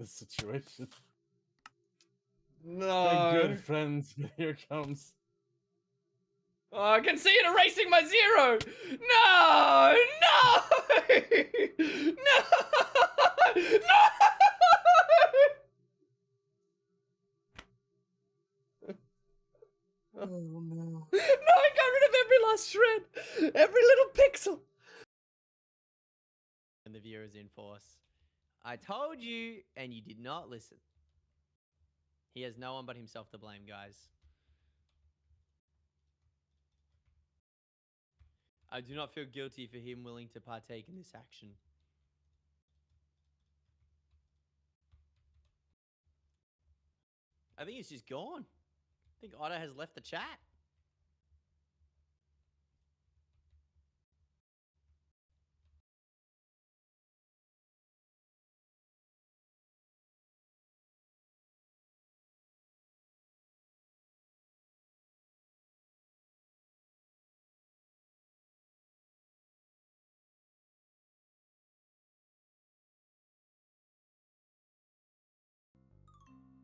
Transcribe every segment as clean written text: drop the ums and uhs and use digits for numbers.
this situation. No. My good friends, here comes. Oh, I can see it erasing my 0. No! No! No! No! Oh no. No, I got rid of every last shred! Every little pixel! And the viewer is in force. I told you, and you did not listen. He has no one but himself to blame, guys. I do not feel guilty for him willing to partake in this action. I think he's just gone. I think Otto has left the chat.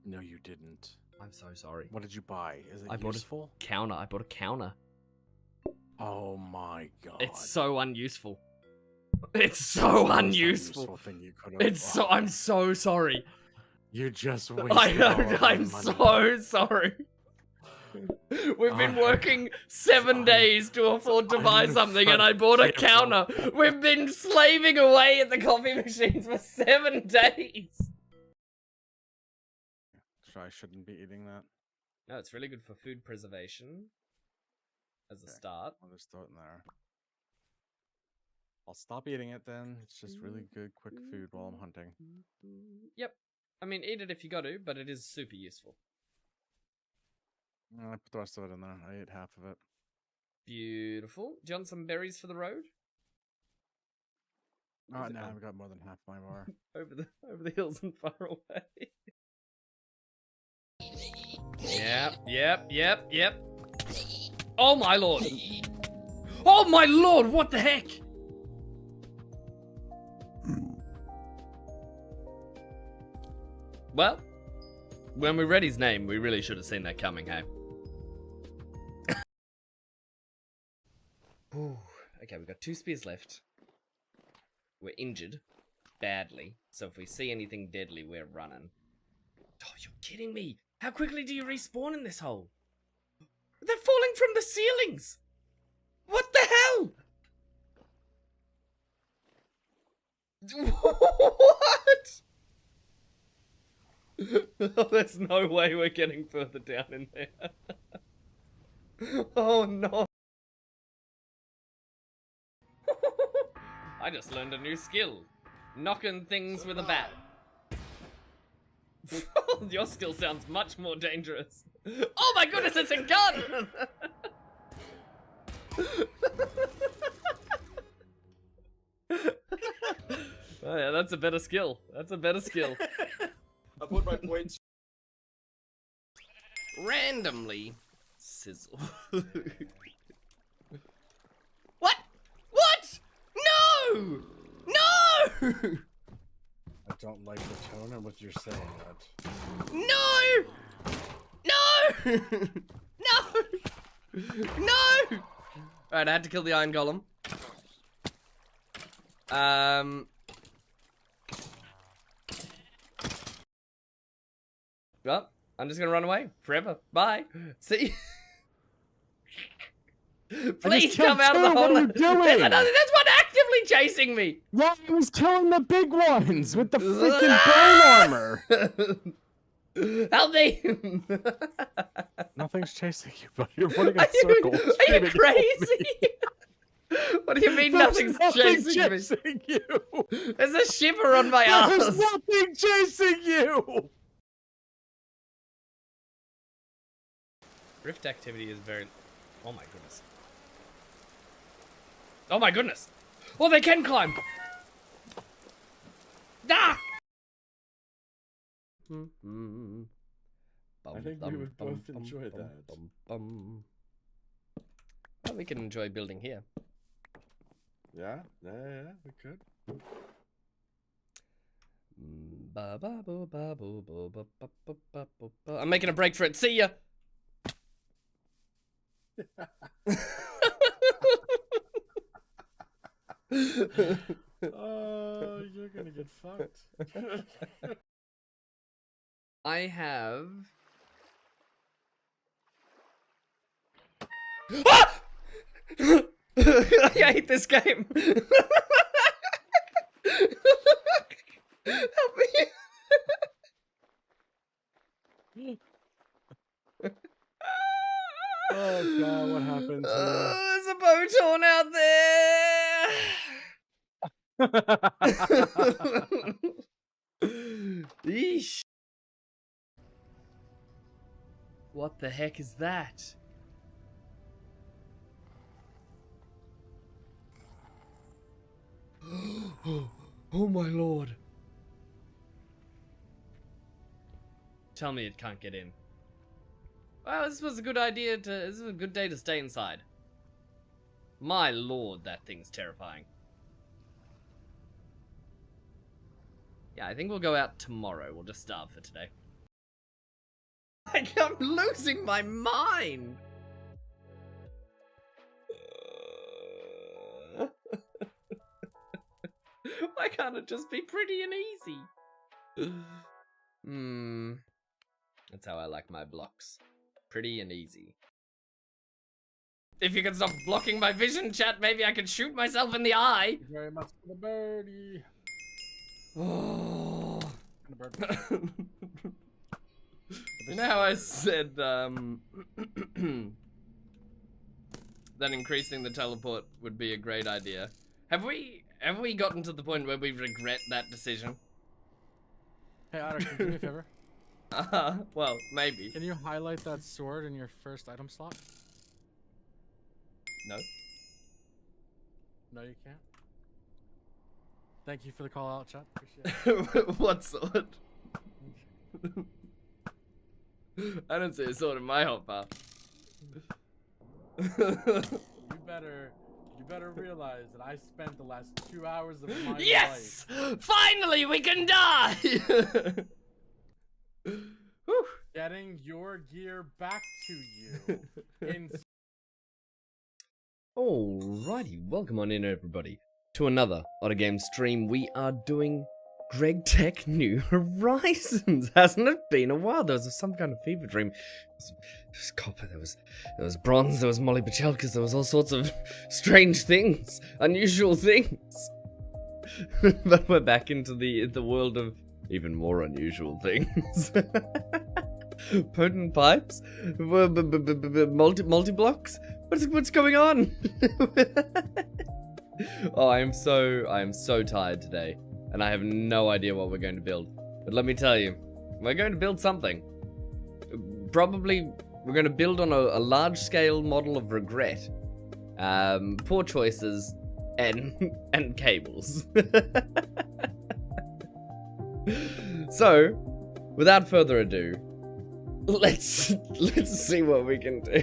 No, you didn't. I'm so sorry. What did you buy? Is it I bought useful? a counter. I bought a counter. Oh my god. It's so unuseful. It's so unuseful. Thing you could have It's so. I'm so sorry. You just wasted I know. all of I'm my money. so sorry. We've been working 7 days to afford to buy something, and I bought a counter. We've been slaving away at the coffee machines for 7 days. So I shouldn't be eating that. No, it's really good for food preservation. As a Okay. start. I'll just throw it in there. I'll stop eating it then. It's just really good, quick food while I'm hunting. Yep. I mean, eat it if you got to, but it is super useful. I put the rest of it in there. I ate half of it. Beautiful. Do you want some berries for the road? Oh, no, I've got more than half my bar. over the hills and far away. Yep. Oh my lord. Oh my lord, what the heck? Well, when we read his name, we really should have seen that coming, hey? Ooh, okay, we've got 2 spears left. We're injured. Badly. So if we see anything deadly, we're running. Oh, you're kidding me! How quickly do you respawn in this hole? They're falling from the ceilings! What the hell? What? Oh, there's no way we're getting further down in there. Oh no. I just learned a new skill. Knocking things with a bat. Your skill sounds much more dangerous. Oh my goodness, it's a gun! Oh yeah, that's a better skill. That's a better skill. I put my points. Randomly sizzle. What? What? No! No! I don't like the tone in which you're saying that. No! No! No! No! Alright, I had to kill the iron golem. Well, I'm just gonna run away forever. Bye. See? Please come out of the hole. What are you doing? There's one actively chasing me. Yeah, I was killing the big ones with the freaking bone armor. Help me! Nothing's chasing you, but you're running in Are circles. you crazy? What do you mean nothing's chasing you? There's a shiver on my There's ass. nothing chasing you. Rift activity is very... Oh my goodness. Oh my goodness! Oh, they can climb! Ah! I think we would both enjoy that. Well, we can enjoy building here. Yeah, we could. I'm making a break for it. See ya. Oh, you're gonna get fucked. I have. I hate this game. Help me. Oh god, what happened to There's a bow torn out there. Yeesh. What the heck is that? Oh my lord. Tell me it can't get in. Well, this was a good idea to. This was a good day to stay inside. My lord, that thing's terrifying. Yeah, I think we'll go out tomorrow. We'll just starve for today. I'm losing my mind! Why can't it just be pretty and easy? That's how I like my blocks. Pretty and easy. If you can stop blocking my vision, chat, maybe I could shoot myself in the eye. Thank you very much for the birdie. Oh. The bird. You know how I said that increasing the teleport would be a great idea? Have we gotten to the point where we regret that decision? Hey Otter, can you do me a favor? Well, maybe. Can you highlight that sword in your first item slot? No. No, you can't. Thank you for the call out, chat. Appreciate it. What sword? I don't see a sword in my hotbar. You better realize that I spent the last 2 hours of my Yes! life Finally, we can die! Whew. getting your gear back to you. In Alrighty, welcome on in everybody to another Otter Games stream. We are doing Greg Tech New Horizons. Hasn't it been a while? There was some kind of fever dream. There was copper, there was bronze, there was Molly Bachelkas, there was all sorts of strange things, unusual things. But we're back into the world of even more unusual things. Potent pipes? Multi-blocks? What's going on? Oh, I am so tired today, and I have no idea what we're going to build. But let me tell you, we're going to build something. Probably, we're going to build on a large-scale model of regret. Poor choices, and cables. So, without further ado, let's see what we can do.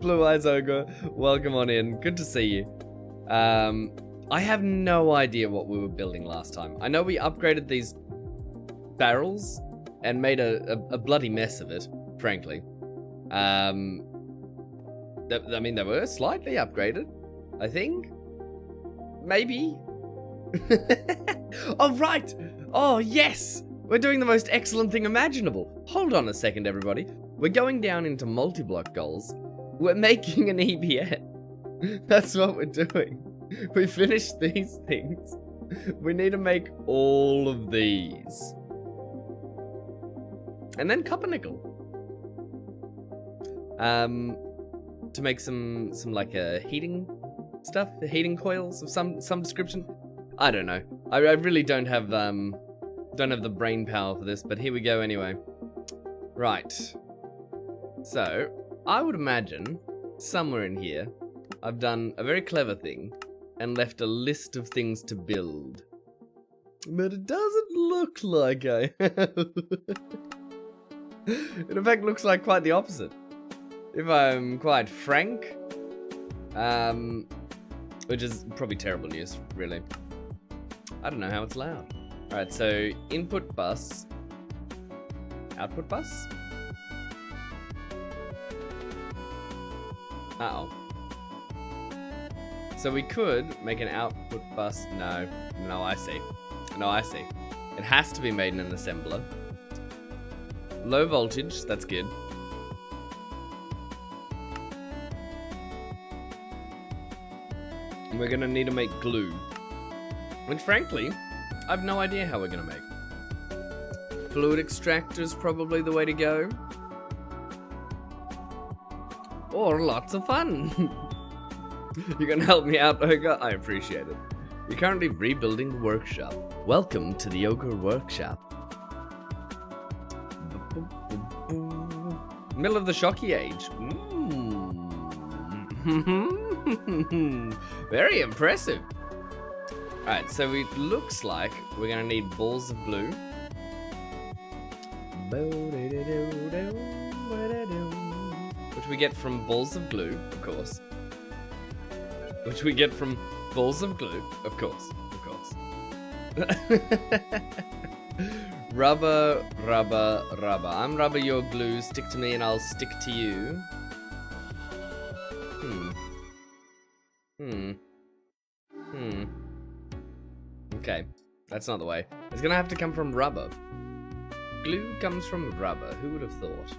Blue Eyes Ogre, welcome on in. Good to see you. I have no idea what we were building last time. I know we upgraded these barrels and made a bloody mess of it, frankly. I mean, they were slightly upgraded, I think. Maybe. Oh, right. Oh, yes. We're doing the most excellent thing imaginable. Hold on a second, everybody. We're going down into multi-block goals. We're making an EBN. That's what we're doing. We finished these things. We need to make all of these. And then copper nickel. To make some like heating stuff, heating coils of some description. I don't know. I really don't have the brain power for this, but here we go anyway. Right. So, I would imagine somewhere in here I've done a very clever thing and left a list of things to build. But it doesn't look like I have. It in fact looks like quite the opposite. If I'm quite frank. Which is probably terrible news, really. I don't know how it's loud. Alright, so input bus. Output bus? Uh-oh. So we could make an output bus. No, I see. No, I see. It has to be made in an assembler. Low voltage, that's good. And we're gonna need to make glue. Which frankly, I have no idea how we're gonna make. Fluid extractor's probably the way to go. Or lots of fun. You're gonna help me out, Ogre? I appreciate it. You're currently rebuilding the workshop. Welcome to the Ogre Workshop. Middle of the Shocky Age. Very impressive. Alright, so it looks like we're gonna need balls of glue. Which we get from balls of glue, of course. Which we get from balls of glue, of course, of course. Rubber, rubber, rubber. I'm rubber, you're glue. Stick to me and I'll stick to you. Okay, that's not the way. It's gonna have to come from rubber. Glue comes from rubber. Who would have thought?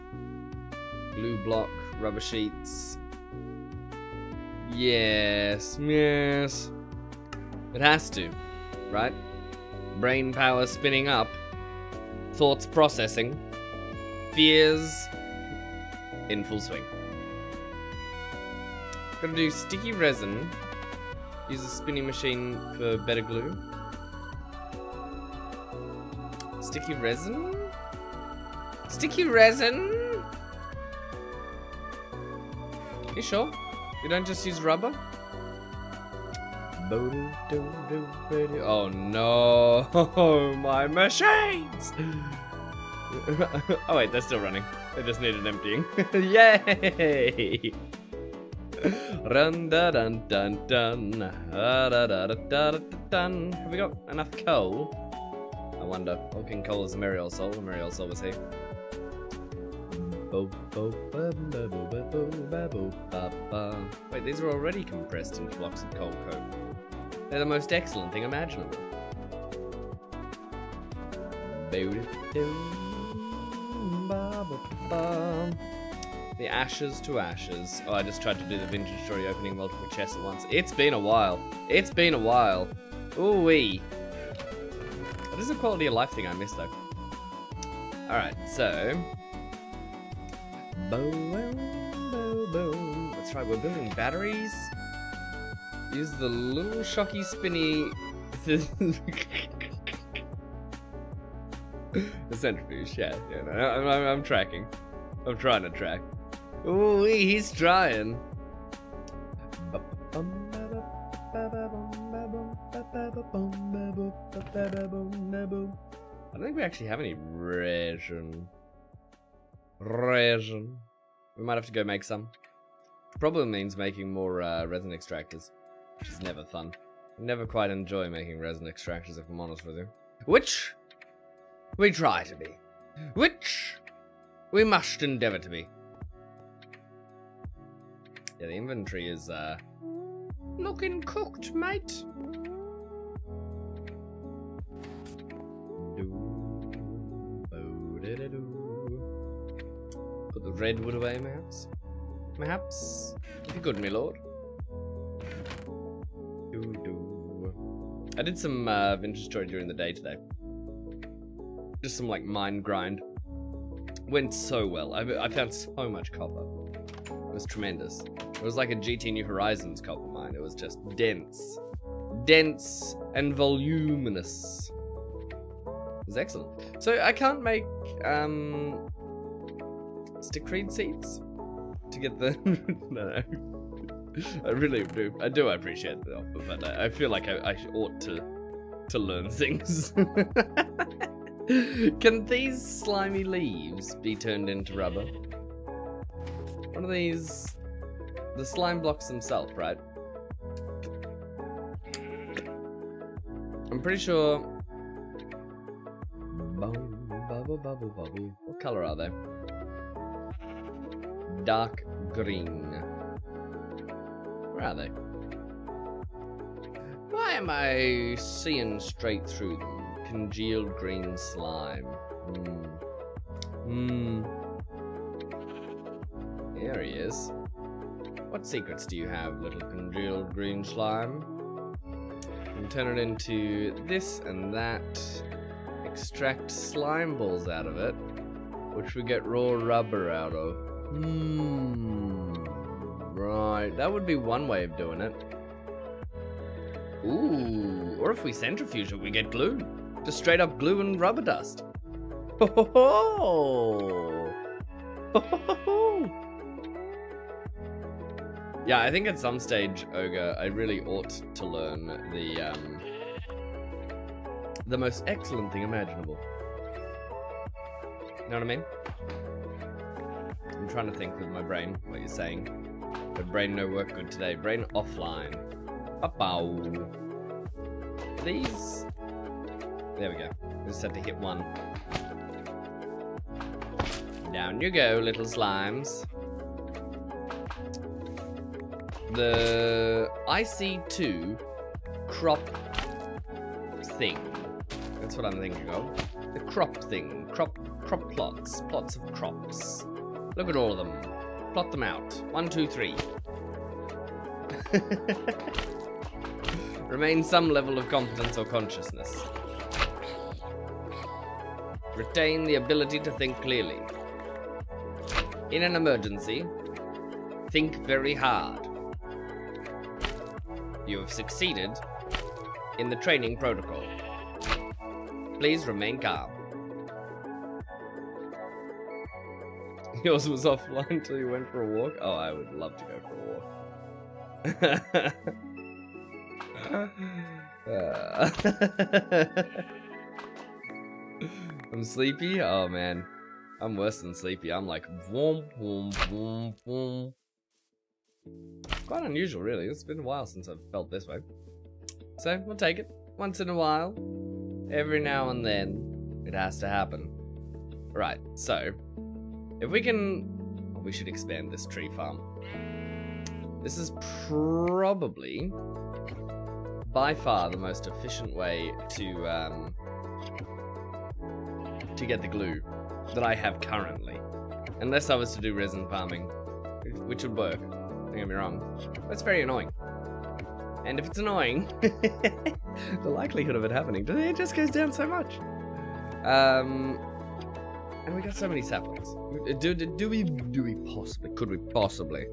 Glue block, rubber sheets. Yes, yes. It has to, right? Brain power spinning up. Thoughts processing. Fears in full swing. Gotta do sticky resin. Use a spinning machine for better glue. Sticky resin? Sticky resin? You sure? You don't just use rubber? Oh no, my machines! Oh wait, they're still running. They just needed emptying. Yay! Run da dun dun dun. Da da da da da dun. Have we got enough coal? I wonder. All King Coal is a Muriel Soul. The Muriel Soul was here. Wait, these are already compressed into blocks of coal coke. They're the most excellent thing imaginable. The ashes to ashes. Oh, I just tried to do the vintage story opening multiple chests at once. It's been a while. It's been a while. Ooh-wee. That is a quality of life thing I missed, though. Alright, so... That's right, we're building batteries. Use the little shocky spinny... The centrifuge, yeah, no, I'm tracking. I'm trying to track. Ooh, he's trying. I don't think we actually have any resin. We might have to go make some. Probably means making more resin extractors, which is never fun. Never quite enjoy making resin extractors, if I'm honest with you. Which we try to be. Which we must endeavour to be. Yeah, the inventory is looking cooked, mate. Put the redwood away, perhaps? Perhaps? If you could, my lord. I did some vintage story during the day today. Just some, like, mine grind. Went so well. I found so much copper. It was tremendous. It was like a GTNH Horizons copper mine. It was just dense. Dense and voluminous. It was excellent. So I can't make stickweed seeds to get the no. I really do. I do appreciate the offer, but I feel like I ought to learn things. Can these slimy leaves be turned into rubber? One of these, the slime blocks themselves, right? I'm pretty sure. Bubble, bubble, bubble. What color are they? Dark green. Where are they? Why am I seeing straight through them? Congealed green slime. There he is. What secrets do you have, little congealed green slime? You can turn it into this and that. Extract slime balls out of it, which we get raw rubber out of. Right, that would be one way of doing it. Ooh, or if we centrifuge it, we get glue. Just straight up glue and rubber dust. Ho ho ho! Ho ho ho! Yeah, I think at some stage, Ogre, I really ought to learn the most excellent thing imaginable. You know what I mean? I'm trying to think with my brain what you're saying. But brain no work good today. Brain offline. Pow. These. There we go. I just had to hit one. Down you go, little slimes. The IC2 crop thing. That's what I'm thinking of. The crop thing. Crop plots. Plots of crops. Look at all of them. Plot them out. 1, 2, 3. Remain some level of competence or consciousness. Retain the ability to think clearly. In an emergency, think very hard. You have succeeded in the training protocol. Please remain calm. Yours was offline until you went for a walk? Oh, I would love to go for a walk. I'm sleepy? Oh man. I'm worse than sleepy. I'm like vroom, vroom, vroom, vroom. Quite unusual really. It's been a while since I've felt this way. So we'll take it. Once in a while. Every now and then. It has to happen. Right, so if we can, we should expand this tree farm. This is probably by far the most efficient way to get the glue that I have currently. Unless I was to do resin farming, which would work, don't get me wrong. That's very annoying. And if it's annoying, the likelihood of it happening, it just goes down so much. And we got so many saplings. Do we possibly, could we possibly?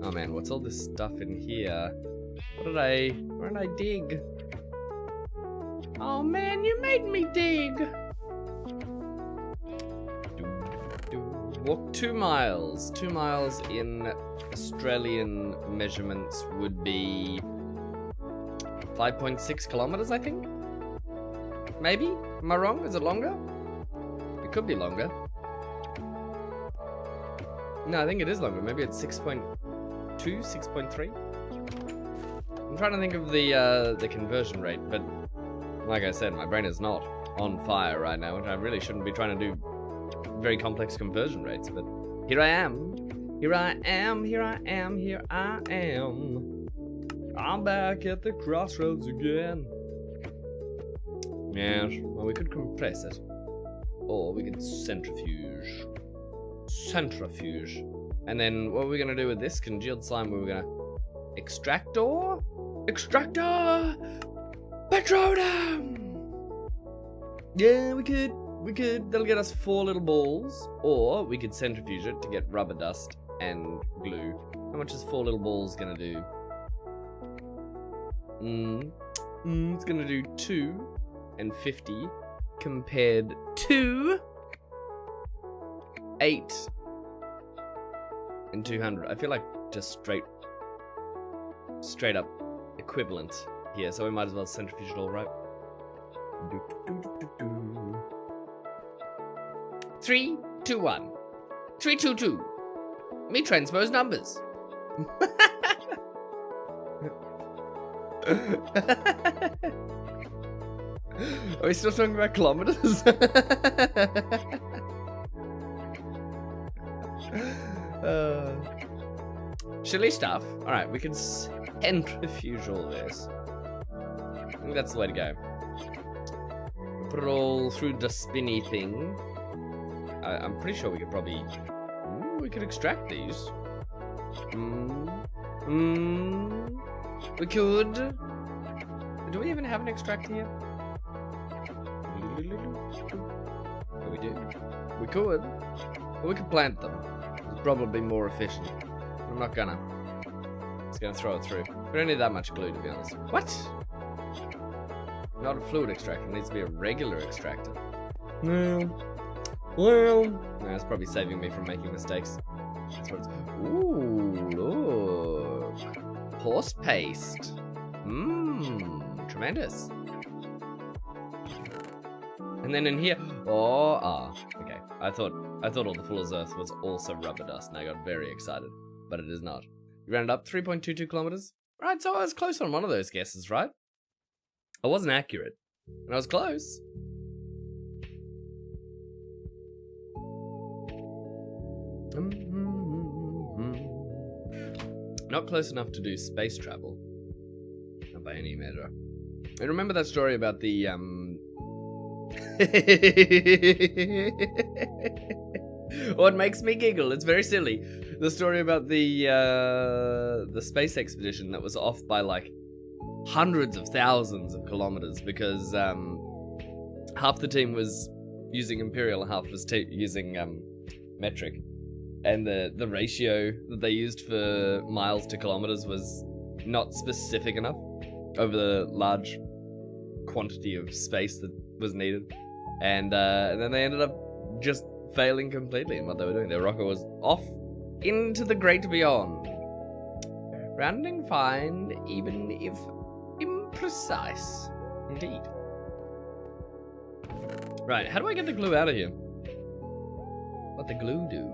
Oh man, what's all this stuff in here? Where did I dig? Oh man, you made me dig! Walk 2 miles. 2 miles in Australian measurements would be 5.6 kilometers, I think? Maybe? Am I wrong? Is it longer? It could be longer. No, I think it is longer. Maybe it's 6.2, 6.3? I'm trying to think of the conversion rate, but like I said, my brain is not on fire right now, and I really shouldn't be trying to do very complex conversion rates, but here I am. Here I am, here I am, here I am. I'm back at the crossroads again. Yes, well, we could compress it. Or we could centrifuge. Centrifuge. And then what are we going to do with this congealed slime? We're going to extractor? Extractor! Petroleum! Yeah, we could. That'll get us 4 little balls. Or we could centrifuge it to get rubber dust and glue. How much is 4 little balls going to do? It's going to do 250 compared to 8 and 200. I feel like just straight up equivalent here, so we might as well centrifuge it all, right? 3, 2, 1. 3, 2, 2. Me transpose numbers. Are we still talking about kilometers? Chilly stuff. Alright, we can centrifuge all this. I think that's the way to go. Put it all through the spinny thing. I'm pretty sure we could probably... we could extract these. We could. Do we even have an extractor here? Oh, we do. We could. Or we could plant them. It's probably more efficient. I'm not gonna. Just gonna throw it through. We don't need that much glue, to be honest. What? Not a fluid extractor. It needs to be a regular extractor. Well, that's probably saving me from making mistakes. That's what it's... Ooh, look. Horse paste. Tremendous. And then in here, okay. I thought all the Fuller's Earth was also rubber dust, and I got very excited, but it is not. You rounded up 3.22 kilometers. Right, so I was close on one of those guesses, right? I wasn't accurate, and I was close. Not close enough to do space travel. Not by any measure. I remember that story about the, What makes me giggle, it's very silly. The story about the space expedition that was off by, like, hundreds of thousands of kilometers because, half the team was using imperial, half was using, metric. And the ratio that they used for miles to kilometers was not specific enough over the large quantity of space that was needed. And then they ended up just failing completely in what they were doing. Their rocket was off into the great beyond. Rounding fine, even if imprecise. Indeed. Right, how do I get the glue out of here? What the glue do?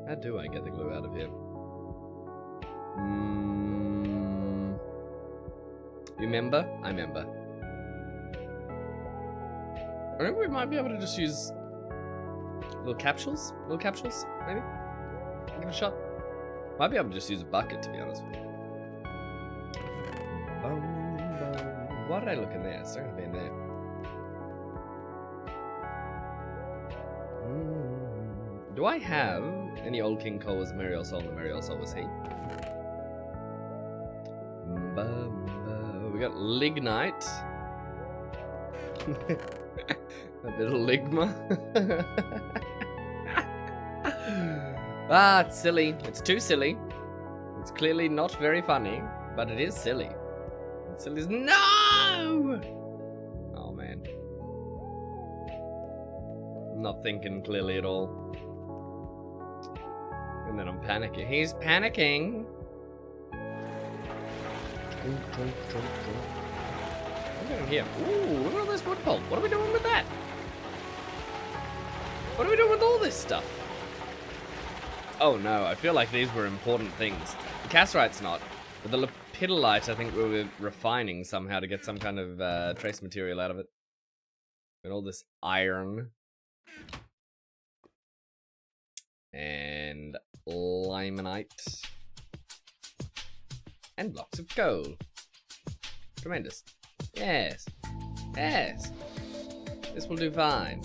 How do I get the glue out of here? You remember? I remember. I think we might be able to just use little capsules? Little capsules, maybe? Give it a shot. Might be able to just use a bucket, to be honest with you. Why did I look in there? It's not gonna be in there. Do I have any old King Cole was Mariel Sol and Mariel Sol was he? We got lignite. A bit of ligma. It's silly. It's too silly. It's clearly not very funny, but it is silly. It's silly as no! Oh man. I'm not thinking clearly at all. And then I'm panicking. He's panicking. What are we doing here? Ooh, look at all this wood pulp. What are we doing with that? What are we doing with all this stuff? Oh no, I feel like these were important things. The cassiterite's not, but the lepidolite I think we were refining somehow to get some kind of trace material out of it. And all this iron. And limonite. And blocks of coal. Tremendous. Yes. Yes. This will do fine.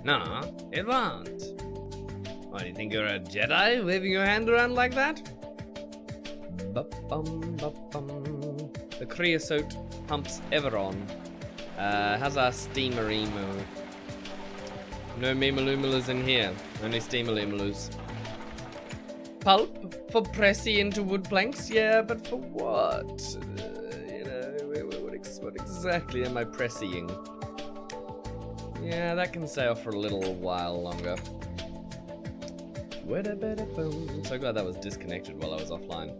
No, it won't. What, do you think you're a Jedi waving your hand around like that? Ba-bum, ba-bum. The creosote pumps ever on. How's our steamer-emo? No memaloomalas in here. Only steamer-loomalus. Pulp for pressy into wood planks? Yeah, but for what? What exactly am I pressying? Yeah, that can sail for a little while longer. I'm so glad that was disconnected while I was offline.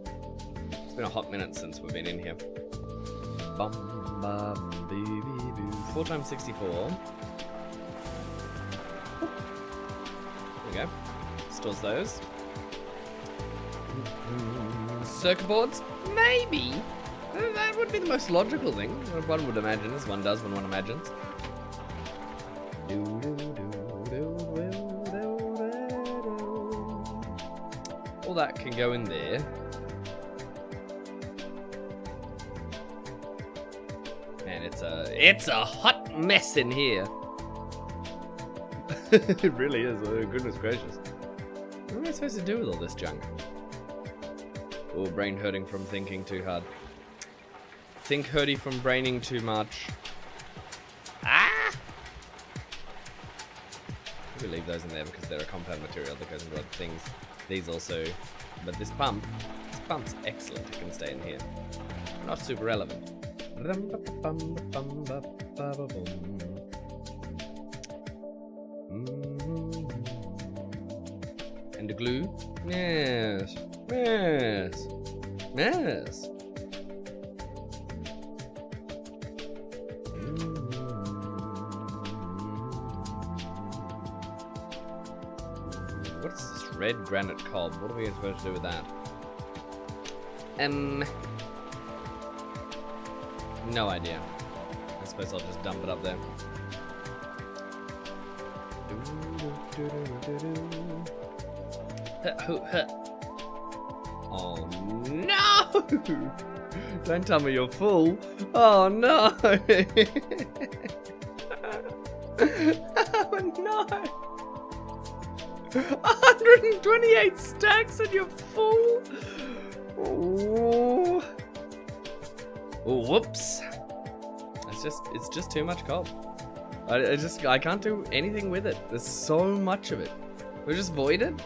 It's been a hot minute since we've been in here. 4 times 64. There we go. Stores those. Circuit boards? Maybe. That would be the most logical thing. One would imagine, as one does when one imagines. All that can go in there. Man, it's a hot mess in here. It really is. Oh, goodness gracious. What am I supposed to do with all this junk? Oh, brain hurting from thinking too hard. Think hurty from braining too much. Ah! We leave those in there because they're a compound material that goes into other things. These also, but this pump's excellent. It can stay in here. Not super relevant. And the glue? Yes. Yes. Yes. What's this red granite cob? What are we supposed to do with that? No idea. I suppose I'll just dump it up there. Oh no! Don't tell me you're full. Oh no! Oh no! 128 stacks and you're full. Oh. Whoops. It's just too much cob. I can't do anything with it. There's so much of it. We're just voided?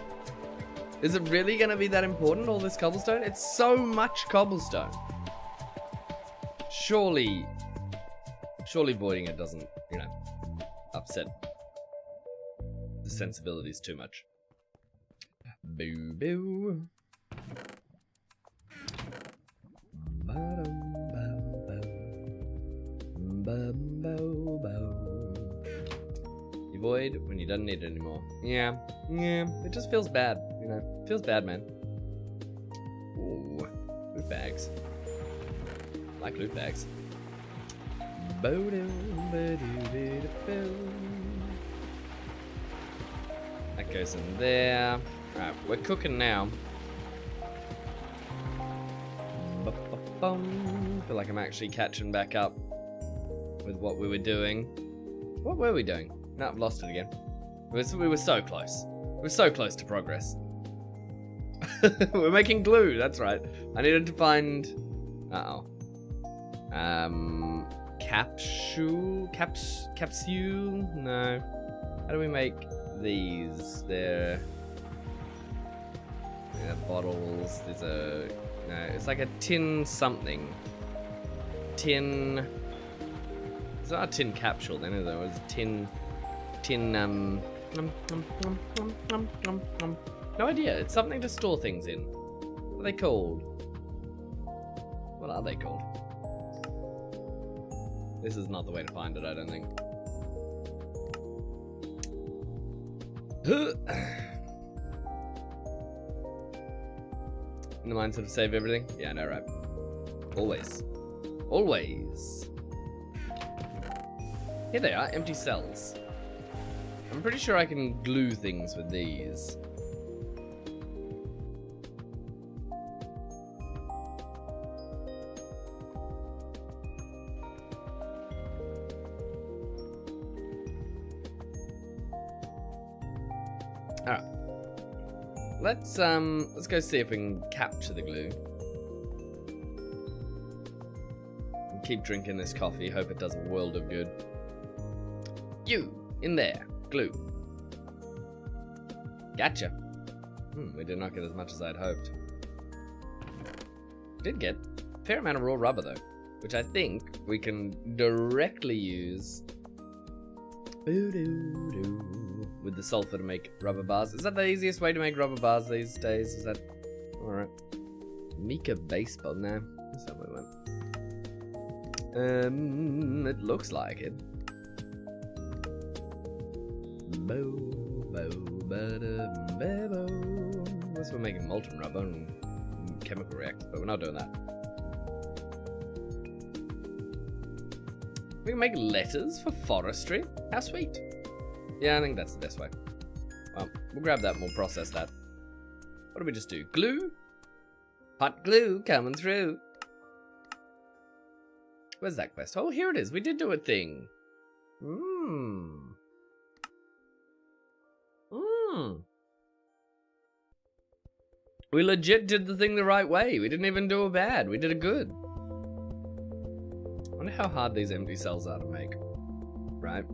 Is it really gonna be that important, all this cobblestone? It's so much cobblestone. Surely voiding it doesn't, you know, upset the sensibilities too much. Boo boo. You void when you don't need it anymore. Yeah, it just feels bad, you know. It feels bad, man. Ooh, loot bags. I like loot bags. That goes in there. Alright, we're cooking now. Feel like I'm actually catching back up with what we were doing. What were we doing? No, I've lost it again. We were so close. We were so close to progress. We're making glue, that's right. I needed to find... Capsule? No. How do we make these? They're bottles. There's a... No, it's like a tin something. Tin... It's not a tin capsule then, is it? It's a tin... No idea. It's something to store things in. What are they called? What are they called? This is not the way to find it, I don't think. In the mindset of save everything? Yeah, I know, right? Always. Always. Here they are, empty cells. I'm pretty sure I can glue things with these. Alright. Let's go see if we can capture the glue. And keep drinking this coffee, hope it does a world of good. You, in there, glue. Gotcha. We did not get as much as I'd hoped. Did get a fair amount of raw rubber though, which I think we can directly use with the sulfur to make rubber bars. Is that the easiest way to make rubber bars these days? Is that alright? Mika baseball now. That's how we went. It looks like it. Unless we're making molten rubber and chemical reactors, but we're not doing that. We can make letters for forestry. How sweet. Yeah, I think that's the best way. Well, we'll grab that and we'll process that. What do we just do? Glue? Hot glue coming through. Where's that quest? Oh, here it is. We did do a thing. We legit did the thing the right way. We didn't even do a bad. We did it good. I wonder how hard these empty cells are to make. Right?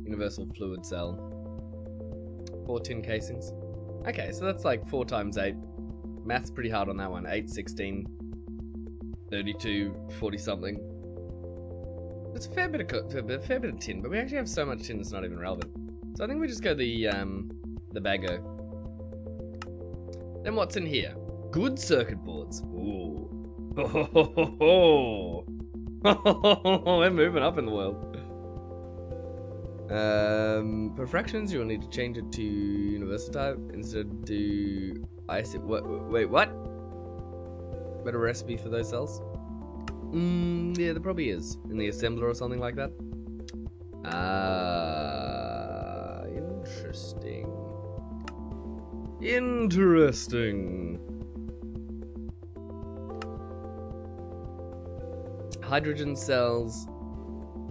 Universal fluid cell. 4 tin casings. Okay, so that's like 4 times 8. Math's pretty hard on that one. 8, 16, 32, 40 something. It's a fair bit of tin, but we actually have so much tin it's not even relevant. So I think we just go the baggo. Then what's in here? Good circuit boards. Ooh. We're moving up in the world. For fractions, you will need to change it to universal type instead do IC. Wait, what? Better recipe for those cells? Yeah, there probably is in the assembler or something like that. Interesting. Interesting. Hydrogen cells.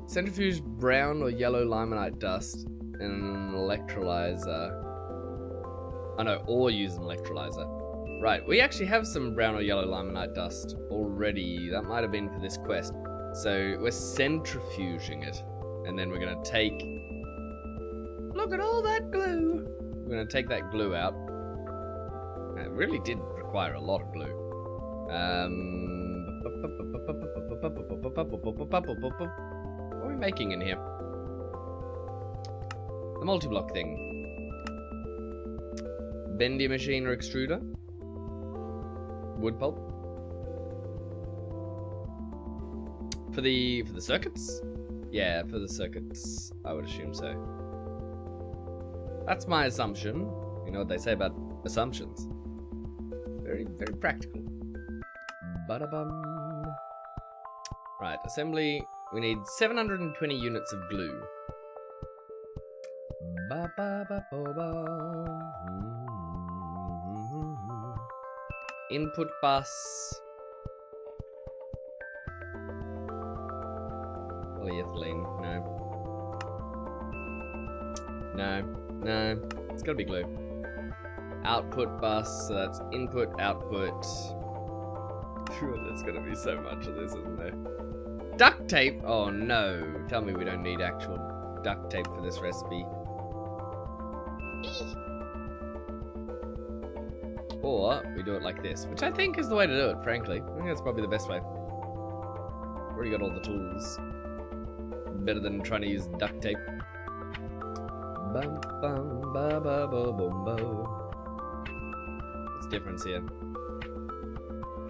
Centrifuge brown or yellow limonite dust and an electrolyzer. Oh no, or use an electrolyzer. Right, we actually have some brown or yellow limonite dust already. That might have been for this quest. So we're centrifuging it. And then we're going to take... Look at all that glue! We're going to take that glue out. It really did require a lot of glue. What are we making in here? The multi-block thing. Bendy machine or extruder? Wood pulp? For the circuits? Yeah, for the circuits, I would assume so. That's my assumption. You know what they say about assumptions. Very, very practical. Ba-da-bum. Right, assembly. We need 720 units of glue. Ba-ba-ba-ba-ba. Input bus. Polyethylene. No. It's gotta be glue. Output bus. So that's input, output. There's gonna be so much of this, isn't there? Duct tape? Oh no. Tell me we don't need actual duct tape for this recipe. Or we do it like this, which I think is the way to do it, frankly. I think that's probably the best way. Already got all the tools. Better than trying to use duct tape. Bum, bum, ba, ba, ba, bum, bo. What's the difference here?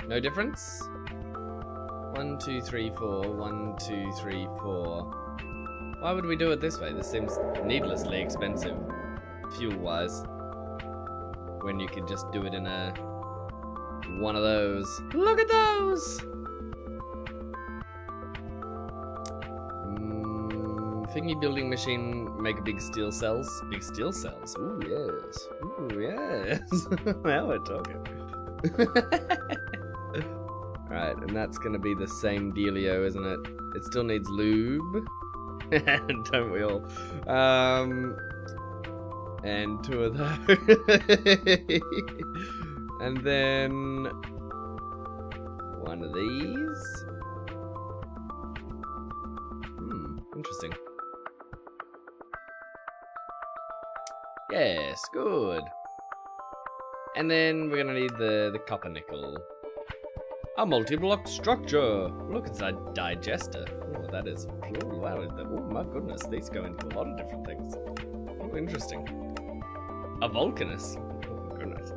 No difference? 1, 2, 3, 4. 1, 2, 3, 4. Why would we do it this way? This seems needlessly expensive, fuel-wise. When you could just do it in a one of those. Look at those! Thingy building machine make big steel cells. Big steel cells. Ooh yes. Ooh yes. Now we're talking. Alright, and that's gonna be the same dealio, isn't it? It still needs lube. Don't we all? And 2 of those. And then 1 of these. Interesting. Yes, good. And then we're gonna need the copper nickel. A multi-block structure. Look, it's a digester. Oh, that is. Oh, wow. Oh my goodness, these go into a lot of different things. Oh, interesting. A volcanus. Oh my goodness.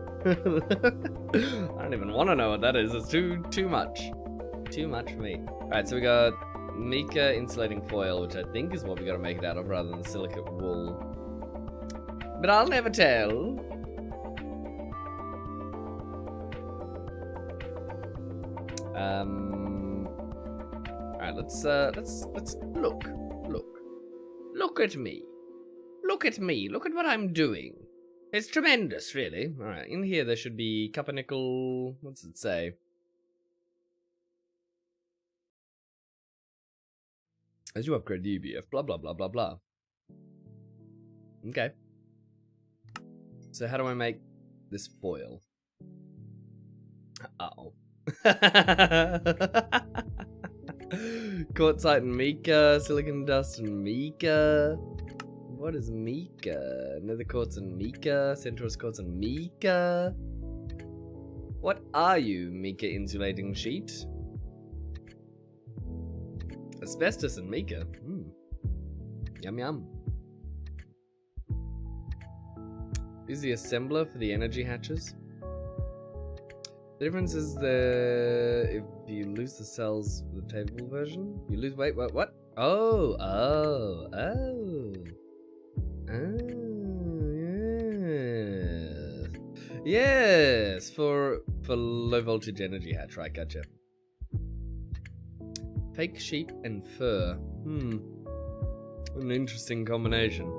I don't even want to know what that is. It's too much. Too much for me. Alright, so we got mica insulating foil, which I think is what we gotta make it out of rather than silicate wool. But I'll never tell. right, let's look at me. Look at me. Look at what I'm doing. It's tremendous, really. All right, in here there should be copper nickel. What's it say? As you upgrade the EBF, blah blah blah blah blah. Okay. So how do I make this foil? Uh-oh. Quartzite and mica, silicon dust and mica. What is mica? Nether quartz and mica, centaurus quartz and mica. What are you, mica insulating sheet? Asbestos and mica. Yum yum. Is the assembler for the energy hatches? The difference is if you lose the cells for the table version, you lose. Wait, what? Oh, yes, for low voltage energy hatch. Right, gotcha. Fake sheep and fur. An interesting combination.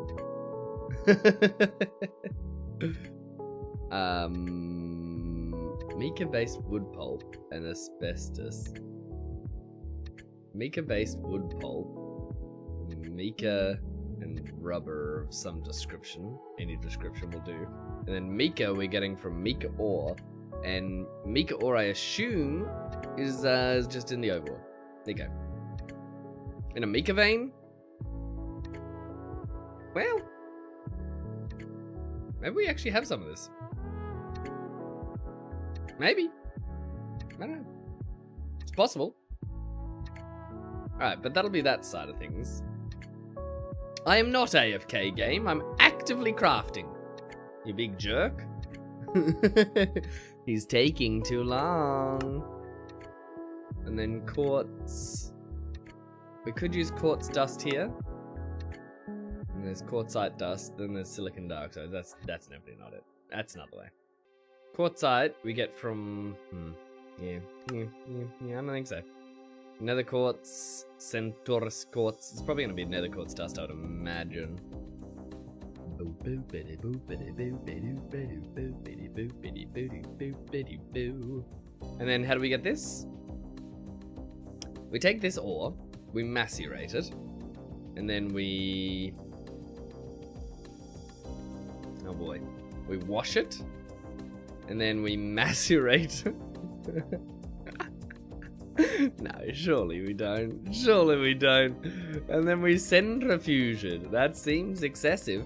Mica-based wood pulp and asbestos. Mica-based wood pulp, mica and rubber of some description. Any description will do. And then mica we're getting from mica ore, and mica ore I assume is just in the overworld. There you go. In a mica vein. Well, maybe we actually have some of this. Maybe. I don't know. It's possible. Alright, but that'll be that side of things. I am not AFK game. I'm actively crafting. You big jerk. He's taking too long. And then quartz. We could use quartz dust here. And there's quartzite dust. Then there's silicon dioxide. That's definitely not it. That's not the way. Quartzite we get from yeah, I don't think so. Nether quartz, centaurus quartz. It's probably gonna be nether quartz dust, I would imagine. And then how do we get this? We take this ore, we macerate it, and then we we wash it. And then we macerate. No, surely we don't. Surely we don't. And then we centrifuge it. That seems excessive.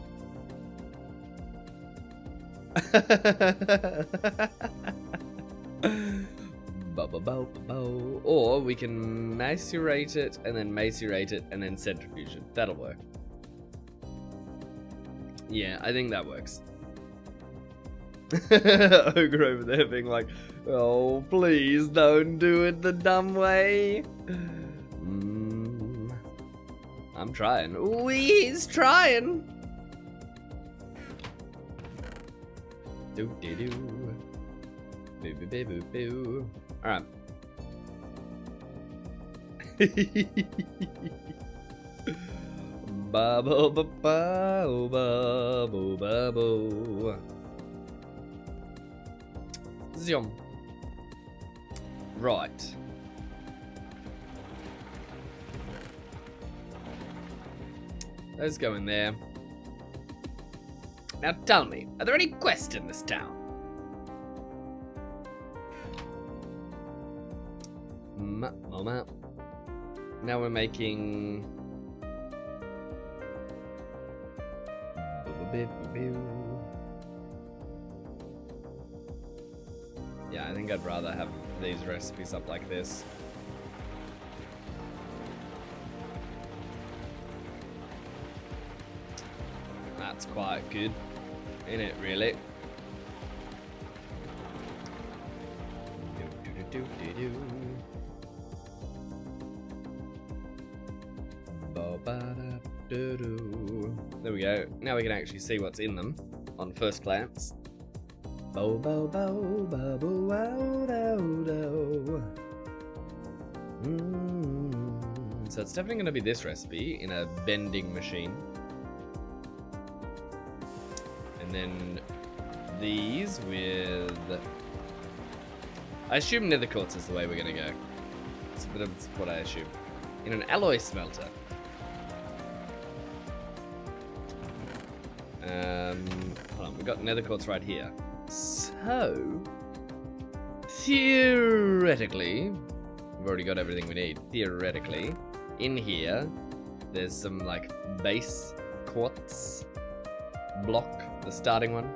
Or we can macerate it and then macerate it and then centrifuge it. That'll work. Yeah, I think that works. Ogre over there being like, oh, please don't do it the dumb way. I'm trying. Ooh, he's trying. Do do do. Boo boo boo boo boo. Alright. Bubble bubble bubble bubble. Zoom. Right. Let's go in there. Now tell me, are there any quests in this town? Now we're making... Yeah, I think I'd rather have these recipes up like this. That's quite good, isn't it, really? There we go. Now we can actually see what's in them on first glance. Bo bo bo bo bo wow do do. So it's definitely going to be this recipe in a bending machine. And then these with... I assume nether quartz is the way we're going to go. That's what I assume. In an alloy smelter. Hold on, we've got nether quartz right here. So... theoretically... we've already got everything we need. Theoretically... in here, there's some like base quartz block, the starting one.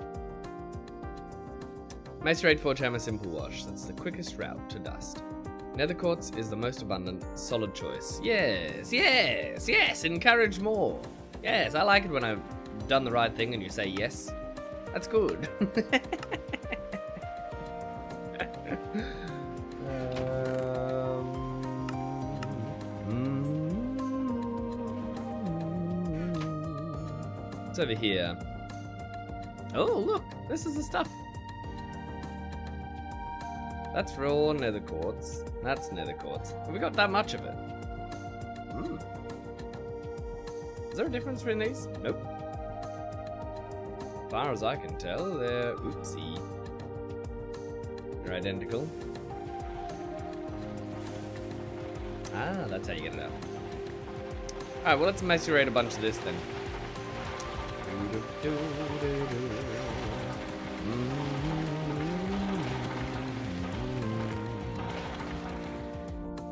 Macerate Forge Hammer Simple Wash, that's the quickest route to dust. Nether quartz is the most abundant, solid choice. Yes, yes, yes, encourage more. Yes, I like it when I've done the right thing and you say yes. That's good. Over here. Oh, look, this is the stuff. That's raw nether quartz. That's nether quartz. Have we got that much of it? Is there a difference between these? Nope. As far as I can tell, they're... oopsie. They're identical. Ah, that's how you get it out. Alright, well, let's macerate a bunch of this then.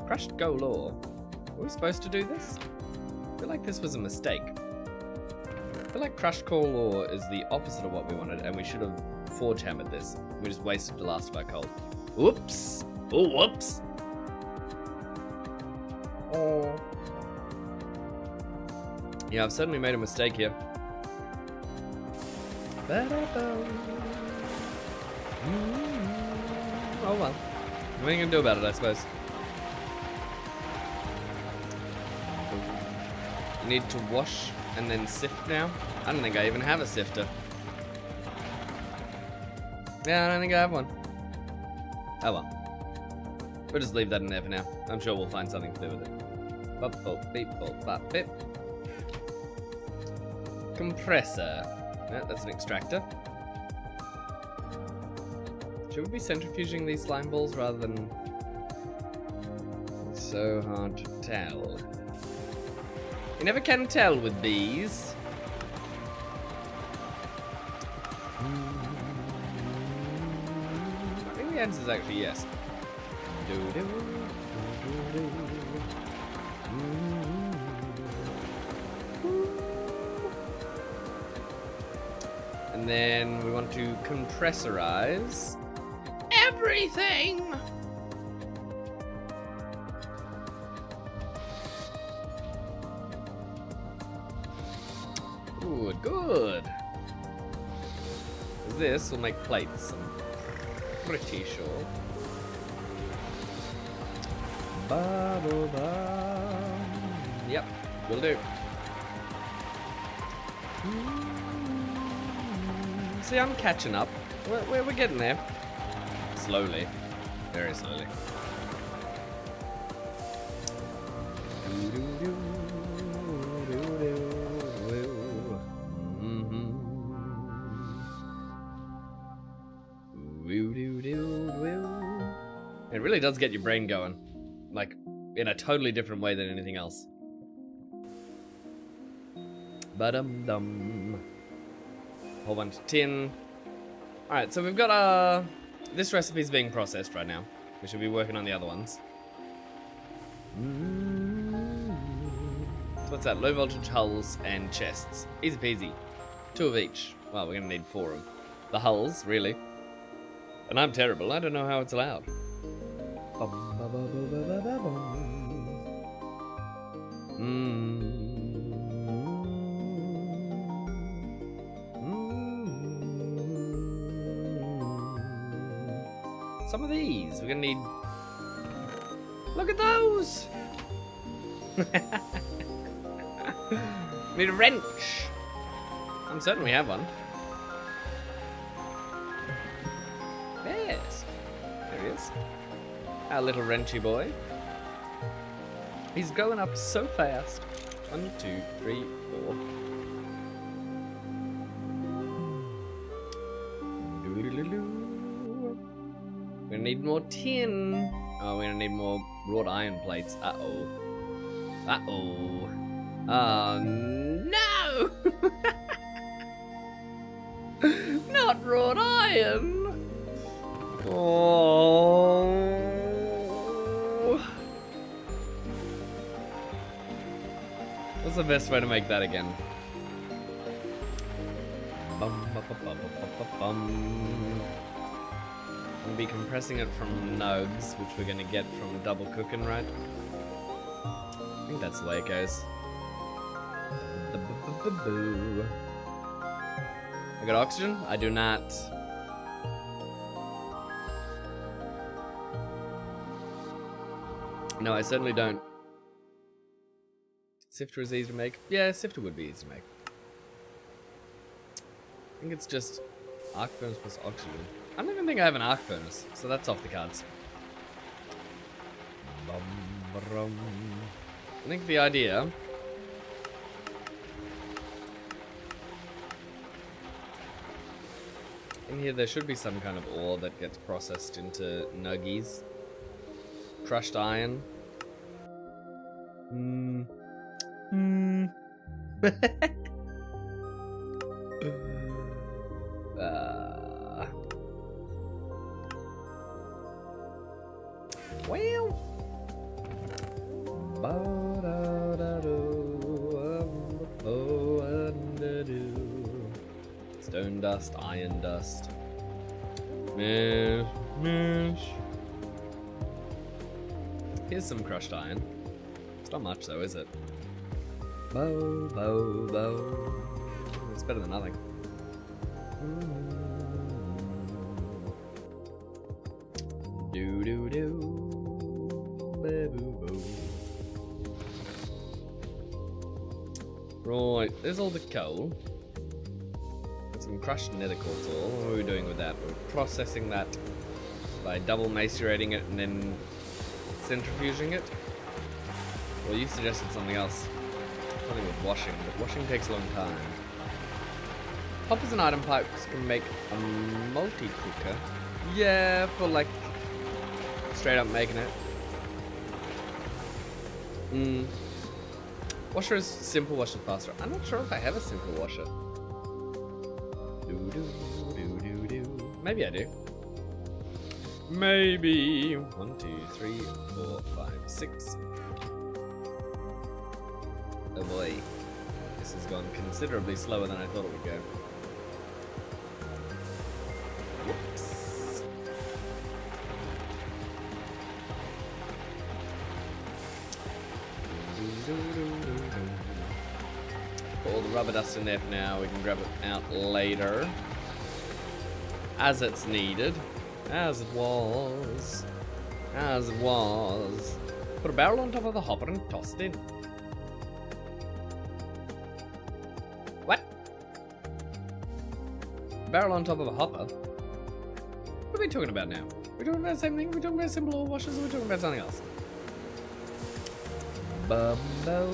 Crushed gold ore. Were we supposed to do this? I feel like this was a mistake. I feel like crushed coal ore is the opposite of what we wanted, and we should have forge hammered this. We just wasted the last of our coal. Whoops! Oh, whoops! Oh. Yeah, I've certainly made a mistake here. Oh well. What are you gonna do about it, I suppose? You need to wash and then sift now? I don't think I even have a sifter. Yeah, I don't think I have one. Oh well. We'll just leave that in there for now. I'm sure we'll find something to do with it. Bop, bop, beep, bop, bop, beep. Compressor. Yeah, that's an extractor. Should we be centrifuging these slime balls rather than... so hard to tell. You never can tell with these. I think the answer is actually yes. And then we want to compressorize everything. Ooh, good. This will make plates, I'm pretty sure. Yep, will do. See, I'm catching up. We're getting there. Slowly. Very slowly. It really does get your brain going. Like, in a totally different way than anything else. Ba-dum-dum. Whole bunch of tin. Alright, so we've got this recipe's being processed right now. We should be working on the other ones. So what's that? Low voltage hulls and chests. Easy peasy. 2 of each. Well, we're gonna need 4 of the hulls, really. And I'm terrible. I don't know how it's allowed. Some of these we're gonna need. Look at those. Need a wrench. I'm certain we have one. Yes. There he is. Our little wrenchy boy. He's growing up so fast. 1, 2, 3, 4. We're gonna need more tin. Oh, we're gonna need more wrought iron plates. Uh-oh. Uh-oh. Oh, no! Not wrought iron! Oh. What's the best way to make that again? Bum, ba, ba, ba, ba, ba, bum. We'll be compressing it from nugs, which we're gonna get from double cooking, right? I think that's the way it goes. Boo. I got oxygen? I do not. No, I certainly don't. Sifter is easy to make. Yeah, sifter would be easy to make. I think it's just arc furnace plus oxygen. I don't even think I have an arc furnace, so that's off the cards. I think the idea in here there should be some kind of ore that gets processed into nuggies. Crushed iron. Well. Stone dust, iron dust. Here's some crushed iron. It's not much though, is it? It's better than nothing. Do do do. Ba-boo-boo. Right, there's all the coal. And some crushed nether quartz ore. What are we doing with that? We're processing that by double macerating it and then centrifuging it. Well, you suggested something else. Something with washing, but washing takes a long time. Hoppers and item pipes can make a multi-cooker. Yeah, for like straight up making it. Washer is simple, washer faster. I'm not sure if I have a simple washer. Maybe I do. Maybe. 1, 2, 3, 4, 5, 6. Oh boy. This has gone considerably slower than I thought it would go. Whoops. Put all the rubber dust in there for now. We can grab it out later. As it's needed. As it was. As it was. Put a barrel on top of the hopper and toss it in. What? Barrel on top of a hopper? What are we talking about now? We're talking about the same thing? We're talking about simple ore washers, or we're talking about something else? Bumbo.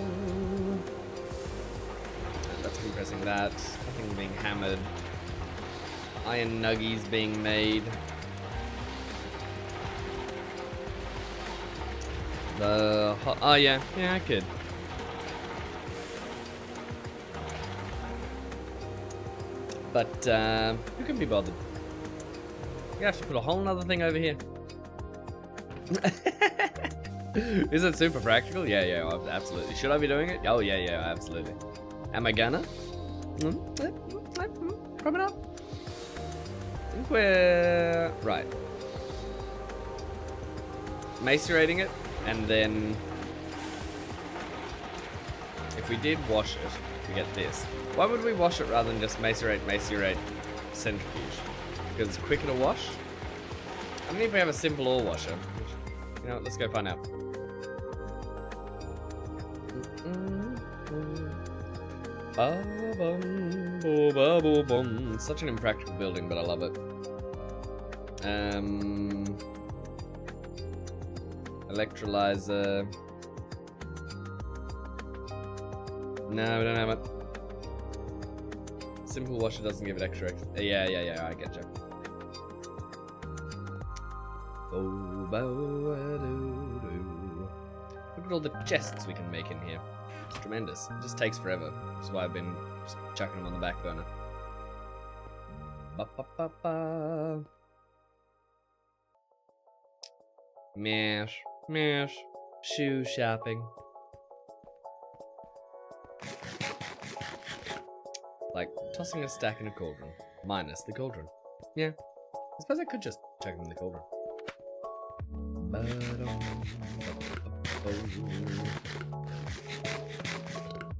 That's compressing that. Nothing being hammered. Iron nuggies being made. Oh yeah, I could. But who can be bothered? You have to put a whole nother thing over here. Is it super practical? Yeah, absolutely. Should I be doing it? Oh yeah, absolutely. Am I gonna? Probably not. I think we're right. Macerating it, and then if we did wash it, we get this. Why would we wash it rather than just macerate, centrifuge? Because it's quicker to wash? I don't know if we have a simple ore washer. You know what, let's go find out. Such an impractical building, but I love it. Electrolyzer. No, we don't have it. Simple washer doesn't give it extra. Yeah, I get you. Look at all the chests we can make in here. It's tremendous. It just takes forever. That's why I've been just chucking them on the back burner. Ba ba ba ba. Mash, mash, shoe shopping. Like tossing a stack in a cauldron, minus the cauldron. Yeah, I suppose I could just chuck them in the cauldron.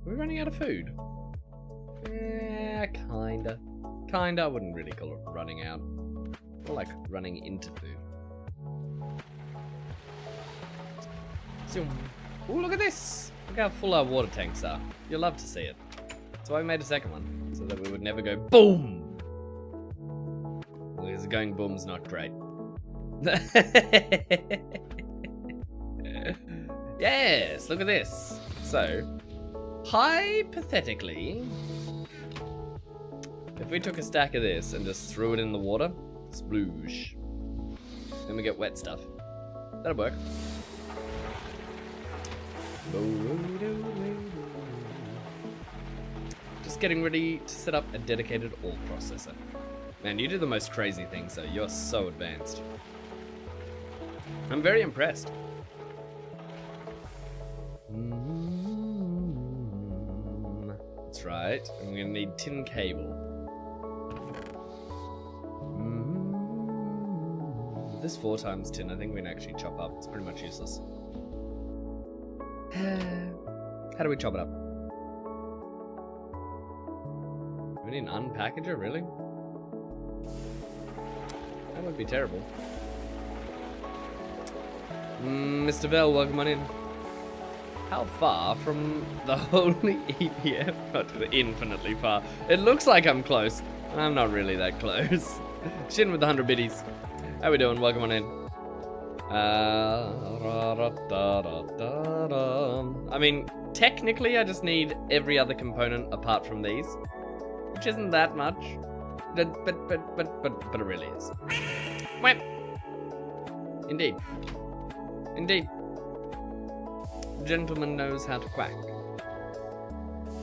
Are we running out of food? Yeah, kinda. Kinda, I wouldn't really call it running out. More like running into food. Oh, look at this! Look how full our water tanks are. You'll love to see it. So I made a second one, so that we would never go BOOM! Because going boom's not great. Yes, look at this. So, hypothetically, if we took a stack of this and just threw it in the water, sploosh, then we get wet stuff. That'll work. Just getting ready to set up a dedicated ore processor. Man, you do the most crazy things though. You're so advanced. I'm very impressed. That's right. I'm gonna need tin cable. This 4 times tin, I think we can actually chop up. It's pretty much useless. How do we chop it up? We need an unpackager, really? That would be terrible. Mr. Bell, welcome on in. How far from the holy EPF? Not infinitely far. It looks like I'm close. I'm not really that close. Shin with the 100 biddies. How we doing? Welcome on in. I mean, technically I just need every other component apart from these, which isn't that much, but it really is. Whap. Indeed. Indeed. The gentleman knows how to quack.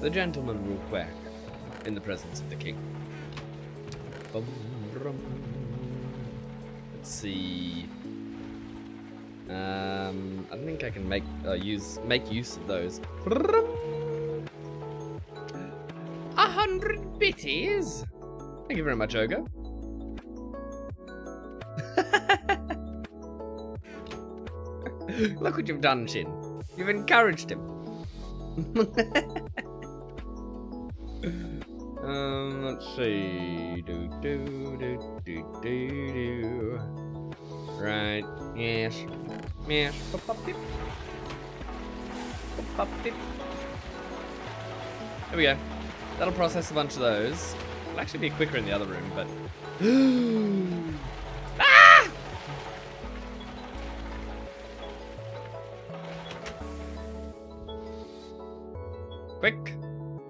The gentleman will quack in the presence of the king. Let's see. I don't think I can make use of those. 100 bitties. Thank you very much, Ogre. Look what you've done, Shin. You've encouraged him. Let's see. Right. Yes. Yes. Pop, pop, dip. Pop, pop, dip. There we go. That'll process a bunch of those. It'll actually be quicker in the other room, but... Ah! Quick!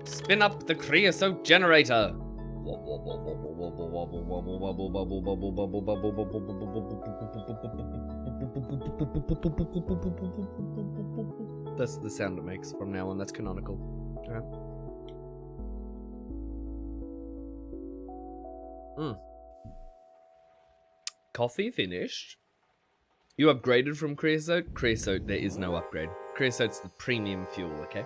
Spin up the creosote generator! That's the sound it makes from now on. That's canonical. Alright. Coffee finished. You upgraded from creosote? Creosote, there is no upgrade. Creosote's the premium fuel, okay?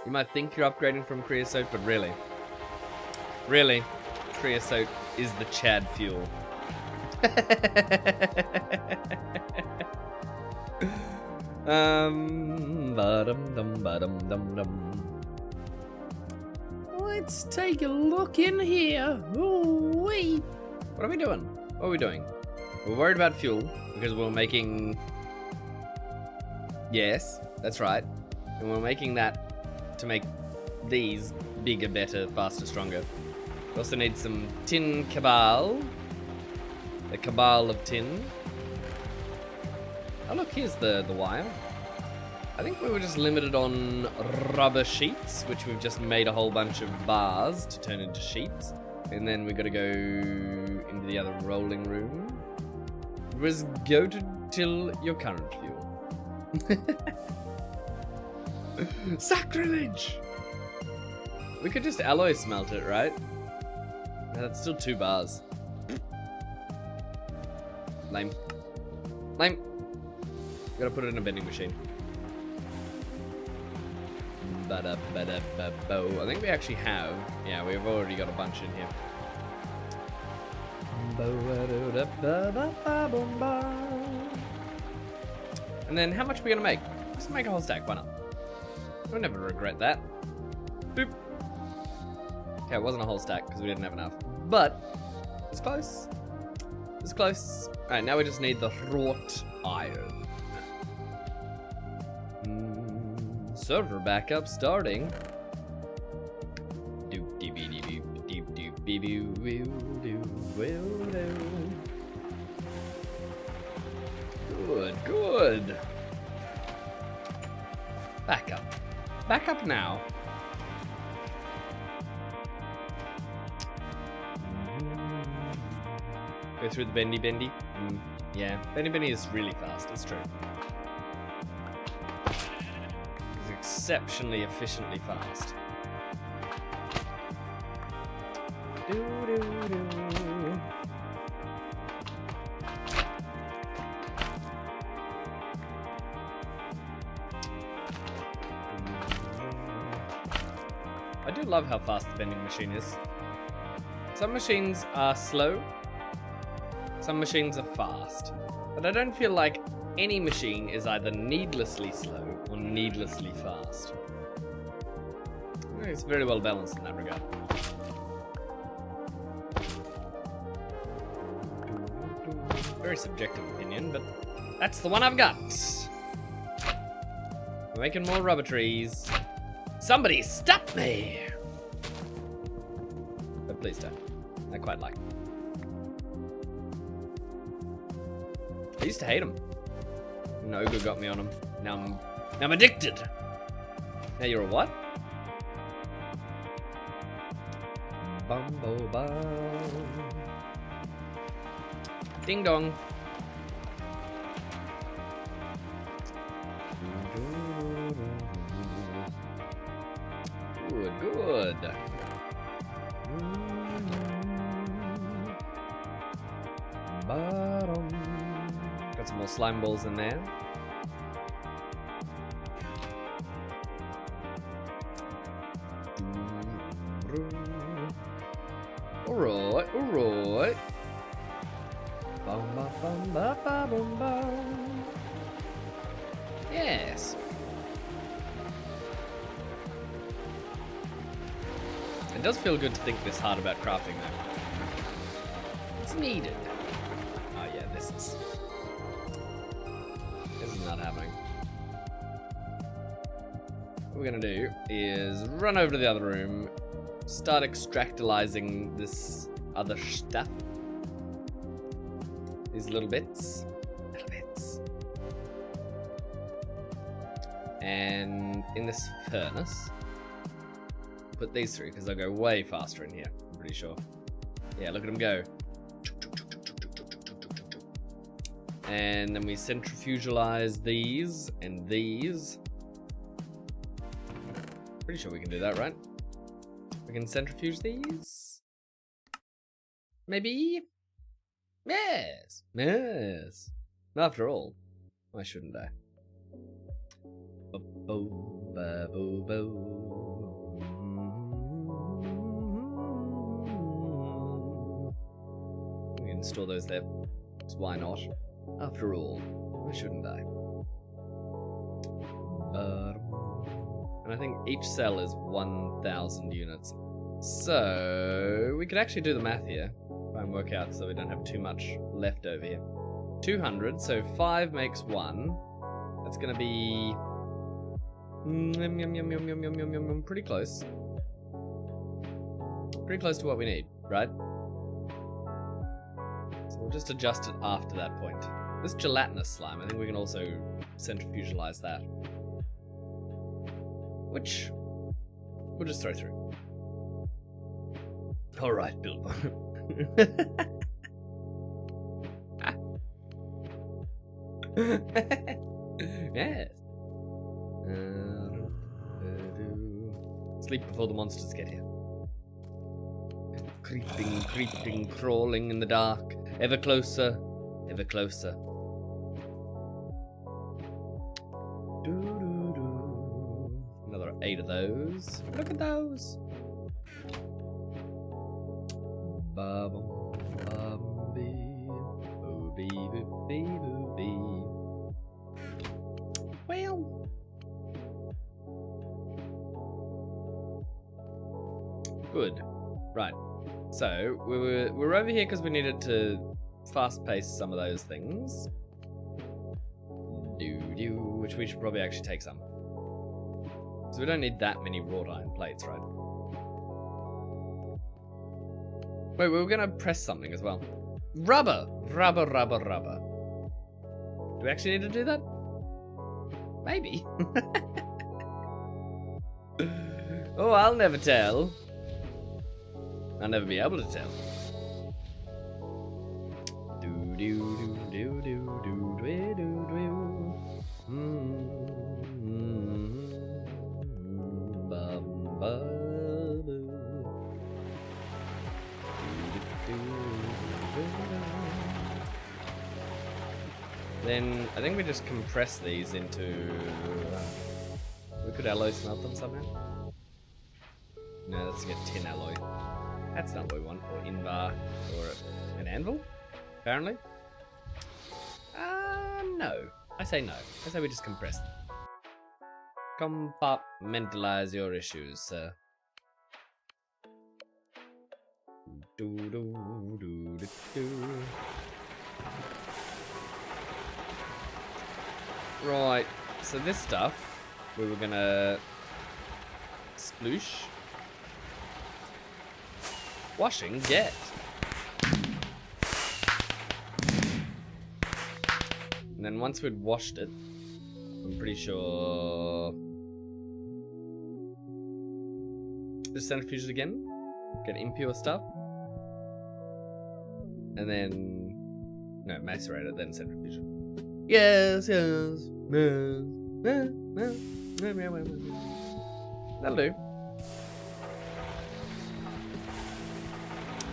You might think you're upgrading from creosote, but really, creosote is the Chad fuel. Let's take a look in here. Ooh-wee. What are we doing? What are we doing? We're worried about fuel because we're making... Yes, that's right. And we're making that to make these bigger, better, faster, stronger. We also need some tin cabal. The cabal of tin. Oh look, here's the wire. I think we were just limited on rubber sheets, which we've just made a whole bunch of bars to turn into sheets. And then we gotta go into the other rolling room. Was go to till your current fuel. Sacrilege! We could just alloy smelt it, right? No, that's still 2 bars. Lame. Lame. Gotta put it in a vending machine. Ba-da-ba-da-ba-bo. I think we actually have. Yeah, we've already got a bunch in here. And then how much are we gonna make? Just make a whole stack, why not? We'll never regret that. Boop. Okay, it wasn't a whole stack because we didn't have enough. But it's close. It's close. Alright, now we just need the wrought iron. Server backup starting. Good, good. Backup. Backup now. Go through the bendy. Yeah, bendy is really fast, it's true. It's exceptionally efficiently fast. I do love how fast the vending machine is. Some machines are slow, some machines are fast, but I don't feel like any machine is either needlessly slow or needlessly fast. I think it's very well balanced in that regard. Very subjective opinion, but that's the one I've got. We're making more rubber trees. Somebody stop me! But please don't. I quite like them. I used to hate them. An ogre got me on them. Now I'm addicted. Now you're a what? Bumbo bum. Ding dong. Good, good. Got some more slime balls in there. Alright, alright. Yes. It does feel good to think this hard about crafting though. It's needed. Oh yeah, this is not happening. What we're gonna do is run over to the other room, start extractilizing this other stuff. These little bits. And in this furnace, put these through because they'll go way faster in here, I'm pretty sure. Yeah, look at them go. And then we centrifugalize these and these. Pretty sure we can do that, right? We can centrifuge these? Maybe? Yes! Yes! After all, why shouldn't I? We can store those there, because why not? After all, why shouldn't I? And I think each cell is 1,000 units. So we could actually do the math here. Try and work out so we don't have too much left over here. 200, so 5 makes 1. That's gonna be pretty close. Pretty close to what we need, right? So we'll just adjust it after that point. This gelatinous slime, I think we can also centrifugalize that. which we'll just throw through. All right, Bilbo. Yes. Sleep before the monsters get here. Creeping, creeping, crawling in the dark. Ever closer, ever closer. Another 8 of those. Look at those. Well. Good. Right. So we're over here because we needed to fast pace some of those things. Which we should probably actually take some. So we don't need that many wrought iron plates, right? Wait, we were gonna press something as well. Rubber! Rubber, rubber, rubber. Do we actually need to do that? Maybe. Oh, I'll never tell. I'll never be able to tell. Then I think we just compress these into. We could alloy smelt them somehow. No, let's get tin alloy. That's not what we want. Or invar, or an anvil, apparently. No. I say no. I say we just compress them. Compartmentalize your issues, sir. Right, so this stuff, we were gonna sploosh. Washing, get. And then once we'd washed it, I'm pretty sure... Just centrifuge it again, get impure stuff. And then... No, macerate it, then centrifuge it. Yes, yes, yes, yes, yes, yes, yes. That'll do.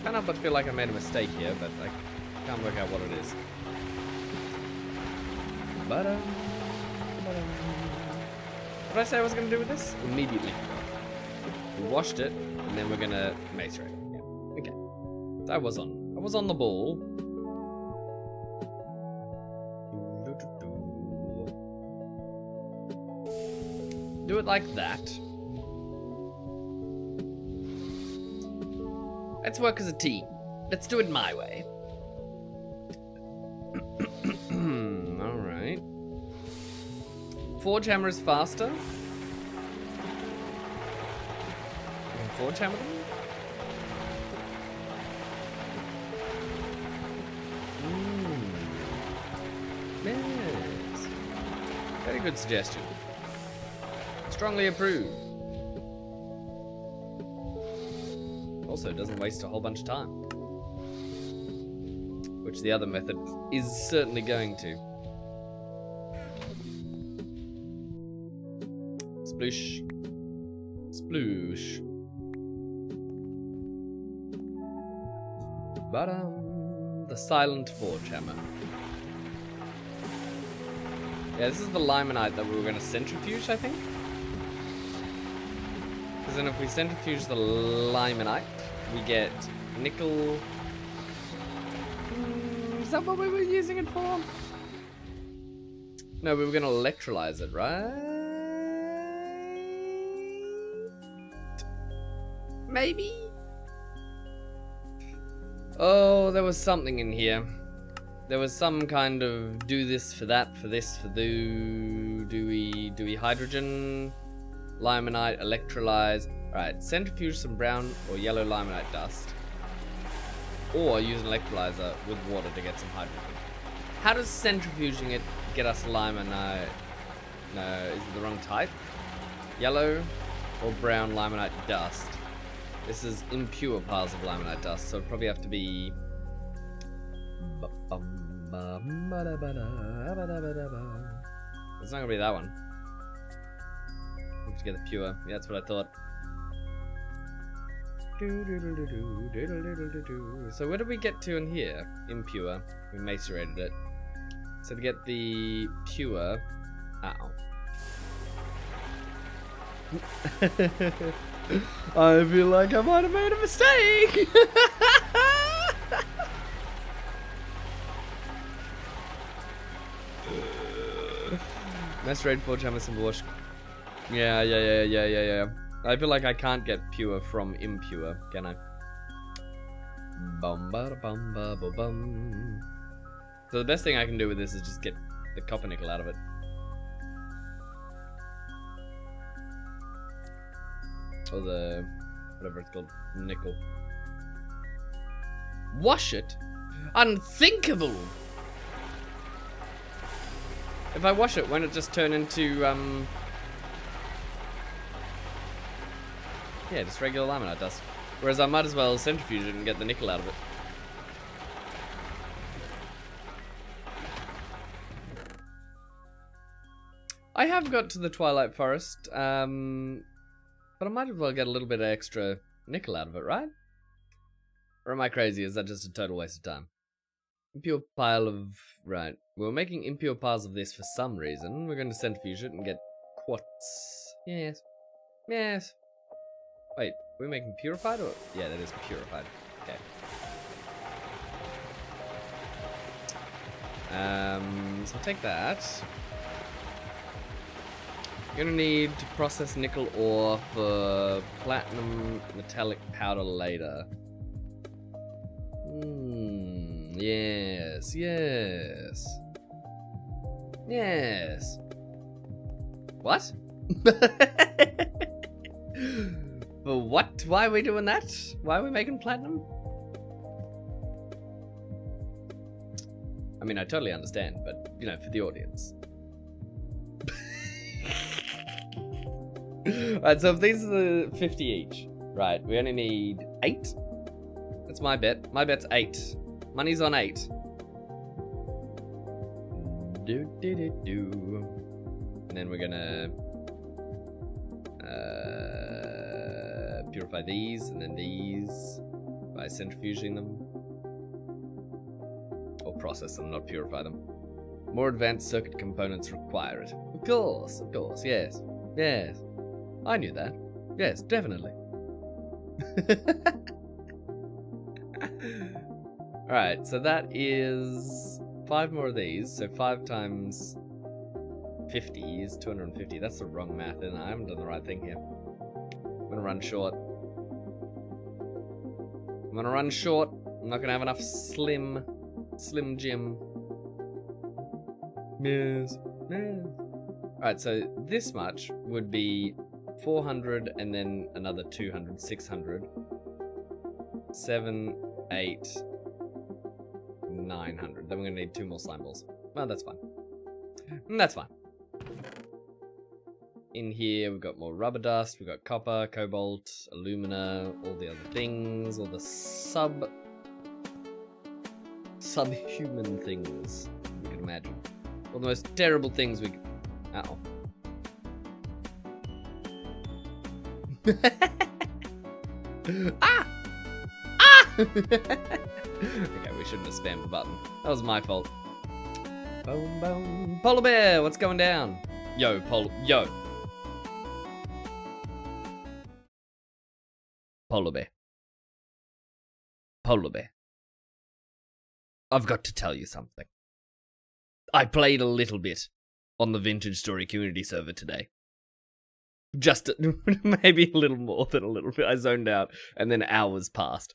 Can't help but feel like I made a mistake here, but I can't work out what it is. What did I say I was going to do with this? Immediately forgot. We washed it, and then we're going to macerate it. Yeah. Okay. So I was on the ball. Do it like that. Let's work as a team. Let's do it my way. Alright. Forge hammer is faster. We can forge hammer them? Yes. Very good suggestion. Strongly approve. Also, doesn't waste a whole bunch of time. Which the other method is certainly going to. Sploosh. Sploosh. The silent forge hammer. Yeah, this is the limonite that we were going to centrifuge, I think. Because then if we centrifuge the limonite, we get nickel. Is that what we were using it for? No, we were going to electrolyze it, right? Maybe? Oh, there was something in here. There was some kind of do this for that, for this, for do we hydrogen, limonite, electrolyze. Alright, centrifuge some brown or yellow limonite dust. Or use an electrolyzer with water to get some hydrogen. How does centrifuging it get us limonite? No, is it the wrong type? Yellow or brown limonite dust. This is impure piles of limonite dust, so it'll probably have to be... It's not gonna be that one. We have to get the pure. Yeah, that's what I thought. So where did we get to in here? Impure. We macerated it. So to get the pure... Ow. I feel like I might have made a mistake! Macerated for Jamison Wash. Yeah. I feel like I can't get pure from impure, can I? Bum ba bum ba ba bum. So the best thing I can do with this is just get the copper nickel out of it. Or the whatever it's called, nickel. Wash it? Unthinkable! If I wash it, won't it just turn into yeah, just regular laminate dust. Whereas I might as well centrifuge it and get the nickel out of it. I have got to the Twilight Forest, but I might as well get a little bit of extra nickel out of it, right? Or am I crazy? Is that just a total waste of time? Impure pile of... Right. We're making impure piles of this for some reason. We're going to centrifuge it and get quartz. Yes. Yes. Wait, we're making purified or... Yeah, that is purified. Okay. So take that. You're gonna need to process nickel ore for platinum metallic powder later. Yes. What? For what? Why are we doing that? Why are we making platinum? I mean, I totally understand, but, you know, for the audience. Alright, so if these are 50 each, right, we only need 8. That's my bet. My bet's 8. Money's on 8. And then we're gonna purify these, and then these by centrifuging them. Or process them, not purify them. More advanced circuit components require it. Of course, yes. Yes. I knew that. Yes, definitely. Alright, so that is 5 more of these. So 5 times 50 is 250. That's the wrong math, and I haven't done the right thing here. I'm gonna run short. I'm not gonna have enough Slim Jim. Yes. Alright, so this much would be 400 and then another 200, 600. 7, 8, 900. Then we're gonna need 2 more slime balls. Well, that's fine. That's fine. In here, we've got more rubber dust, we've got copper, cobalt, alumina, all the other things, all the subhuman things you can imagine. All the most terrible things we can... Uh-oh. Ah! Okay, we shouldn't have spammed the button. That was my fault. Boom, boom. Polar bear, what's going down? Yo. Polar bear. I've got to tell you something. I played a little bit on the Vintage Story community server today. Just maybe a little more than a little bit. I zoned out, and then hours passed.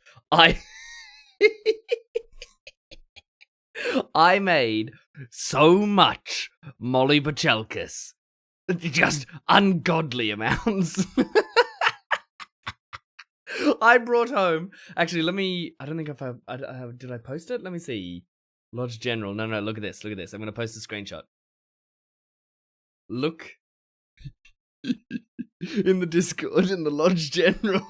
I made so much Molly Bachelkis. Just ungodly amounts. I brought home... Actually, let me... I don't think if I did I post it? Let me see. Lodge General. No, look at this. I'm going to post a screenshot. Look. in the Discord, in the Lodge General.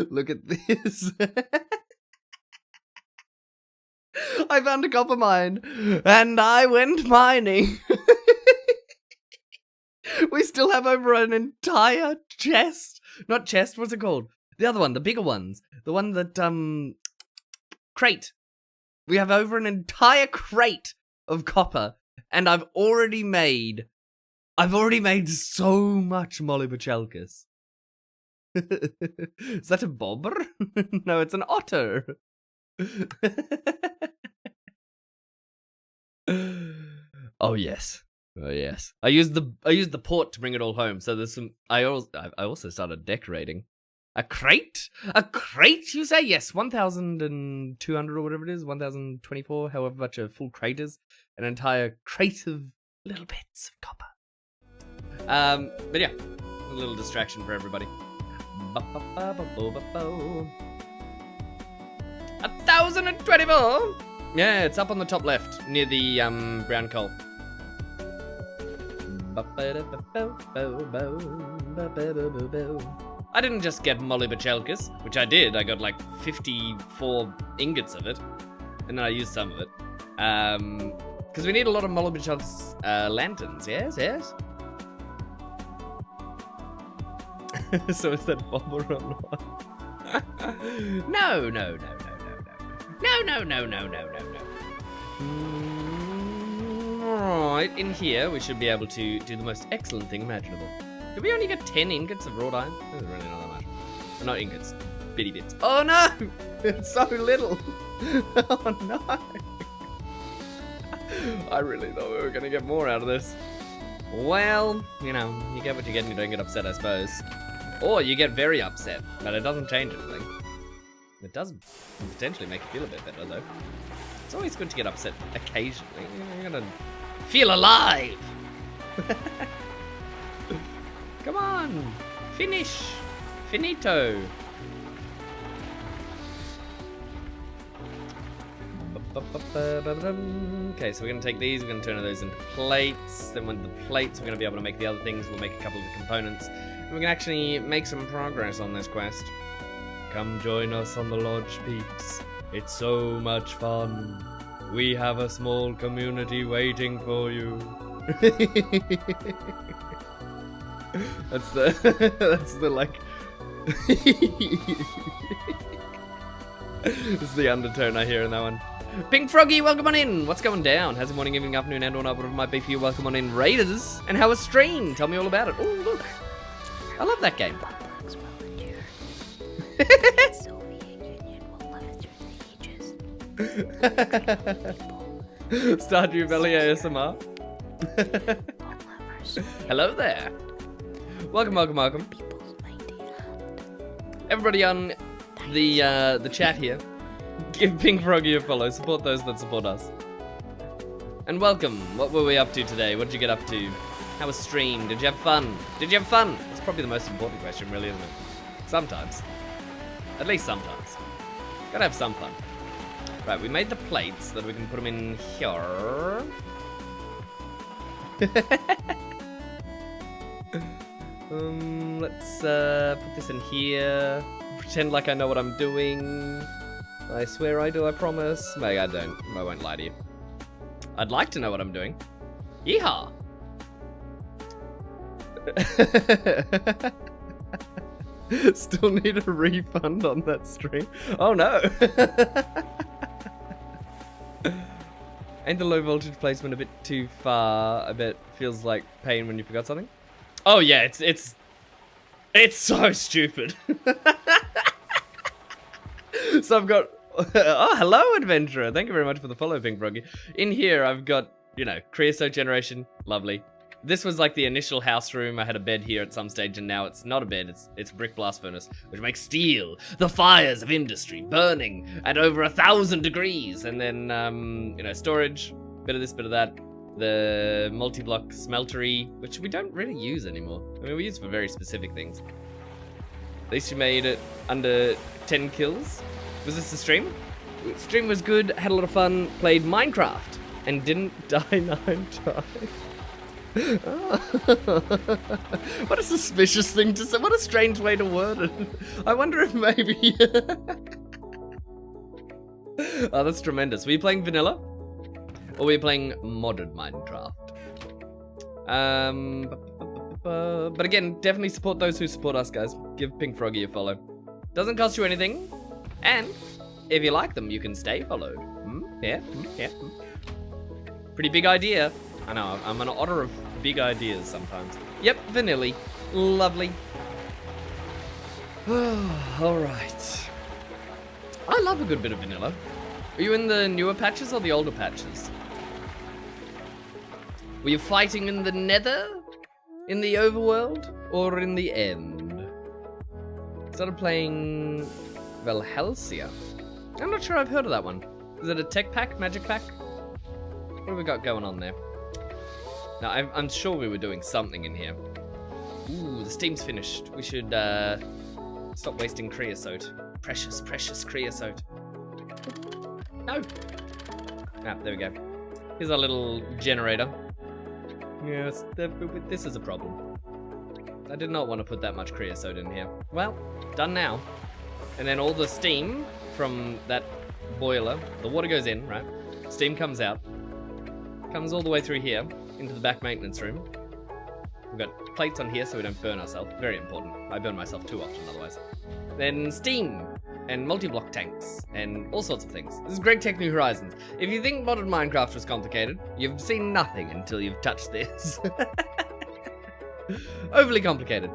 Look at this. I found a copper mine, and I went mining. We still have over an entire chest. Not chest, what's it called? The other one, the bigger ones. The one that, crate. We have over an entire crate of copper, and I've already made so much molybachelkis. Is that a bobber? No, it's an otter. Oh yes. Oh yes. I used the port to bring it all home. So there's some. I also started decorating. A crate? A crate? You say? Yes, 1,200 or whatever it is. 1,024. However much a full crate is. An entire crate of little bits of copper. But yeah, a little distraction for everybody. 1,024. Yeah, it's up on the top left near the brown coal. I didn't just get molybachelkis, which I did. I got like 54 ingots of it, and then I used some of it. Because we need a lot of molybachelkis lanterns. Yes, yes. So is that bobber or not? No. Right, in here we should be able to do the most excellent thing imaginable. Did we only get 10 ingots of wrought iron? That's really not that much. Well, not ingots, bitty bits. Oh no! It's so little! Oh no! I really thought we were gonna get more out of this. Well, you know, you get what you get and you don't get upset, I suppose. Or you get very upset, but it doesn't change anything. It does potentially make you feel a bit better, though. It's always good to get upset occasionally. You're gonna feel alive! Come on! Finish! Finito! Okay, so we're gonna take these, we're gonna turn those into plates. Then with the plates, we're gonna be able to make the other things. We'll make a couple of the components. And we can actually make some progress on this quest. Come join us on the Lodge, peeps. It's so much fun. We have a small community waiting for you. That's the like. It's the undertone I hear in that one. Pink Froggy, welcome on in. What's going down? How's the morning, evening, afternoon, and or night, whatever it might be for you? Welcome on in, Raiders. And how was stream? Tell me all about it. Oh, look. I love that game. Stardew Valley ASMR. Hello there. Welcome. Everybody on the chat here, give Pink Froggy a follow. Support those that support us. And welcome. What were we up to today? What did you get up to? How was stream? Did you have fun? Did you have fun? That's probably the most important question, really, isn't it? Sometimes. At least sometimes. Gotta have some fun. Right, we made the plates so that we can put them in here. Let's put this in here. Pretend like I know what I'm doing. I swear I do, I promise. Maybe I don't. I won't lie to you. I'd like to know what I'm doing. Yeehaw! Still need a refund on that stream. Oh no! Ain't the low voltage placement a bit too far? I bet feels like pain when you forgot something. Oh yeah, it's so stupid. So I've got oh hello adventurer. Thank you very much for the follow, Pink Froggy. In here I've got, you know, creosote generation, lovely. This was like the initial house room. I had a bed here at some stage, and now it's not a bed, it's a brick blast furnace, which makes steel, the fires of industry, burning at over 1,000 degrees. And then, you know, storage, bit of this, bit of that. The multi-block smeltery, which we don't really use anymore. I mean, we use for very specific things. At least you made it under 10 kills. Was this the stream? The stream was good, had a lot of fun, played Minecraft, and didn't die 9 times. What a suspicious thing to say. What a strange way to word it. I wonder if maybe... Oh, that's tremendous. Were you playing vanilla? Or were you playing modded Minecraft? But again, definitely support those who support us, guys. Give Pink Froggy a follow. Doesn't cost you anything. And if you like them, you can stay followed. Yeah. Pretty big idea. I know, I'm an otter of big ideas sometimes. Yep, vanilla. Lovely. Alright. I love a good bit of vanilla. Are you in the newer patches or the older patches? Were you fighting in the nether? In the overworld? Or in the end? Started playing Valhelsia. I'm not sure I've heard of that one. Is it a tech pack? Magic pack? What have we got going on there? Now, I'm sure we were doing something in here. Ooh, the steam's finished. We should stop wasting creosote. Precious, precious creosote. No! Ah, there we go. Here's our little generator. Yes, this is a problem. I did not want to put that much creosote in here. Well, done now. And then all the steam from that boiler, the water goes in, right? Steam comes out. Comes all the way through here, into the back maintenance room. We've got plates on here so we don't burn ourselves. Very important. I burn myself too often otherwise. Then steam and multi-block tanks and all sorts of things. This is Greg Tech New Horizons. If you think modded Minecraft was complicated, you've seen nothing until you've touched this. Overly complicated.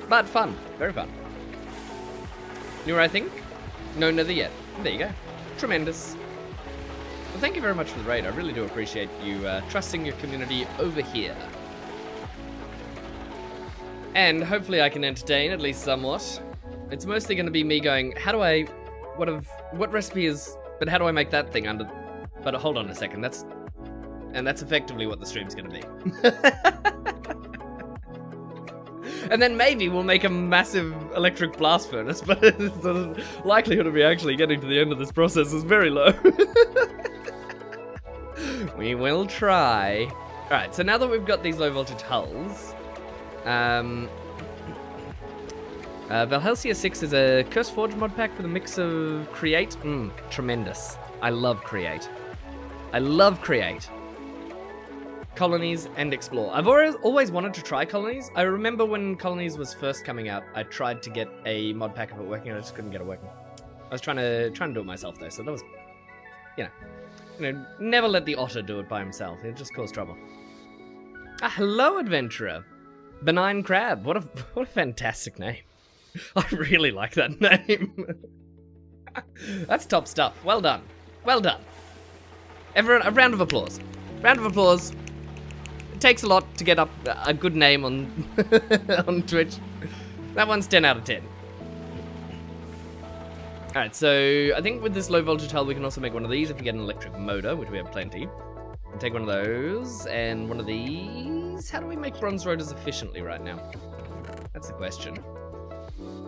But fun. Very fun. Newer, I think? No, nether yet. There you go. Tremendous. Well, thank you very much for the raid. I really do appreciate you trusting your community over here. And hopefully I can entertain, at least somewhat. It's mostly going to be me going, how do I... What recipe is... But how do I make that thing under... But hold on a second, that's effectively what the stream's going to be. And then maybe we'll make a massive electric blast furnace, but the likelihood of me actually getting to the end of this process is very low. We will try. Alright, so now that we've got these low voltage hulls, Valhelsia 6 is a Curse Forge mod pack with a mix of Create. Tremendous. I love Create. I love Create. Colonies and Explore. I've always wanted to try Colonies. I remember when Colonies was first coming out, I tried to get a mod pack of it working and I just couldn't get it working. I was trying to do it myself though, so that was, you know, never let the otter do it by himself. It just caused trouble. Ah, hello, adventurer. Benign Crab. What a fantastic name. I really like that name. That's top stuff. Well done. Well done. Everyone, a round of applause. Round of applause. It takes a lot to get up a good name on on Twitch. That one's 10 out of 10. Alright, so I think with this low voltage hull we can also make one of these if we get an electric motor, which we have plenty. We'll take one of those and one of these. How do we make bronze rotors efficiently right now? That's the question.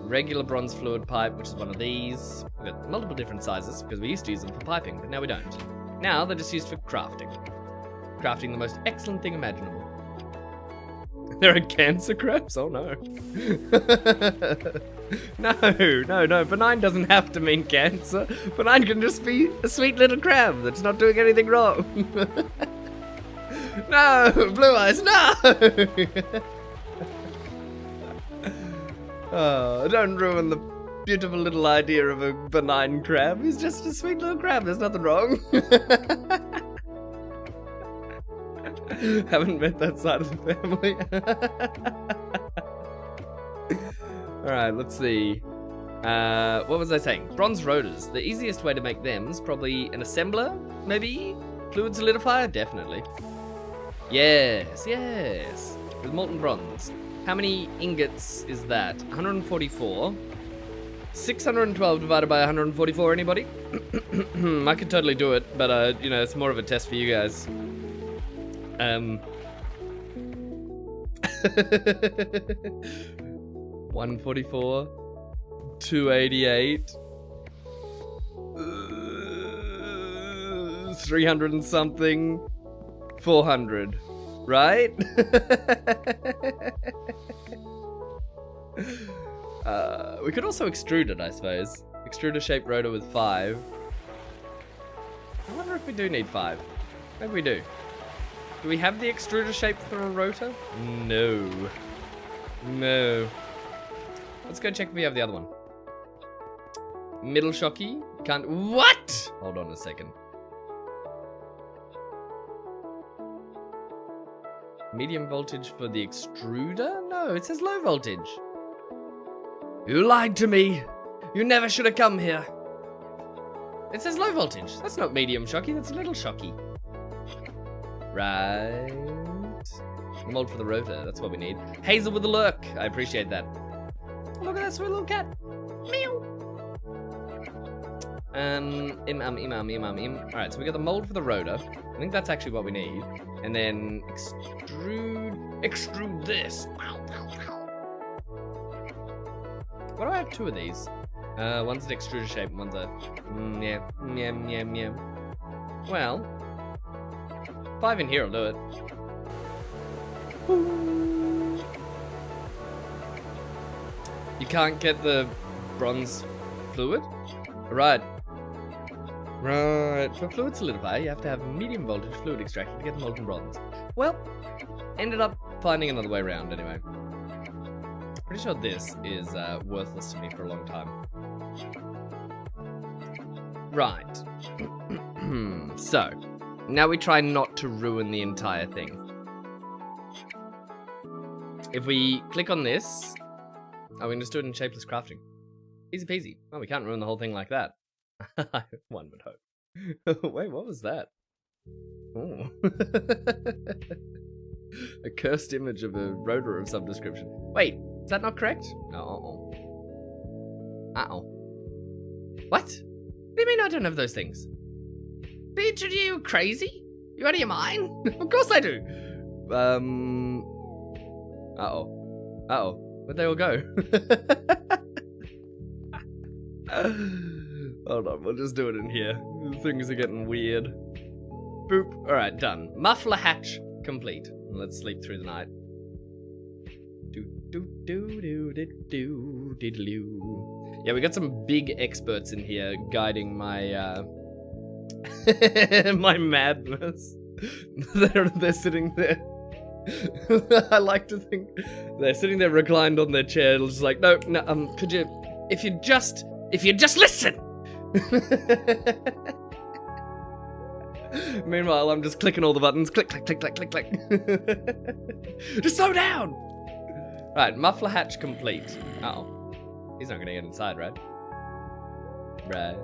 Regular bronze fluid pipe, which is one of these. We've got multiple different sizes because we used to use them for piping, but now we don't. Now they're just used for crafting. Crafting the most excellent thing imaginable. There are cancer crabs? Oh no. No. Benign doesn't have to mean cancer. Benign can just be a sweet little crab that's not doing anything wrong. No, Blue Eyes, no! Oh, don't ruin the beautiful little idea of a benign crab. He's just a sweet little crab, there's nothing wrong. Haven't met that side of the family. Alright, let's see. What was I saying? Bronze rotors. The easiest way to make them is probably an assembler, maybe? Fluid solidifier? Definitely. Yes. With molten bronze. How many ingots is that? 144. 612 divided by 144, anybody? I could totally do it, but, you know, it's more of a test for you guys. 144, 288, 300 and something, 400. Right? We could also extrude it, I suppose. Extrude a shaped rotor with 5. I wonder if we do need 5. Maybe we do. Do we have the extruder shape for a rotor? No. No. Let's go check if we have the other one. Middle shocky. Can't. What? Hold on a second. Medium voltage for the extruder? No, it says low voltage. You lied to me. You never should have come here. It says low voltage. That's not medium shocky, that's little shocky. Right. Mold for the rotor, that's what we need. Hazel with a lurk. I appreciate that. Look at that sweet little cat. Meow. Alright, so we got the mold for the rotor. I think that's actually what we need. And then extrude this. Why do I have 2 of these? One's an extruder shape and one's a yeah. Well, 5 in here will do it. You can't get the bronze fluid? Right. Right. For fluid solidify, you have to have medium voltage fluid extractor to get the molten bronze. Well, ended up finding another way around anyway. Pretty sure this is worthless to me for a long time. Right. So, now we try not to ruin the entire thing. If we click on this, we can just do it in shapeless crafting. Easy peasy. Oh, we can't ruin the whole thing like that. One would hope. Wait, what was that? Oh. A cursed image of a rotor of some description. Wait, is that not correct? No. Uh-oh. What? What do you mean I don't have those things? Bitch, are you crazy? You out of your mind? Of course I do. Uh-oh. Uh-oh. Where'd they all go? Hold on, we'll just do it in here. Things are getting weird. Boop. Alright, done. Muffler hatch complete. Let's sleep through the night. Yeah, we got some big experts in here guiding my my madness. They're sitting there. I like to think they're sitting there reclined on their chair, just like, no, could you, if you just listen. Meanwhile, I'm just clicking all the buttons. Click, click, click, click, click, click. Just slow down. Right, muffler hatch complete. Uh-oh. He's not gonna get inside, right? Right.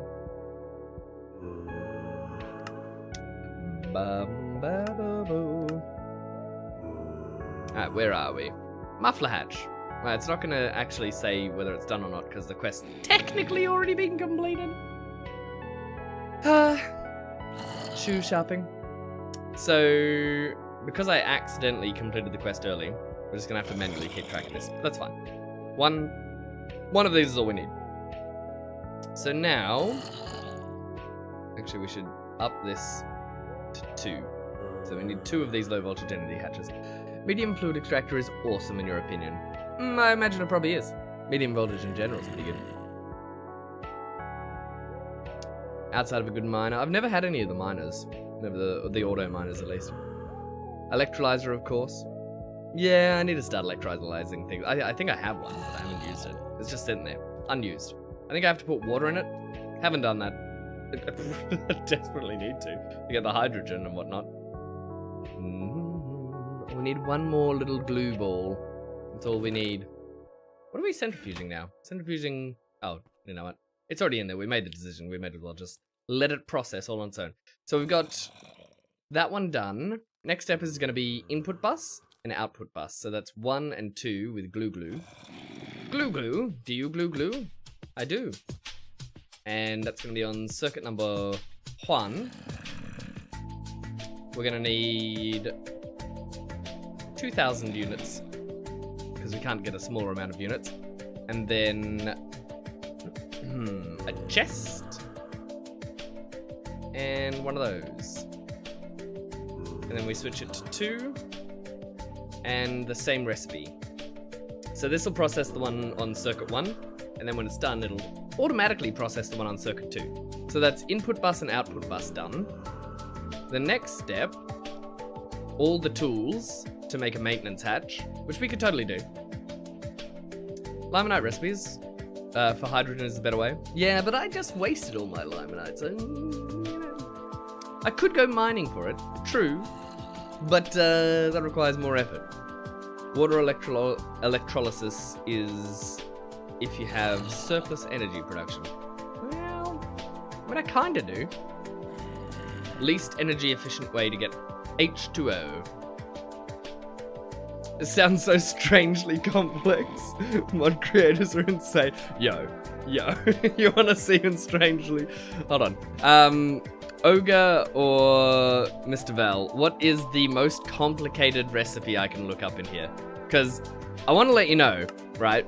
Alright, where are we? Muffler hatch. Right, it's not gonna actually say whether it's done or not because the quest's technically already been completed. Shoe shopping. So, because I accidentally completed the quest early, we're just gonna have to manually keep track of this. That's fine. One of these is all we need. So now, actually we should up this to 2. So we need 2 of these low voltage entity hatches. Medium fluid extractor is awesome in your opinion. I imagine it probably is. Medium voltage in general is pretty good. Outside of a good miner, I've never had any of the miners. Never the auto miners at least. Electrolyzer, of course. Yeah, I need to start electrolyzing things. I think I have one, but I haven't used it. It's just sitting there, unused. I think I have to put water in it. Haven't done that. I desperately need to get the hydrogen and whatnot. We need one more little glue ball. That's all we need. What are we centrifuging now? Centrifuging... Oh, you know what? It's already in there. We made the decision. We may as well just let it process all on its own. So we've got that one done. Next step is going to be input bus and output bus. So that's 1 and 2 with glue glue. Glue glue? Do you glue glue? I do. And that's going to be on circuit number 1. We're going to need 2,000 units because we can't get a smaller amount of units. And then a chest and one of those. And then we switch it to 2 and the same recipe. So this will process the one on circuit 1, and then when it's done, it'll automatically process the one on circuit 2. So that's input bus and output bus done. The next step, all the tools to make a maintenance hatch, which we could totally do. Limonite recipes for hydrogen is the better way. Yeah, but I just wasted all my limonite, so, you know. I could go mining for it, true, but that requires more effort. Water electrolysis is if you have surplus energy production. Well, what I kinda do. Least energy efficient way to get H2O. It sounds so strangely complex. Mod creators are insane. Yo, you wanna see him strangely? Hold on. Ogre or Mr. Val, what is the most complicated recipe I can look up in here? Because I want to let you know, right?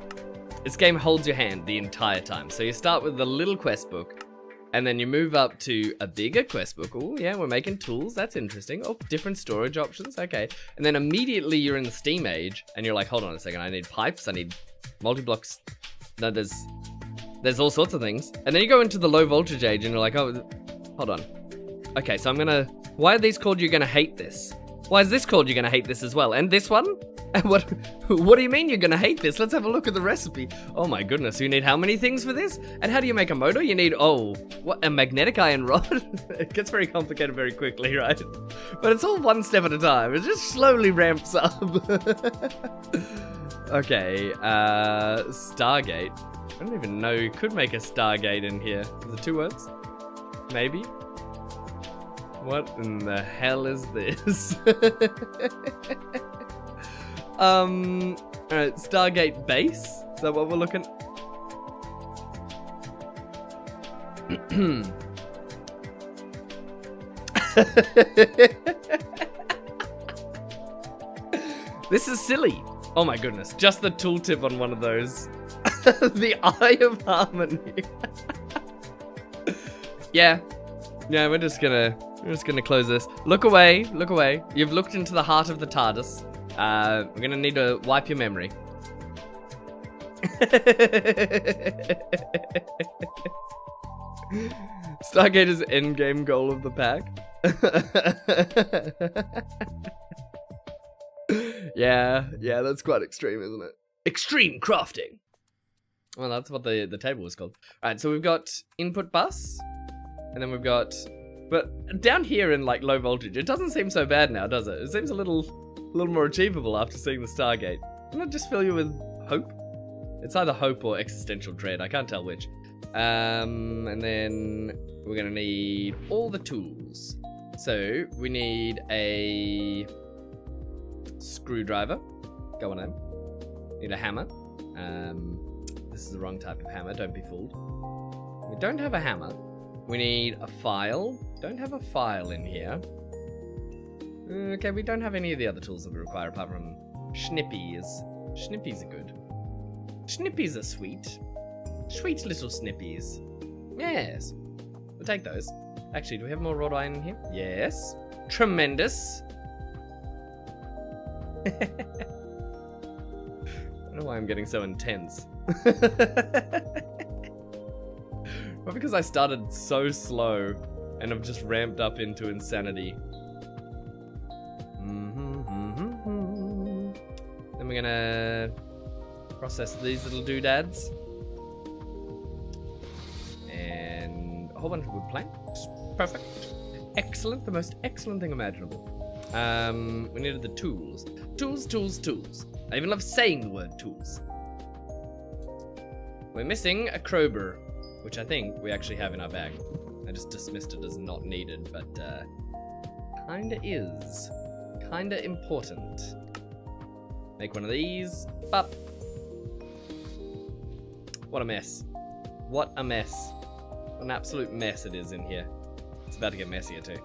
This game holds your hand the entire time. So you start with the little quest book, and then you move up to a bigger quest book. Oh yeah, we're making tools, that's interesting. Oh, different storage options, okay. And then immediately you're in the Steam age, and you're like, hold on a second, I need pipes, I need multi-blocks. No, there's all sorts of things. And then you go into the low voltage age, and you're like, oh, hold on. Okay, so why are these called You're Gonna Hate This? Why is this called You're Gonna Hate This as well? And this one? What do you mean you're gonna hate this? Let's have a look at the recipe. Oh my goodness, you need how many things for this? And how do you make a motor? You need, a magnetic iron rod? It gets very complicated very quickly, right? But it's all one step at a time. It just slowly ramps up. Okay, Stargate. I don't even know you could make a Stargate in here. Is it 2 words? Maybe? What in the hell is this? Alright, Stargate base? Is that what we're looking? This is silly. Oh my goodness, just the tooltip on one of those. The Eye of Harmony. Yeah, we're just gonna close this. Look away, look away. You've looked into the heart of the TARDIS. We're gonna need to wipe your memory. Stargater's endgame goal of the pack. Yeah, that's quite extreme, isn't it? Extreme crafting. Well, that's what the table was called. Alright, so we've got input bus, and then we've got... But down here in, like, low voltage, it doesn't seem so bad now, does it? It seems a little more achievable after seeing the Stargate. Doesn't it just fill you with hope? It's either hope or existential dread, I can't tell which. And then we're gonna need all the tools. So, we need a screwdriver. Go on in. Need a hammer. This is the wrong type of hammer, don't be fooled. We don't have a hammer. We need a file. Don't have a file in here. Okay, we don't have any of the other tools that we require apart from snippies. Snippies are good. Snippies are sweet. Sweet little snippies. Yes. We'll take those. Actually, do we have more wrought iron in here? Yes. Tremendous. I don't know why I'm getting so intense. Well, because I started so slow and I've just ramped up into insanity. Then we're gonna process these little doodads. And a whole bunch of wood planks. Perfect. Excellent. The most excellent thing imaginable. We needed the tools. Tools. I even love saying the word tools. We're missing a crowbar, which I think we actually have in our bag. I just dismissed it as not needed, but kinda is. Kinda important. Make one of these. Bop. What a mess. What a mess. An absolute mess it is in here. It's about to get messier too.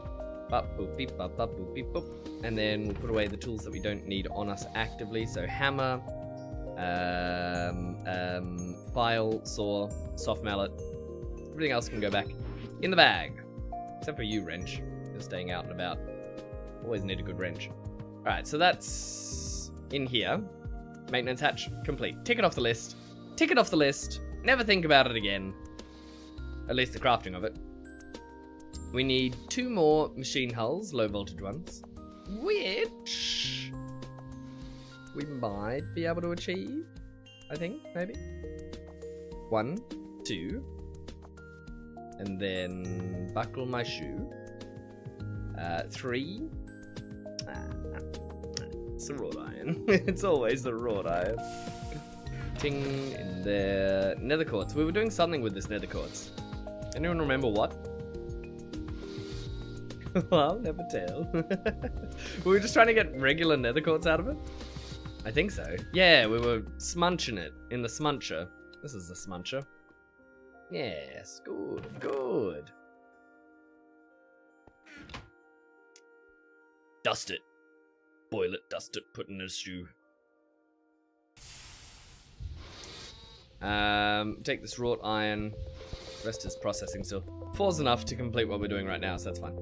Bop, boop, beep, bop, bop, boop, beep, boop. And then we'll put away the tools that we don't need on us actively. So hammer, file, saw, soft mallet. Everything else can go back in the bag. Except for you, wrench. You're staying out and about. Always need a good wrench. Alright, so that's in here. Maintenance hatch complete. Tick it off the list. Tick it off the list. Never think about it again. At least the crafting of it. We need 2 more machine hulls, low voltage ones, which we might be able to achieve. I think, maybe. 1, 2, and then buckle my shoe. 3. It's the wrought iron. It's always the wrought iron. Ting in there. Nether quartz. We were doing something with this nether quartz. Anyone remember what? Well, I'll never tell. We were just trying to get regular nether quartz out of it? I think so. Yeah, we were smunching it in the smuncher. This is the smuncher. Yes, good, good. Dust it. Boil it, dust it, put in a stew. Take this wrought iron. Rest is processing still. 4's enough to complete what we're doing right now, so that's fine.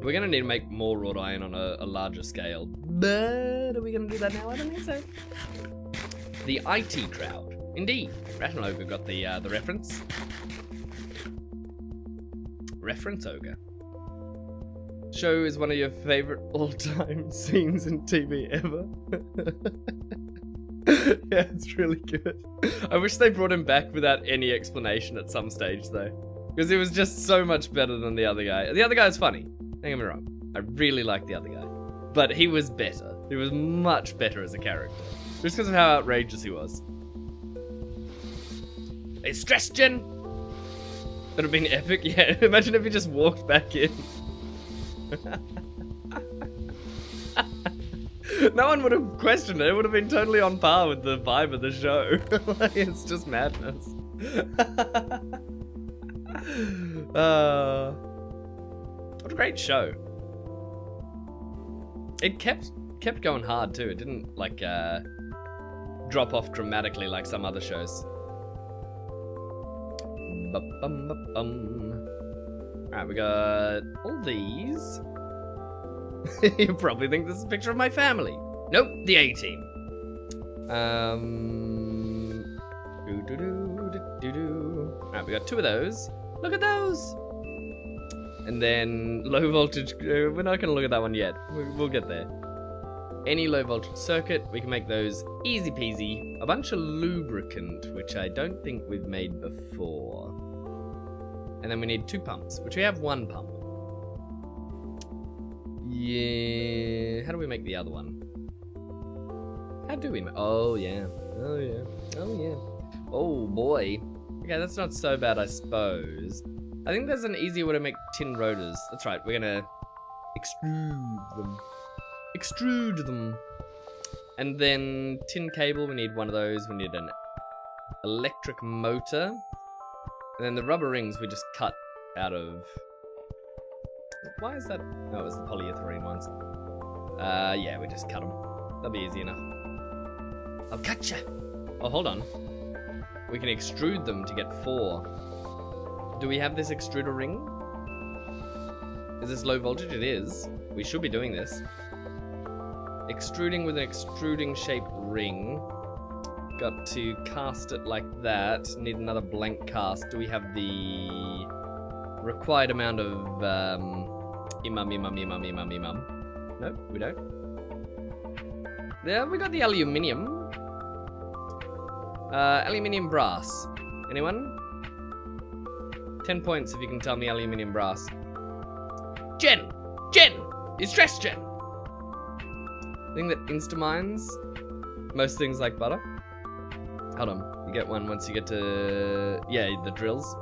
We're gonna need to make more wrought iron on a larger scale. But are we gonna do that now? I don't think so. The IT crowd. Indeed. Rational Ogre got the reference. Reference Ogre. Show is one of your favorite all-time scenes in TV ever. Yeah, it's really good. I wish they brought him back without any explanation at some stage, though. Because he was just so much better than the other guy. The other guy is funny. Don't get me wrong. I really like the other guy. But he was better. He was much better as a character. Just because of how outrageous he was. Hey, stress, Jen! That would have been epic. Yeah, imagine if he just walked back in. No one would have questioned it. It would have been totally on par with the vibe of the show. Like, it's just madness. What a great show. It kept going hard too. It didn't like drop off dramatically like some other shows. Alright, we got all these. You probably think this is a picture of my family. Nope, the A-team. Alright, we got 2 of those. Look at those. And then low voltage. We're not gonna look at that one yet. We'll get there. Any low voltage circuit, we can make those easy peasy. A bunch of lubricant, which I don't think we've made before. And then we need 2 pumps, which we have 1 pump. Yeah, how do we make the other one? How do we make? Oh yeah, oh yeah, oh yeah. Oh boy. Okay, that's not so bad, I suppose. I think there's an easier way to make tin rotors. That's right, we're gonna extrude them. Extrude them. And then tin cable, we need 1 of those. We need an electric motor. And then the rubber rings we just cut out of... Why is that? Oh, it was the polyethylene ones. Yeah, we just cut them. That'll be easy enough. I'll cut ya! Oh, hold on. We can extrude them to get 4. Do we have this extruder ring? Is this low voltage? It is. We should be doing this. Extruding with an extruding shaped ring. Got to cast it like that. Need another blank cast. Do we have the required amount of imam? Nope, we don't. There, we got the aluminium. Aluminium brass. Anyone? 10 points if you can tell me aluminium brass. Jen! Jen! You stressed, Jen! Thing that insta-mines most things like butter. Hold on, you get one once you get to... Yeah, the drills.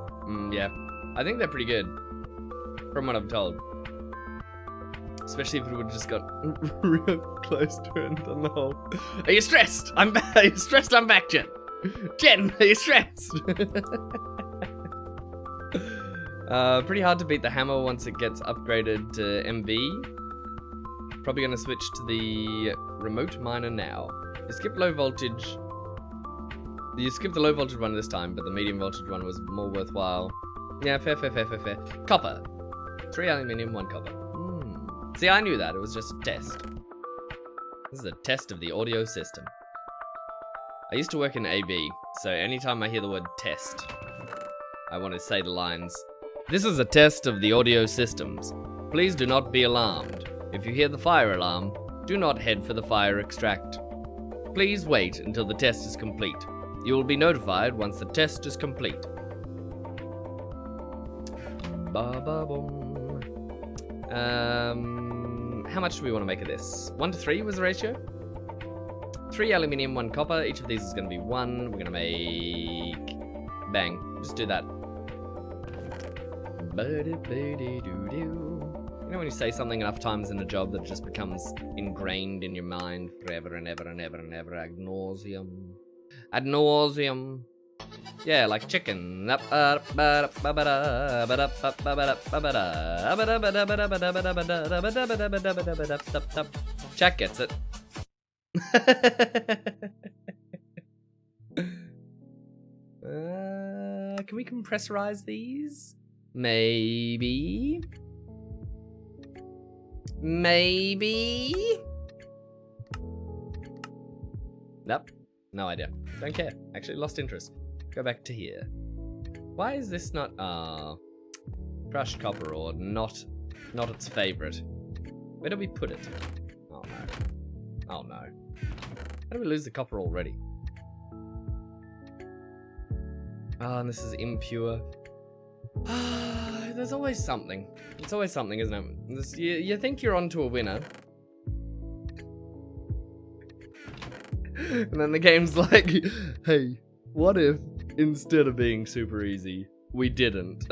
Yeah. I think they're pretty good. From what I'm told. Especially if it would have just got real close to it and done the whole... Are you stressed? I'm back. Are you stressed? I'm back, Jen. Jen, are you stressed? Pretty hard to beat the hammer once it gets upgraded to MV. Probably gonna switch to the remote miner now. You skipped low voltage. You skipped the low voltage one this time, but the medium voltage one was more worthwhile. Yeah, fair. Copper. 3 aluminium, 1 copper. See, I knew that. It was just a test. This is a test of the audio system. I used to work in AV, so anytime I hear the word test, I want to say the lines, "This is a test of the audio systems. Please do not be alarmed. If you hear the fire alarm, do not head for the fire extract. Please wait until the test is complete. You will be notified once the test is complete." Ba-ba-boom. How much do we want to make of this? 1 to 3 was the ratio? 3 aluminium, 1 copper. Each of these is going to be 1. We're going to make... Bang. Just do that. You know when you say something enough times in a job that it just becomes ingrained in your mind forever and ever and ever and ever ad nauseum. Ad nauseum. Yeah, like chicken. Jack gets it. Can we compressorize these? Maybe. Maybe. Nope. No idea. Don't care. Actually lost interest. Go back to here. Why is this not... crushed copper ore, not its favorite. Where do we put it? Oh no. Oh no. How do we lose the copper already? Oh, and this is impure. There's always something. It's always something, isn't it? You think you're onto a winner. And then the game's like, hey, what if instead of being super easy, we didn't?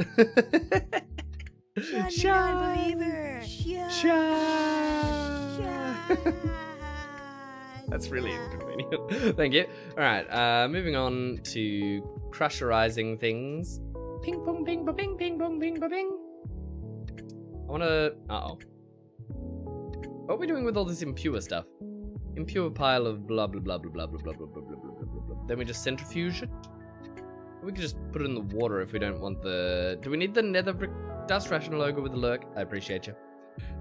Non-believer. That's really inconvenient. Thank you. Alright, moving on to crusherizing things. Ping pong ping ba ping ping pong ping ba ping. I wanna... Uh-oh. What are we doing with all this impure stuff? Impure pile of blah blah blah blah blah blah blah blah blah blah blah blah blah. Then we just centrifuge it? We could just put it in the water if we don't want the... Do we need the nether brick dust ration logo with the lurk? I appreciate you.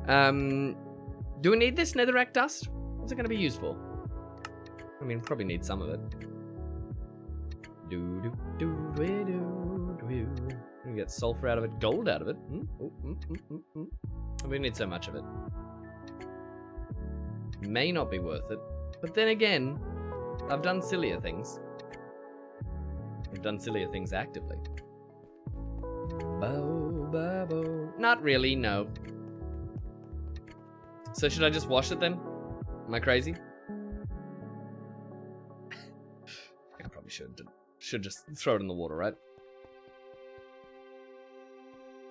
Do we need this netherrack dust? What's it going to be used for? I mean, probably need some of it. We get sulfur out of it, gold out of it. We need so much of it. May not be worth it. But then again, I've done sillier things. I've done sillier things actively. Not really, no. So should I just wash it then? Am I crazy? I probably should just throw it in the water, right?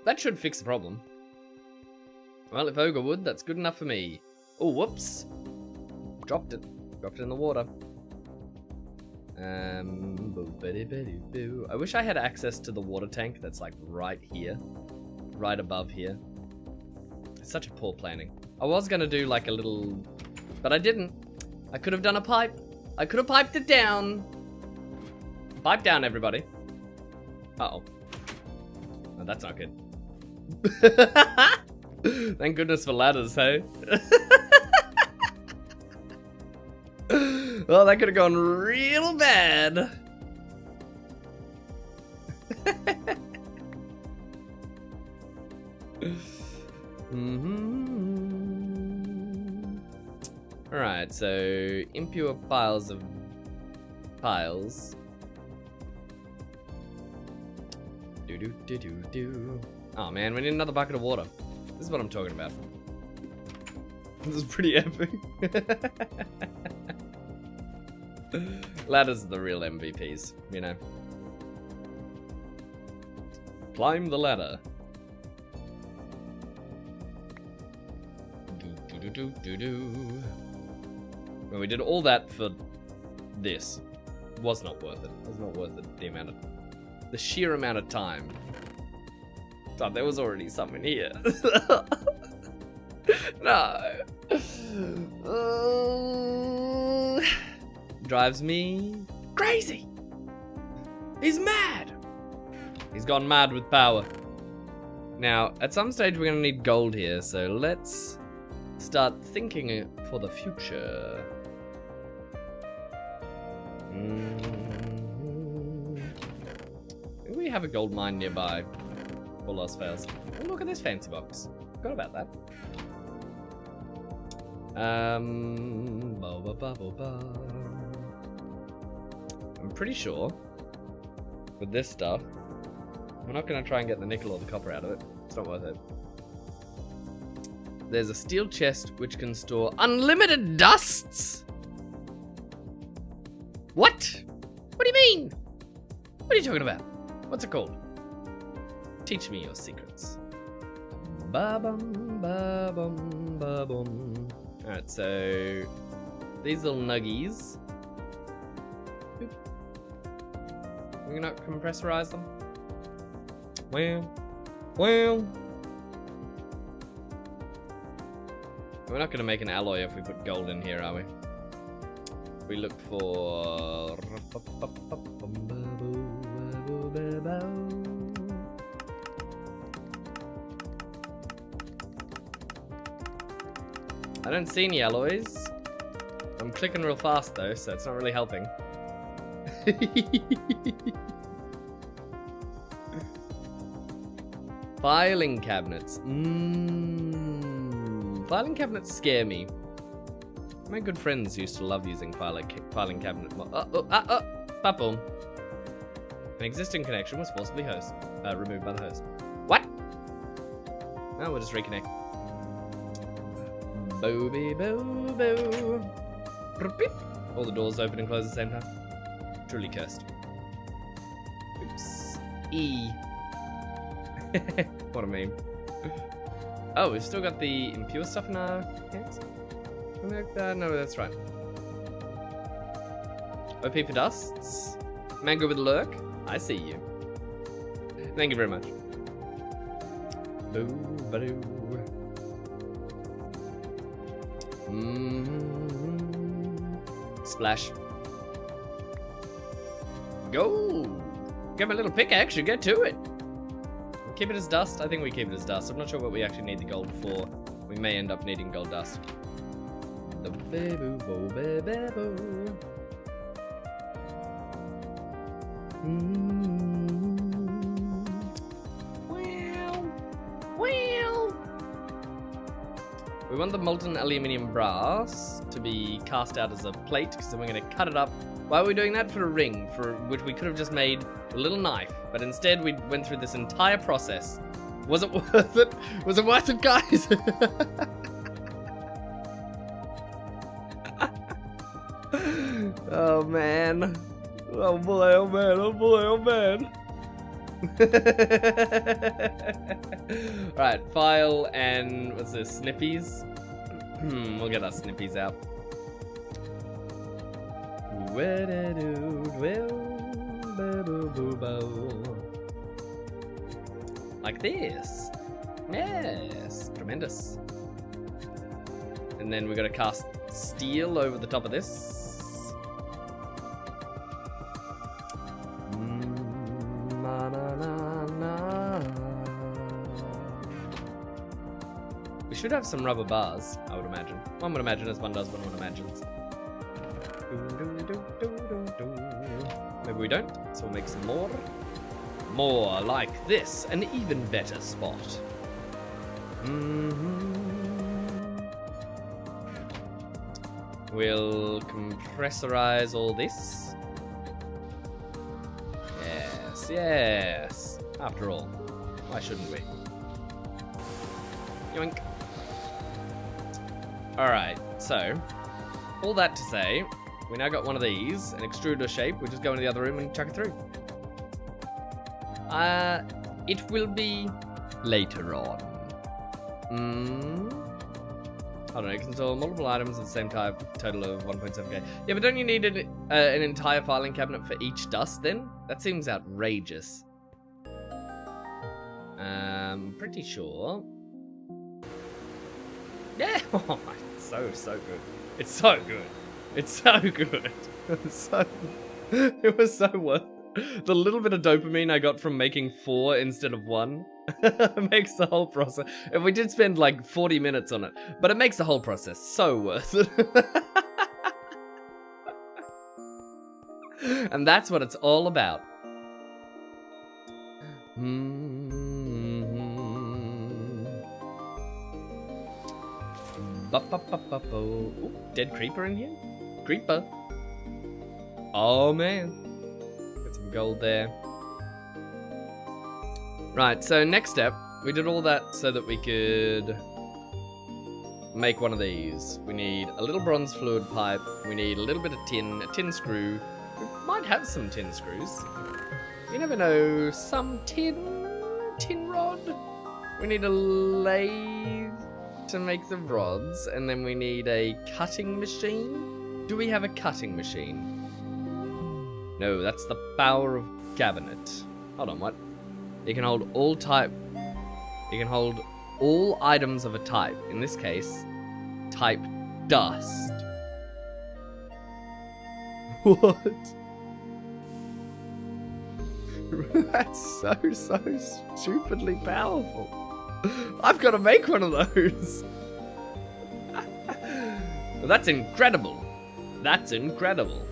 That should fix the problem. Well, if Ogre would, that's good enough for me. Oh, whoops. Dropped it. Dropped it in the water. I wish I had access to the water tank that's like right here. Right above here. It's such a poor planning. I was gonna do like a little... But I didn't. I could have done a pipe. I could have piped it down. Pipe down, everybody. Uh-oh. Oh, that's not good. Thank goodness for ladders, hey? Well, that could have gone real bad. Alright, so impure piles of piles. Oh man, we need another bucket of water. This is what I'm talking about. This is pretty epic. Ladders are the real MVPs, you know. Climb the ladder. Well, we did all that for this. Was not worth it. Was not worth it. The sheer amount of time. Oh, there was already something here. No. Drives me crazy. He's mad. He's gone mad with power. Now, at some stage we're gonna need gold here, so let's start thinking for the future. We have a gold mine nearby. All else fails. Oh, look at this fancy box. Forgot about that. I'm pretty sure with this stuff, we're not going to try and get the nickel or the copper out of it. It's not worth it. There's a steel chest which can store unlimited dusts. What? What do you mean? What are you talking about? What's it called? Teach me your secrets. Ba-bum, ba-bum, ba-bum. Alright, so these little nuggies. Boop. We're not compressorize them. Well. We're not going to make an alloy if we put gold in here, are we? We look for... I don't see any alloys. I'm clicking real fast though, so it's not really helping. Filing cabinets. Filing cabinets scare me. My good friends used to love using filing cabinet. Boom. An existing connection was forcibly removed by the host. What? No, we'll just reconnect. Booby boo boo. All the doors open and close at the same time. Truly cursed. Oops. E. What a meme. Oh, we've still got the impure stuff in our hands? No, that's right. OP for dusts. Mango with a lurk. I see you. Thank you very much. Boo, ba-doo. Splash. Go! Get my little pickaxe, you get to it. Keep it as dust? I think we keep it as dust. I'm not sure what we actually need the gold for. We may end up needing gold dust. We want the molten aluminium brass to be cast out as a plate, because then we're going to cut it up. Why are we doing that? For a ring, for which we could have just made a little knife, but instead we went through this entire process. Was it worth it? Was it worth it, guys? Oh man. Oh boy, oh man, oh boy, oh man. Right, file and what's this? Snippies? We'll get our snippies out. Like this. Yes, tremendous. And then we're gonna cast steel over the top of this. We should have some rubber bars, I would imagine. One would imagine as one does when one imagines. Maybe we don't, so we'll make some more. More like this, an even better spot. We'll compressorize all this. Yes, yes. After all, why shouldn't we? Yoink. Alright, so, all that to say, we now got one of these, an extruder shape. We just go into the other room and chuck it through. It will be later on. I don't know, you can store multiple items of the same type, total of 1.7k. Yeah, but don't you need an entire filing cabinet for each dust then? That seems outrageous. Pretty sure. Yeah! Oh, it's so good. It's so good. It's so good. It was so worth it. The little bit of dopamine I got from making 4 instead of 1 It makes the whole process. If we did spend like 40 minutes on it, but it makes the whole process so worth it. And that's what it's all about. Ooh, dead creeper in here? Creeper. Oh man. Got some gold there. Right, so next step, we did all that so that we could make one of these. We need a little bronze fluid pipe, we need a little bit of tin, a tin screw. We might have some tin screws. You never know, some tin rod. We need a lathe to make the rods, and then we need a cutting machine. Do we have a cutting machine? No, that's the power of cabinet. Hold on, what? You can hold all type. You can hold all items of a type. In this case, type dust. What? That's so stupidly powerful. I've got to make one of those. Well, that's incredible. That's incredible.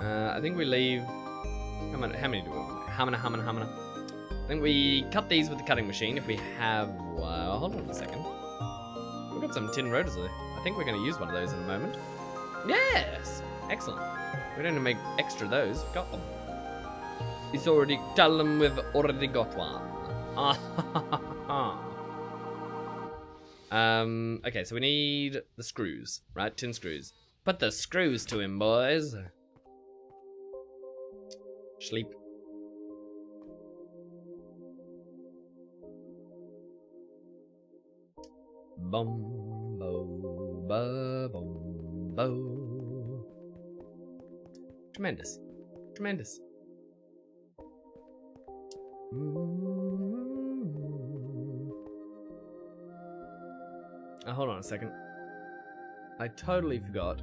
I think we leave. How many do we want? How many? I think we cut these with the cutting machine if we have. Hold on a second. We've got some tin rotors there. I think we're going to use one of those in a moment. Yes! Excellent. We don't need to make extra of those. We've got them. It's already. Tell them we've already got one. Okay, so we need the screws, right? Tin screws. Put the screws to him, boys. Sleep. Bum bo ba bum bo. Tremendous. Tremendous. Hold on a second. I totally forgot.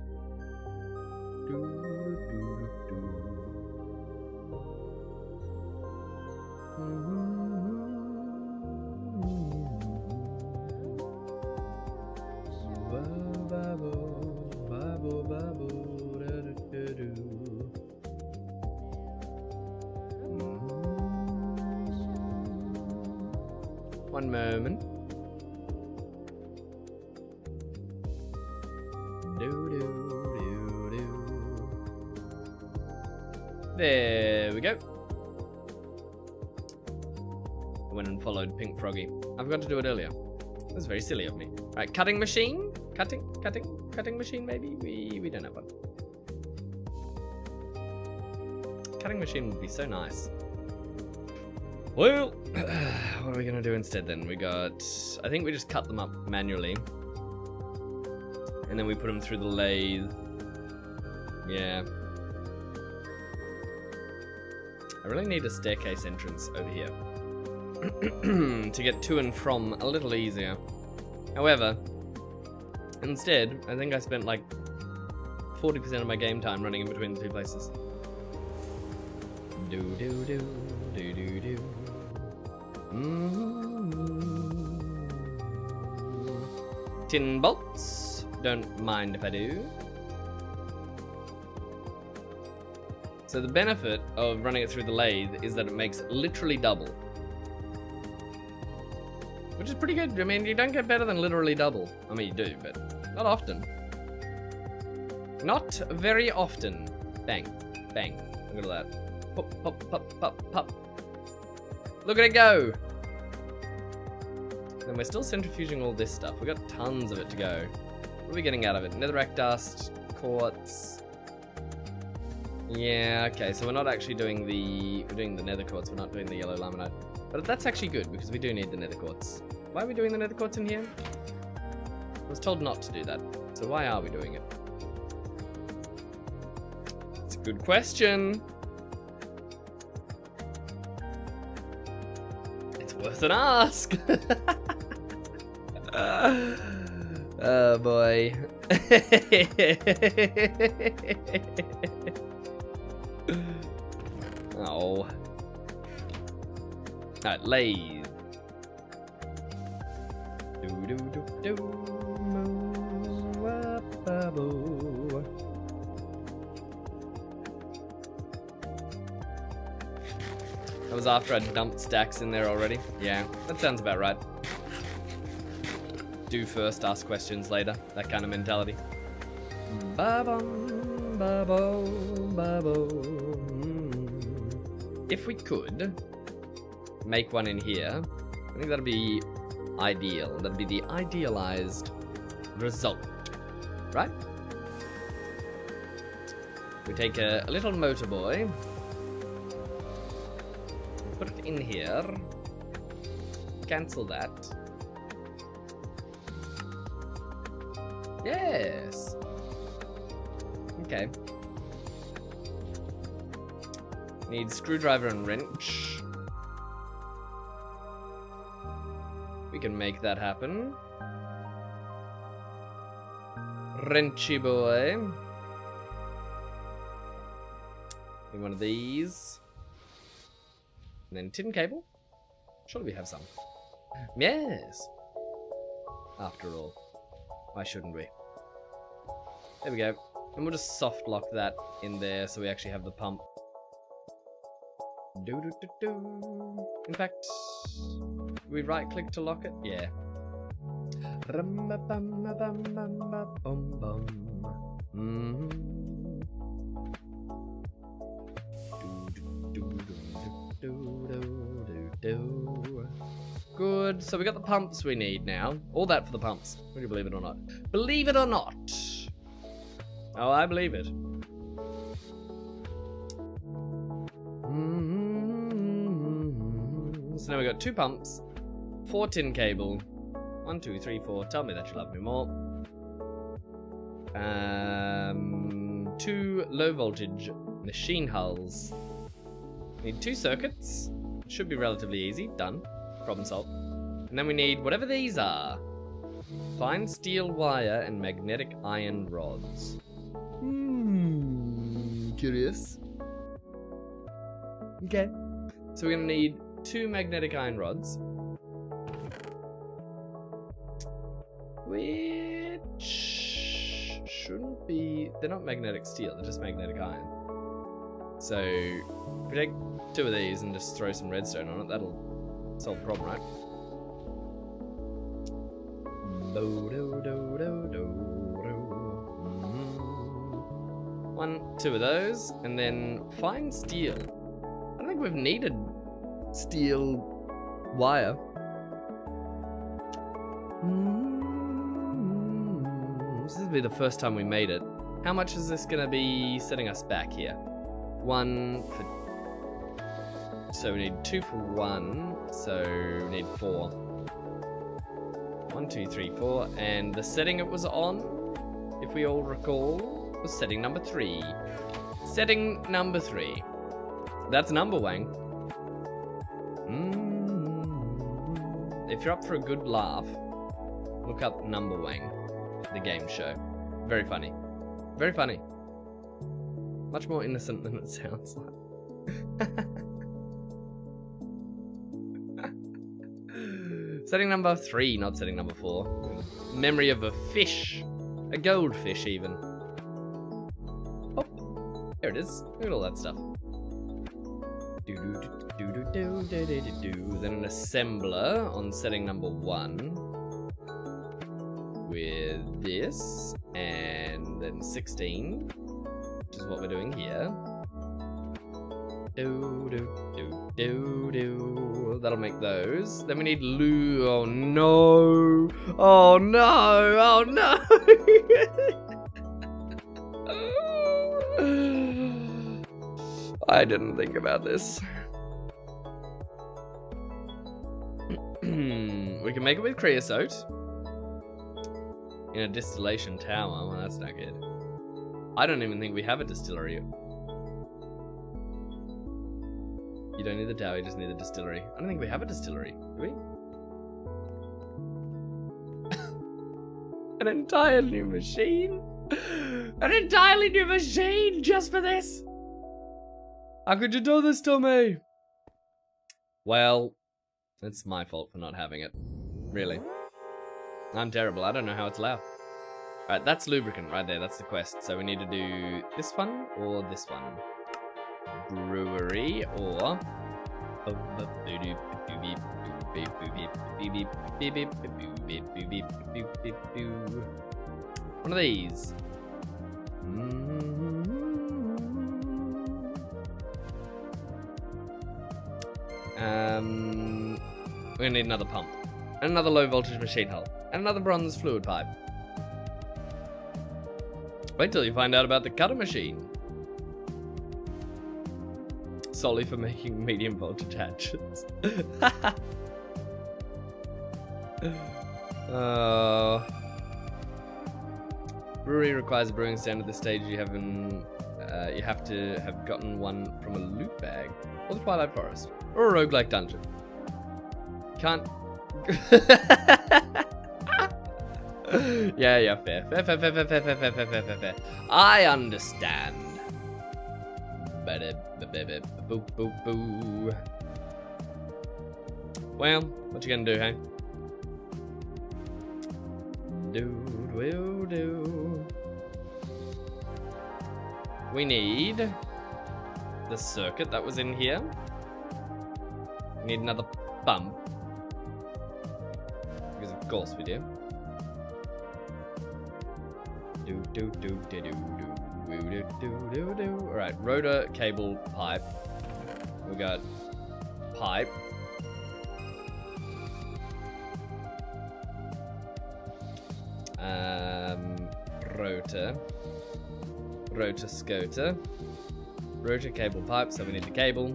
One moment. There we go. I went and followed Pink Froggy. I forgot to do it earlier. That's very silly of me. Right, cutting machine? Cutting machine maybe? We don't have one. Cutting machine would be so nice. Well, what are we gonna do instead then? We got, I think we just cut them up manually. And then we put them through the lathe. Yeah. I really need a staircase entrance over here. To get to and from a little easier. However, instead, I think I spent like 40% of my game time running in between the two places. Do. Tin bolts. Don't mind if I do. So the benefit of running it through the lathe is that it makes literally double. Which is pretty good. I mean, you don't get better than literally double. I mean, you do, but not often. Not very often. Bang. Bang. Look at that. Pop, pop, pop, pop, pop. Look at it go! And we're still centrifuging all this stuff. We've got tons of it to go. What are we getting out of it? Netherrack dust, quartz. Yeah, okay, so we're not actually doing the... We're doing the nether quartz, we're not doing the yellow laminate. But that's actually good, because we do need the nether quartz. Why are we doing the nether quartz in here? I was told not to do that. So why are we doing it? It's a good question. It's worth an ask. Oh boy. Oh. Alright, lathe. That was after I dumped stacks in there already. Yeah, that sounds about right. Do first, ask questions later. That kind of mentality. Ba-bum, ba-bo, ba-bo. If we could make one in here, I think that'd be ideal. That'd be the idealized result, right? We take a little motor boy, put it in here, cancel that. Yes. Okay. Need screwdriver and wrench. We can make that happen. Wrenchy boy. Need one of these. And then tin cable. Surely we have some. Yes. After all. Why shouldn't we? There we go. And we'll just soft lock that in there so we actually have the pump. In fact, we right click to lock it? Yeah. Good, so we got the pumps we need now. All that for the pumps. Would you believe it or not? Believe it or not. Oh, I believe it. So now we got 2 pumps, 4 tin cable, 1, 2, 3, 4. Tell me that you love me more. 2 low voltage machine hulls. Need 2 circuits. Should be relatively easy. Done. Problem solved. And then we need whatever these are. Fine steel wire and magnetic iron rods. Curious. Okay. So we're gonna need 2 magnetic iron rods. Which shouldn't be... They're not magnetic steel, they're just magnetic iron. So if we take 2 of these and just throw some redstone on it, that'll solve the problem, right? 1, 2 of those, and then fine steel. I don't think we've needed steel wire. This will be the first time we made it. How much is this gonna be setting us back here? 1 for... So we need 2 for 1, so we need 4. 1, 2, 3, 4, and the setting it was on, if we all recall, was setting number 3. Setting number 3. That's number wang. If you're up for a good laugh, look up Number Wang, the game show. Very funny. Very funny. Much more innocent than it sounds like. Setting number 3, not setting number 4. Memory of a fish. A goldfish, even. Oh, there it is. Look at all that stuff. Then an assembler on setting number 1. With this. And then 16. Which is what we're doing here. That'll make those. Then we need loo. Oh no! Oh no! Oh no! I didn't think about this. We can make it with creosote. In a distillation tower. Well, that's not good. I don't even think we have a distillery. You don't need the tower, you just need the distillery. I don't think we have a distillery, do we? An entire new machine? An entirely new machine just for this? How could you do this to me? Well, it's my fault for not having it. Really. I'm terrible. I don't know how it's loud. Alright, that's lubricant right there. That's the quest. So we need to do this one or this one. Brewery or... One of these. We're gonna need another pump. And another low voltage machine hull. And another bronze fluid pipe. Wait till you find out about the cutter machine. Solely for making medium voltage hatchets. Brewery requires a brewing stand at this stage. You have to have gotten one from a loot bag, or the Twilight Forest, or a roguelike dungeon. Can't. Yeah, fair. I understand. Well, what you gonna do, hey? Dude will do. We need the circuit that was in here. We need another pump. Because of course we do. Alright, rotor, cable, pipe. We got pipe. Rotor scoter. Rotor cable pipe, so we need the cable.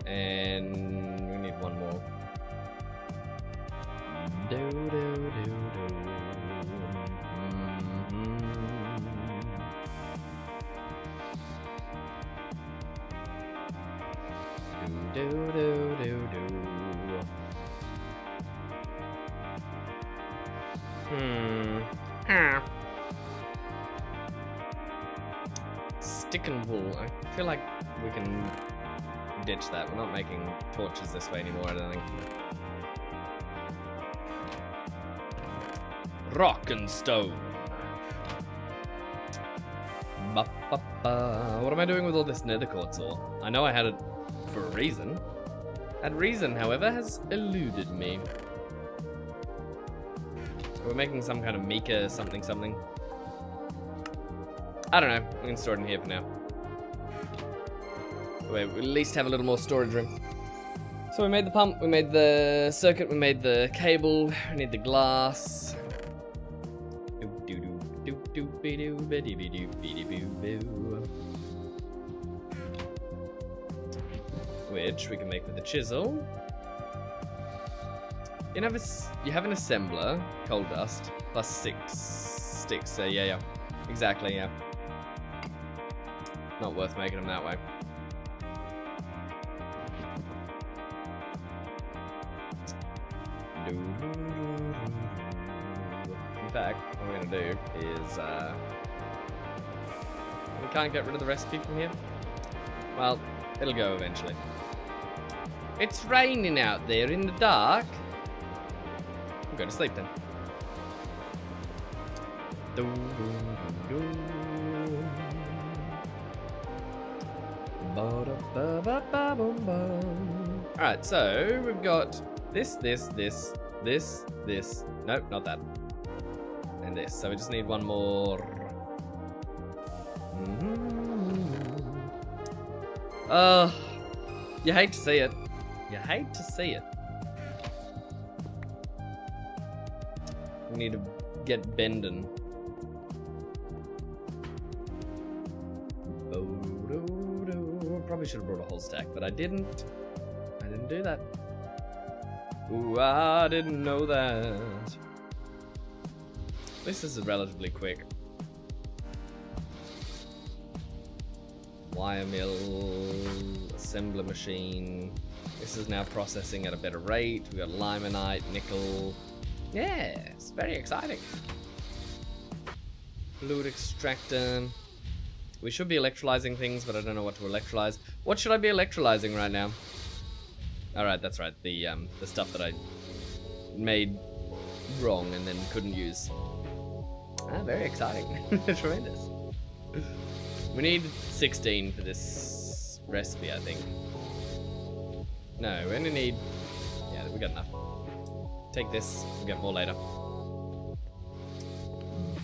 And we need one more. Stick and wool. I feel like we can ditch that. We're not making torches this way anymore, I don't think. Rock and stone. What am I doing with all this nether quartz ore? I know I had it for a reason. That reason, however, has eluded me. We're making some kind of Mika something. I don't know. We can store it in here for now. Wait, we at least have a little more storage room. So we made the pump, we made the circuit, we made the cable, we need the glass. Which we can make with the chisel. You have an assembler, coal dust, plus 6 sticks. So yeah, exactly, yeah. Not worth making them that way. In fact, what we're gonna do is we can't get rid of the recipe from here. Well, it'll go eventually. It's raining out there in the dark. I'm going to sleep then. Alright, so we've got this. Nope, not that. And this. So we just need one more. You hate to see it. You hate to see it. We need to get bending. Probably should have brought a whole stack, but I didn't. I didn't do that. Ooh, I didn't know that. At least this is relatively quick. Wire mill, assembler machine. This is now processing at a better rate. We got limonite, nickel. Yeah, it's very exciting. Fluid extractor. We should be electrolyzing things, but I don't know what to electrolyze. What should I be electrolyzing right now? Alright, that's right. The stuff that I made wrong and then couldn't use. Ah, very exciting. Tremendous. We need 16 for this recipe, I think. No, we only need... Yeah, we got enough. Take this, we'll get more later.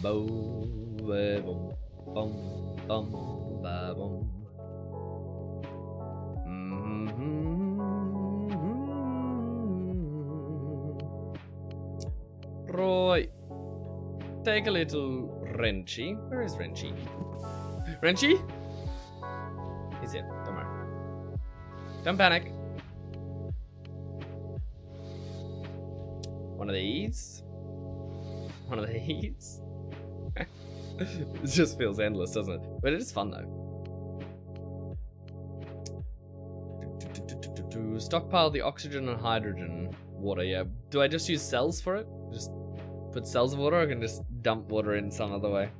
Boom, boom, boom, boom, boom. Right. Take a little wrenchy. Where is Wrenchy? Wrenchy? He's here. Don't worry. Don't panic. One of these. One of these. It just feels endless, doesn't it? But it is fun though. Stockpile the oxygen and hydrogen water. Yeah. Do I just use cells for it? Just put cells of water, or I can just dump water in some other way?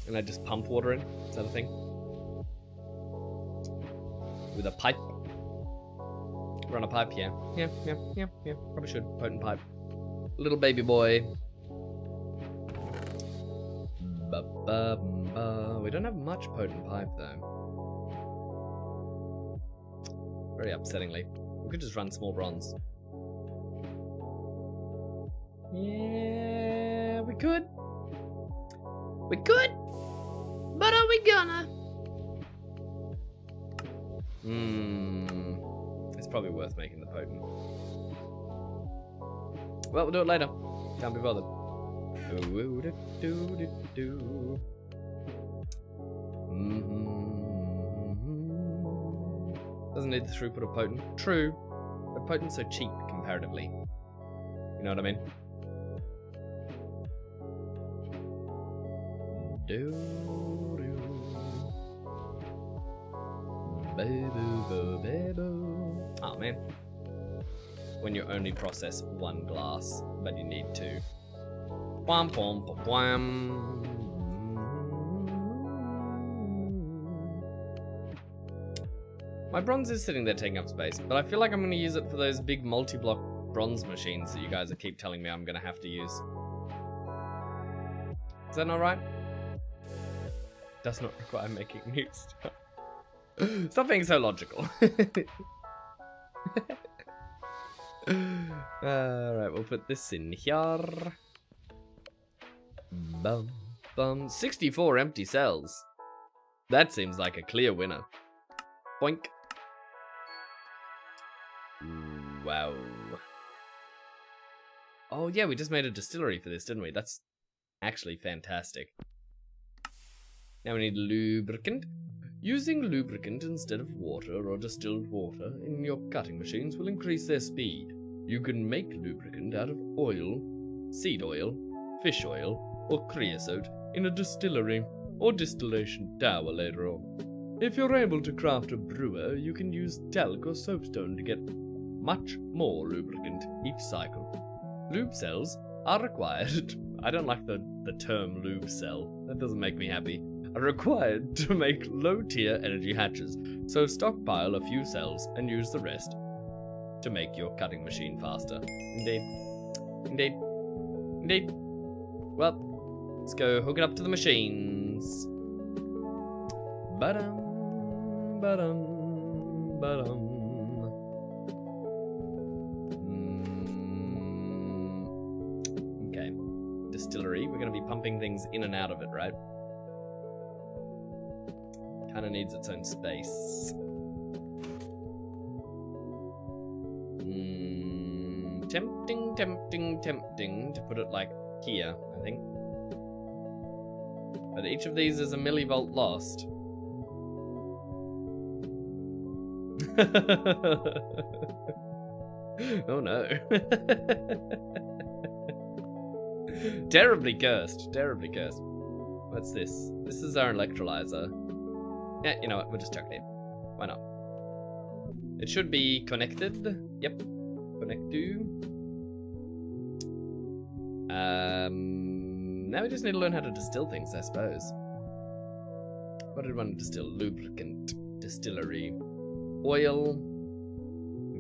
And I just pump water in? Is that a thing? With a pipe? Run a pipe, yeah. Yeah. Probably should. Potent pipe. Little baby boy. We don't have much potent pipe though. Very upsettingly. We could just run small bronze. Yeah, we could. We could. But are we gonna? It's probably worth making the potent. Well, we'll do it later. Can't be bothered. Doesn't need the throughput of potent. True, but potent's so cheap comparatively. You know what I mean? Oh man. When you only process one glass, but you need two. Wham, wham, wham. My bronze is sitting there taking up space, but I feel like I'm going to use it for those big multi-block bronze machines that you guys keep telling me I'm going to have to use. Is that not right? Does not require making new stuff. Stop being so logical. Alright, we'll put this in here. Bum, bum. 64 empty cells. That seems like a clear winner. Boink. Wow. Oh yeah, we just made a distillery for this, didn't we? That's actually fantastic. Now we need lubricant. Using lubricant instead of water or distilled water in your cutting machines will increase their speed. You can make lubricant out of oil, seed oil, fish oil, or creosote in a distillery or distillation tower later on. If you're able to craft a brewer, you can use talc or soapstone to get much more lubricant each cycle. Lube cells are required. I don't like the term lube cell. That doesn't make me happy. Are required to make low-tier energy hatches, so stockpile a few cells and use the rest to make your cutting machine faster. Indeed. Indeed. Indeed. Well, let's go hook it up to the machines. Ba-dum, ba-dum, ba-dum. Okay. Distillery. We're going to be pumping things in and out of it, right? Kind of needs its own space. Tempting, tempting, tempting to put it like here, I think. But each of these is a millivolt lost. Oh no. Terribly cursed, terribly cursed. What's this? This is our electrolyzer. Yeah, you know what, we'll just chuck it in. Why not? It should be connected. Yep. Connect to. Now we just need to learn how to distill things, I suppose. What did one distill? Lubricant. Distillery. Oil.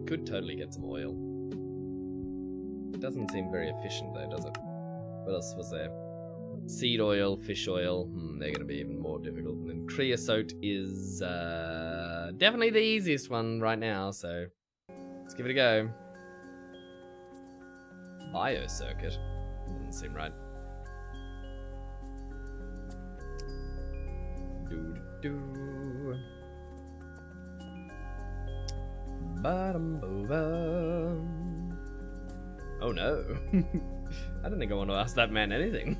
We could totally get some oil. Doesn't seem very efficient though, does it? What else was there? Seed oil, fish oil. They're gonna be even more difficult. And then creosote is definitely the easiest one right now, so let's give it a go. Biocircuit? Doesn't seem right. Do. Oh no. I don't think I want to ask that man anything.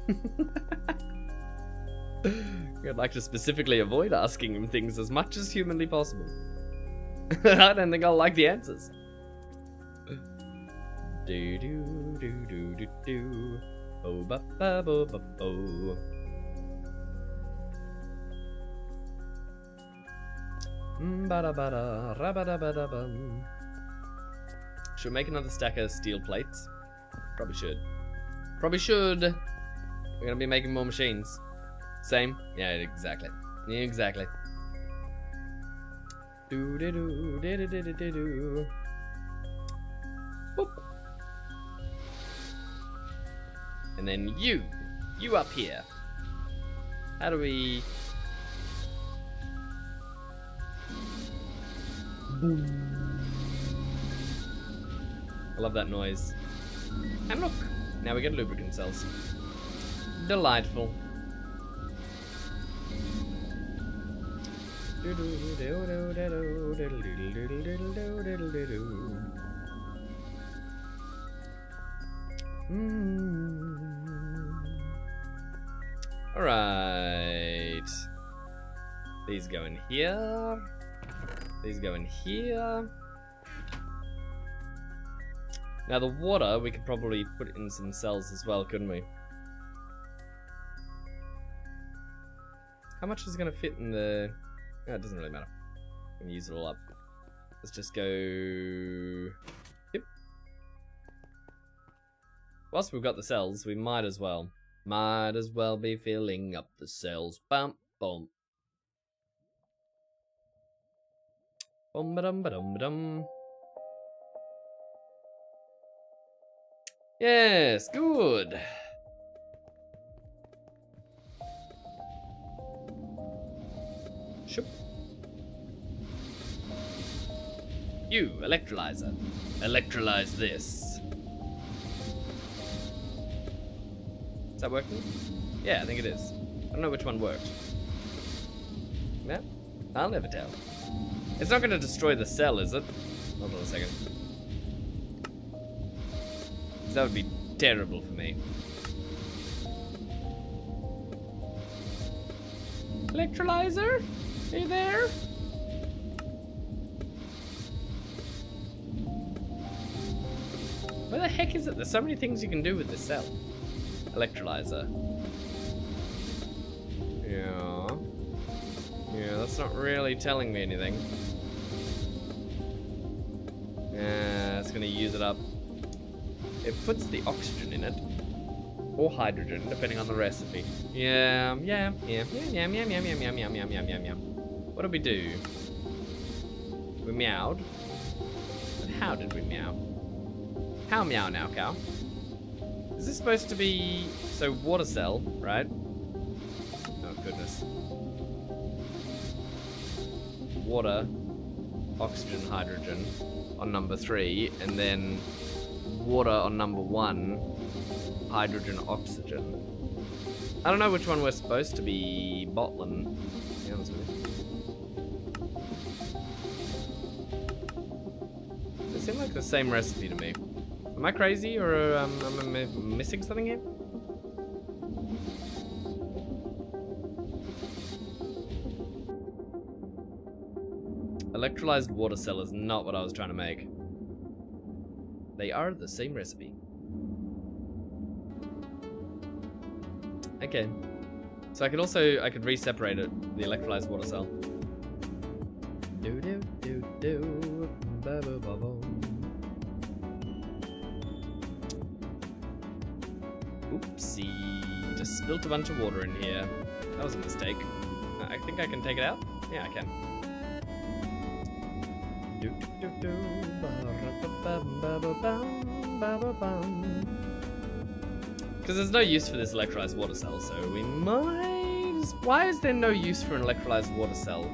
I'd like to specifically avoid asking him things as much as humanly possible. I don't think I'll like the answers. Do do do do do do. Oh ba ba bo ba bo. Ba ba da ra ba da ba da bum. Should we make another stack of steel plates? Probably should. Probably should. We're gonna be making more machines. Same? Yeah, exactly. Exactly. Do do do do do do do do. Boop. And then you up here. How do we? Boom. I love that noise. And look, now we get lubricant cells. Delightful. Alright. These go in here. These go in here. Now the water, we could probably put in some cells as well, couldn't we? How much is going to fit in the... Oh, it doesn't really matter. I'm going to use it all up. Let's just go... Yep. Whilst we've got the cells, we might as well. Might as well be filling up the cells. Bum, bum. Bum, ba-dum, ba-dum, ba-dum. Yes, good. Shoop. You, electrolyzer. Electrolyze this. Is that working? Yeah, I think it is. I don't know which one worked. Yeah, I'll never tell. It's not going to destroy the cell, is it? Hold on a second. That would be terrible for me. Electrolyzer? Are you there? Where the heck is it? There's so many things you can do with this cell. Electrolyzer. Yeah. Yeah, that's not really telling me anything. Yeah, it's gonna use it up. It puts the oxygen in it. Or hydrogen, depending on the recipe. Yeah. What did we do? We meowed. But how did we meow? How meow now, cow? Is this supposed to be... So, water cell, right? Oh, goodness. Water, oxygen, hydrogen on number 3, and then water on number 1, hydrogen, oxygen. I don't know which one we're supposed to be bottling, to be honest with you. They seem like the same recipe to me. Am I crazy, or am I missing something here? Electrolyzed water cell is not what I was trying to make. They are the same recipe. Okay. So I could re-separate it, the electrolyzed water cell. Oopsie. Just spilt a bunch of water in here. That was a mistake. I think I can take it out? Yeah, I can. Because there's no use for this electrolyzed water cell, so we might... Why is there no use for an electrolyzed water cell?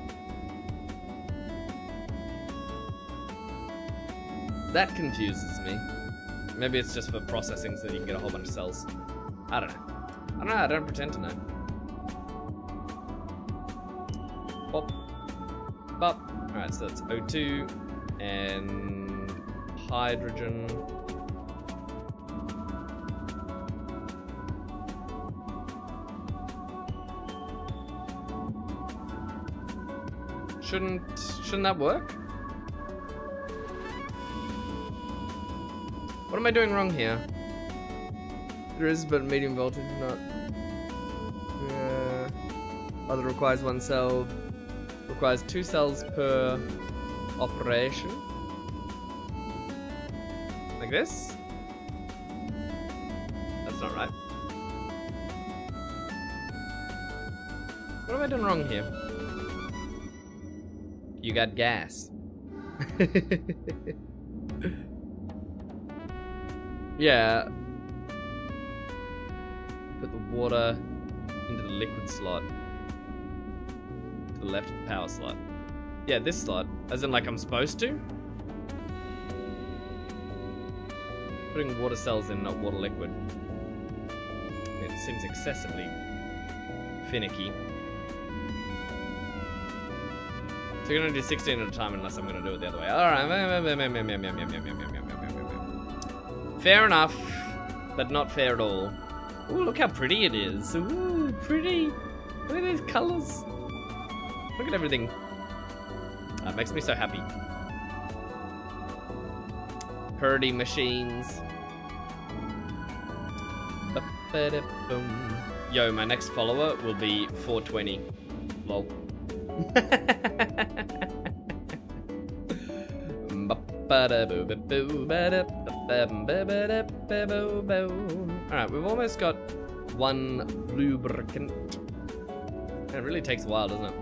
That confuses me. Maybe it's just for processing so that you can get a whole bunch of cells. I don't know. I don't pretend to know. Pop. Bop. Alright, so that's O2 and hydrogen. Shouldn't that work? What am I doing wrong here? There is but medium voltage, not. Other requires 1 cell. Requires 2 cells per operation. Like this? That's not right. What am I doing wrong here? You got gas. Yeah. Put the water into the liquid slot. To the left of the power slot. Yeah, this slot. As in, like, I'm supposed to? Putting water cells in, not water liquid. It seems excessively finicky. So you're gonna do 16 at a time unless I'm gonna do it the other way. Alright. Fair enough, but not fair at all. Ooh, look how pretty it is. Ooh, pretty. Look at these colors. Look at everything. That makes me so happy. Purdy machines. Yo, my next follower will be 420. Lol. Alright, we've almost got 1 lubricant. It really takes a while, doesn't it?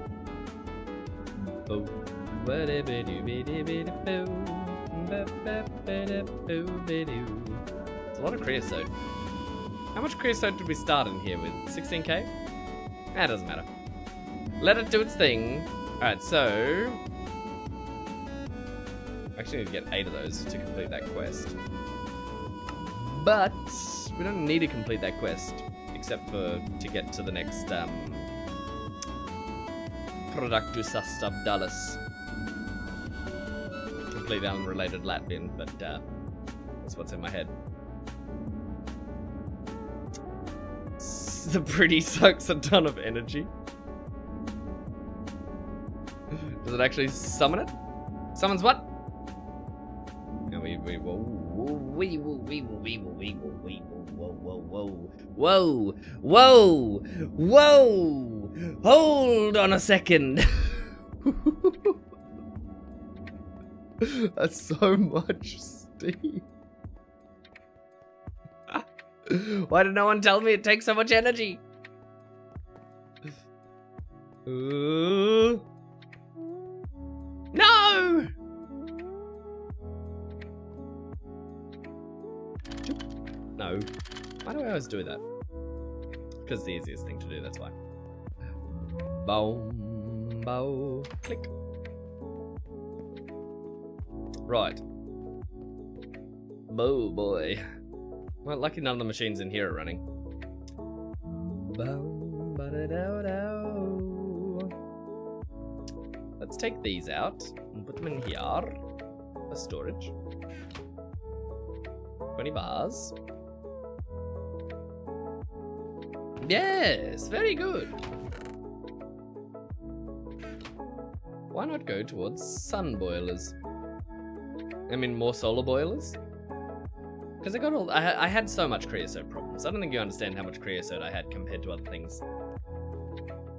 It's a lot of creosote. How much creosote did we start in here with? 16k? That doesn't matter. Let it do its thing. Alright, so... I actually need to get 8 of those to complete that quest. But we don't need to complete that quest, except for to get to the next Productus Abdalis. Completely unrelated Latvian, but that's what's in my head. The pretty sucks a ton of energy. Does it actually summon it? Summons what? Whoa! Hold on a second. That's so much steam. Why did no one tell me it takes so much energy? No! No. Why do I always do that? Because it's the easiest thing to do, that's why. Boom, bow, click. Right. Oh boy. Well, lucky none of the machines in here are running. Boom, ba-da-dow-dow. Let's take these out and put them in here for storage. 20 bars. Yes, very good. Why not go towards sun boilers? I mean, more solar boilers? Because I got all. I had so much creosote problems. I don't think you understand how much creosote I had compared to other things.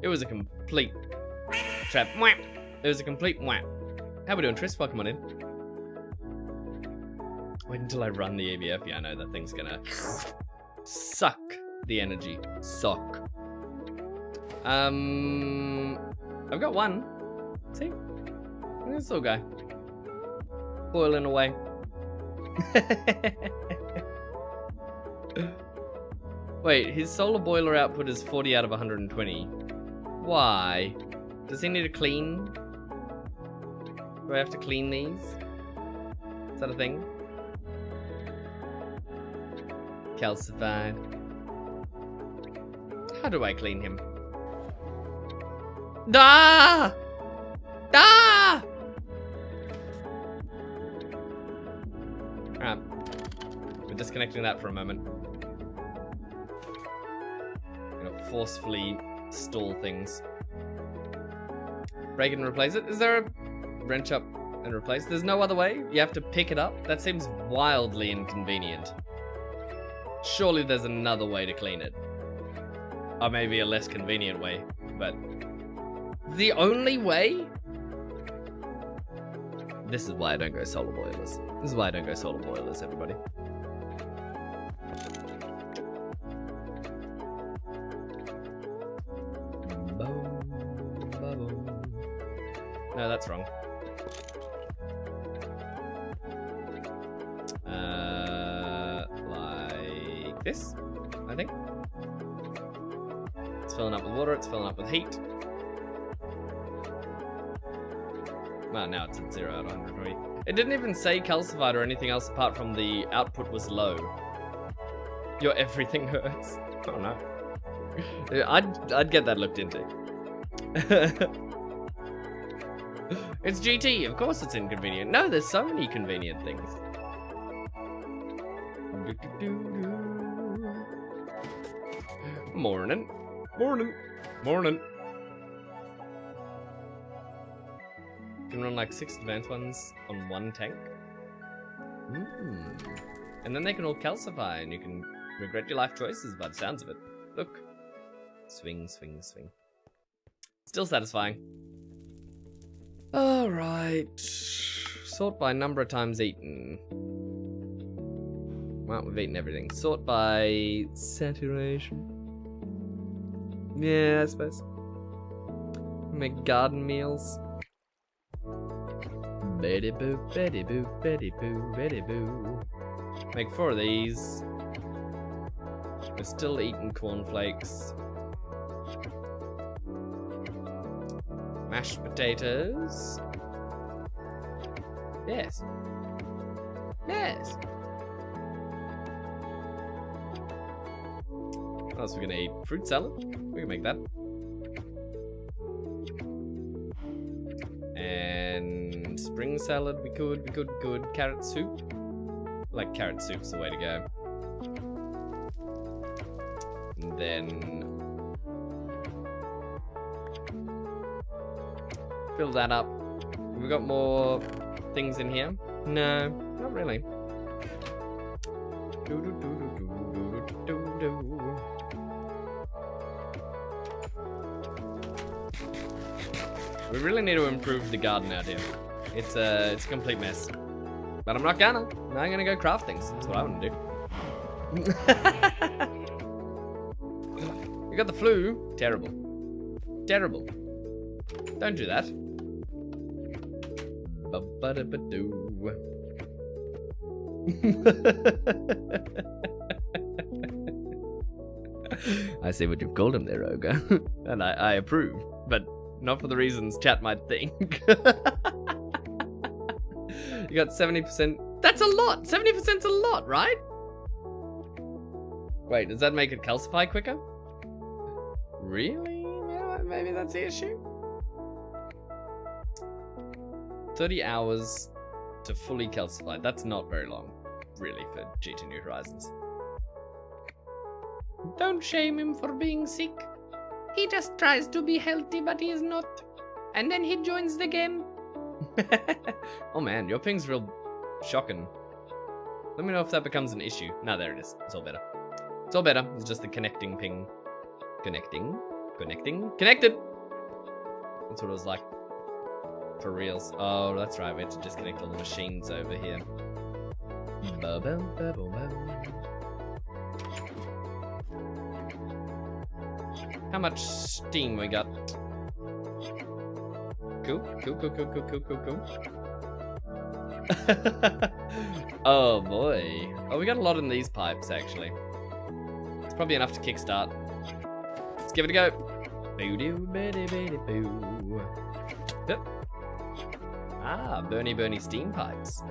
It was a complete trap. It was a complete whap. How we doing, Tris? Welcome on in. Wait until I run the EBF. Yeah, I know that thing's gonna suck the energy. Sock. I've got one. See? Look at this little guy. Boiling away. Wait, his solar boiler output is 40 out of 120. Why? Does he need to clean? Do I have to clean these? Is that a thing? Calcified. How do I clean him? Ah! Ah! Alright. We're disconnecting that for a moment. I'm gonna forcefully stall things. Break it and replace it? Is there a wrench up and replace? There's no other way? You have to pick it up? That seems wildly inconvenient. Surely there's another way to clean it. Or maybe a less convenient way, but... The only way? This is why I don't go solar boilers. This is why I don't go solar boilers, everybody. No, that's wrong. Like this, I think. It's filling up with water, it's filling up with heat. Well, now it's at 0 out of 120. It didn't even say calcified or anything else apart from the output was low. Your everything hurts. Oh no. I'd get that looked into. It's GT, of course it's inconvenient. No, there's so many convenient things. Morning. Morning. Morning. You can run like 6 advanced ones on one tank. And then they can all calcify and you can regret your life choices by the sounds of it. Look. Swing, swing, swing. Still satisfying. Alright. Sort by number of times eaten. Well, we've eaten everything. Sort by saturation. Yeah, I suppose. Make garden meals. Betty boo, Betty boo, Betty boo, Betty boo. Make 4 of these. We're still eating cornflakes. Mashed potatoes. Yes. Yes. What else are we gonna eat? Fruit salad? We can make that. And spring salad, we could. Carrot soup. Like carrot soup's the way to go. And then fill that up. Have we got more things in here? No, not really. We really need to improve the garden out here. It's a complete mess. But I'm not gonna. I'm gonna go craft things. That's what I want to do. You got the flu. Terrible. Terrible. Don't do that. Ba-ba-da-ba-doo. I see what you've called him there, Ogre. And I approve, but not for the reasons chat might think. You got 70%. That's a lot! 70%'s a lot, right? Wait, does that make it calcify quicker? Really? Yeah, maybe that's the issue. 30 hours to fully calcify. That's not very long, really, for GTNH Horizons. Don't shame him for being sick. He just tries to be healthy, but he is not. And then he joins the game. Oh man, your ping's real shocking. Let me know if that becomes an issue. No, there it is. It's all better. It's all better. It's just the connecting ping. Connecting. Connected! That's what it was like. For reals. Oh, that's right. We had to disconnect all the machines over here. How much steam we got? Cool. Oh boy. Oh, we got a lot in these pipes actually. It's probably enough to kickstart. Let's give it a go. Boo-doo-bitty-bitty-boo. Yep. Ah, Bernie steam pipes.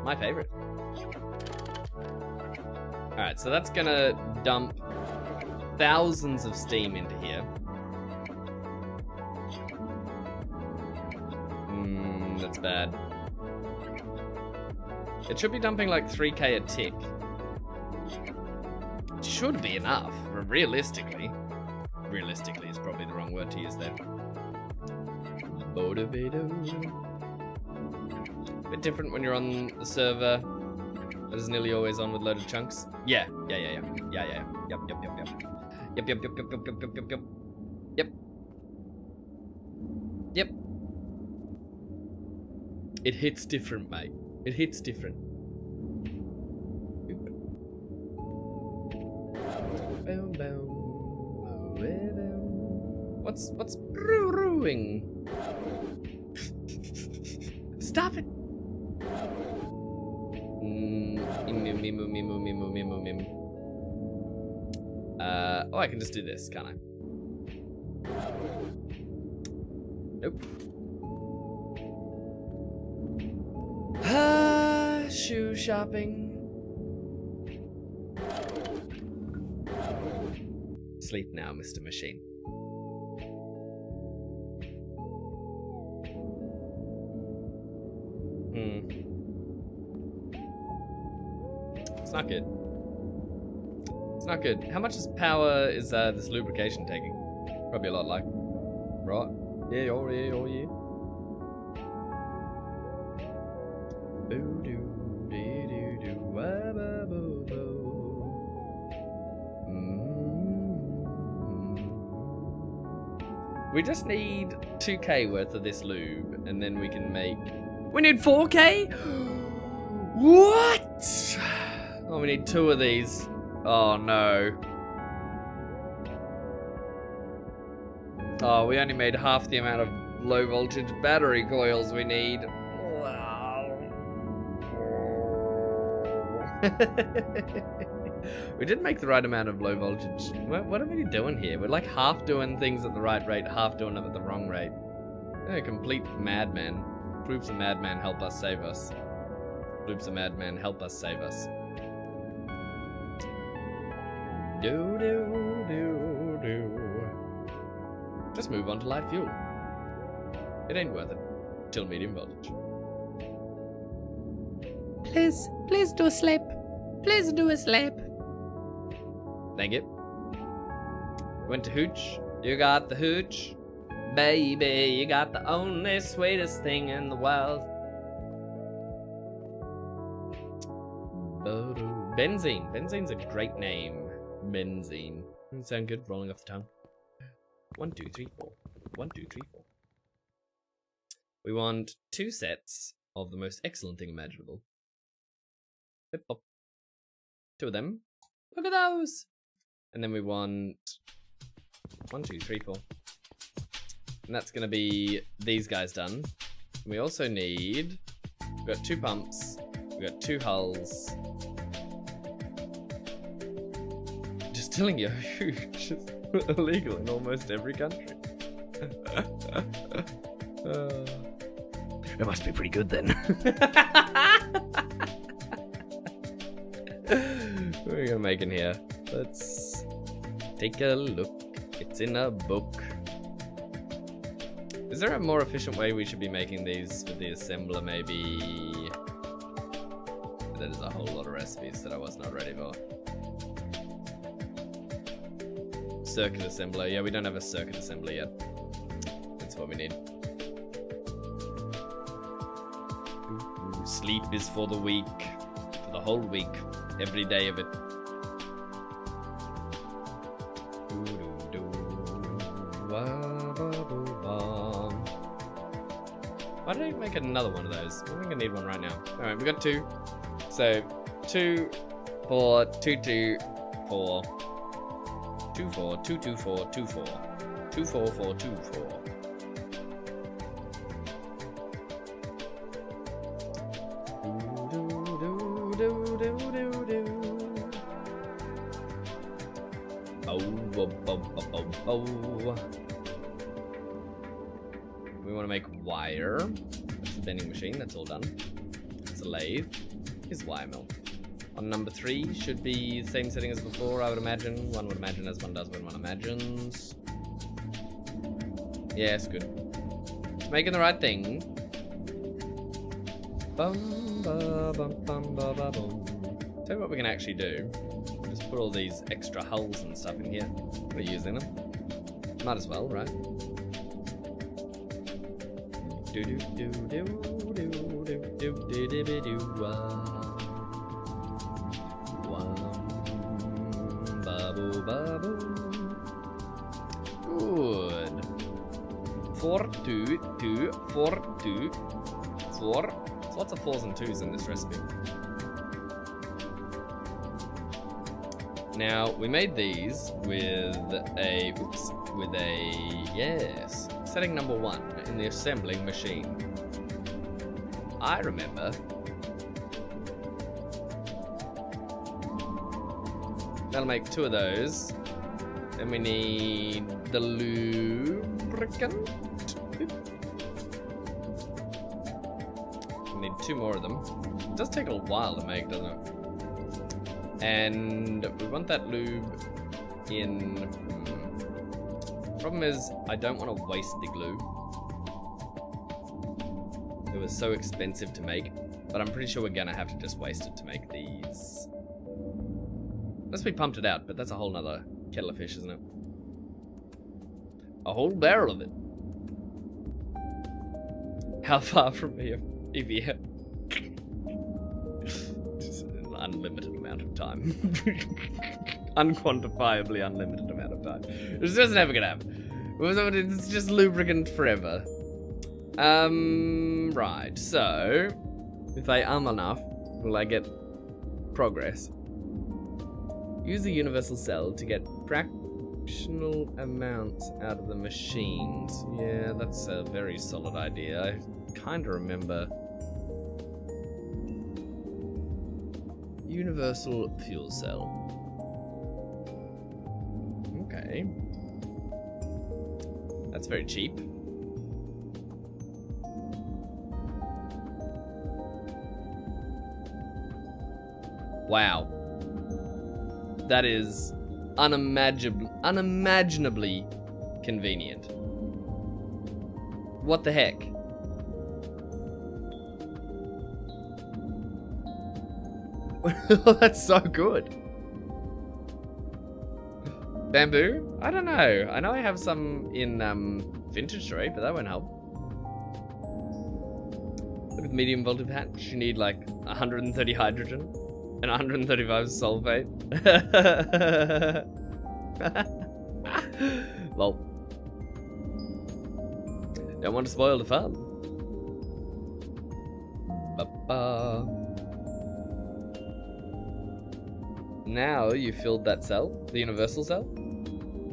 My favorite. Alright, so that's gonna dump thousands of steam into here. That's bad. It should be dumping like 3k a tick. It should be enough, realistically. Realistically is probably the wrong word to use there. Bit different when you're on the server that is nearly always on with loaded chunks. Yeah. Yep. It hits different, mate. It hits different. What's brewing? Stop it! Oh, I can just do this, can't I? Nope. Shoe shopping. Sleep now, Mr. Machine. It's not good. It's not good. How much power is this lubrication taking? Probably a lot, like. Right? Yeah, oh yeah. We just need 2k worth of this lube, and then we can make... We need 4k? What? Oh, we need 2 of these. Oh, no. Oh, we only made half the amount of low voltage battery coils we need. Wow. We did make the right amount of low voltage. What are we doing here? We're like half doing things at the right rate, half doing them at the wrong rate. A complete madman. Proofs a madman, help us save us. Proofs a madman, help us save us. Do. Just move on to light fuel. It ain't worth it. Till medium voltage. Please do sleep. Please do a sleep. Thank you. Went to hooch. You got the hooch. Baby, you got the only sweetest thing in the world. Benzene. Benzene's a great name. Benzene. Doesn't sound good rolling off the tongue. 1, 2, 3, 4. 1, 2, 3, 4. We want 2 sets of the most excellent thing imaginable. Hip hop. 2 of them. Look at those! And then we want 1, 2, 3, 4. And that's gonna be these guys done. And we also need, we've got 2 pumps, we've got 2 hulls. Distilling your hooch is illegal in almost every country. It must be pretty good then. What are we gonna make in here? Let's take a look. It's in a book. Is there a more efficient way we should be making these for the assembler, maybe? That is a whole lot of recipes that I was not ready for. Circuit assembler. Yeah, we don't have a circuit assembler yet. That's what we need. Sleep is for the weak. For the whole week. Every day of it. Why don't I make another one of those? I think I need one right now. Alright, we got 2. So, 2, 4, 2, 2, 4. 2, 4, 2, 2, 4, 2, 4. 2, 4, 4, 2, 4. We want to make wire. That's the bending machine. That's all done. It's a lathe. Here's wire mill. On number 3 should be the same setting as before, I would imagine. One would imagine as one does when one imagines. Yes, good. It's making the right thing. Bum, ba, bum, bum, ba, ba, bum. Tell you what we can actually do. Just put all these extra hulls and stuff in here. We're using them. Might as well, right? Do do do do do do do do do do do. Babu babu. Good. 4 2 2 4 2 4. There's lots of 4s and 2s in this recipe. Now we made these with a yes, setting number 1 in the assembling machine. I remember. That'll make 2 of those. Then we need the lubricant. We need 2 more of them. It does take a while to make, doesn't it? And we want that lube in. Problem is, I don't want to waste the glue. It was so expensive to make, but I'm pretty sure we're gonna have to just waste it to make these. Unless we pumped it out, but that's a whole nother kettle of fish, isn't it? A whole barrel of it. How far from here? EVF? Just an unlimited amount of time. Unquantifiably unlimited amount of time. It's just never gonna happen. It's just lubricant forever. Right, so if I enough, will I get progress? Use the universal cell to get fractional amounts out of the machines. Yeah, that's a very solid idea. I kind of remember. Universal fuel cell. Okay. That's very cheap. Wow. That is unimaginably convenient. What the heck? That's so good. Bamboo? I don't know. I know I have some in vintage trade, but that won't help. With medium voltage hatch, you need like 130 hydrogen and 135 sulfate. Lol. Don't want to spoil the fun. Ba-ba. Now you filled that cell, the universal cell.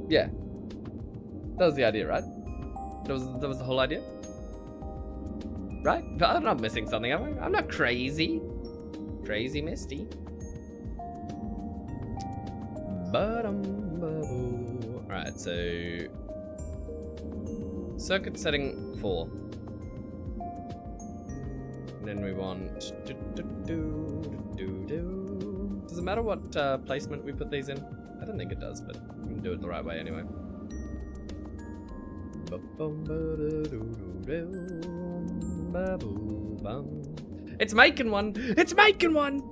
Yeah, that was the idea, right? That was the whole idea, right? I'm not missing something, am I? I'm not crazy. Crazy Misty. Alright, so circuit setting 4. And then we want Does it matter what placement we put these in? I don't think it does, but we can do it the right way anyway. It's making one! It's making one!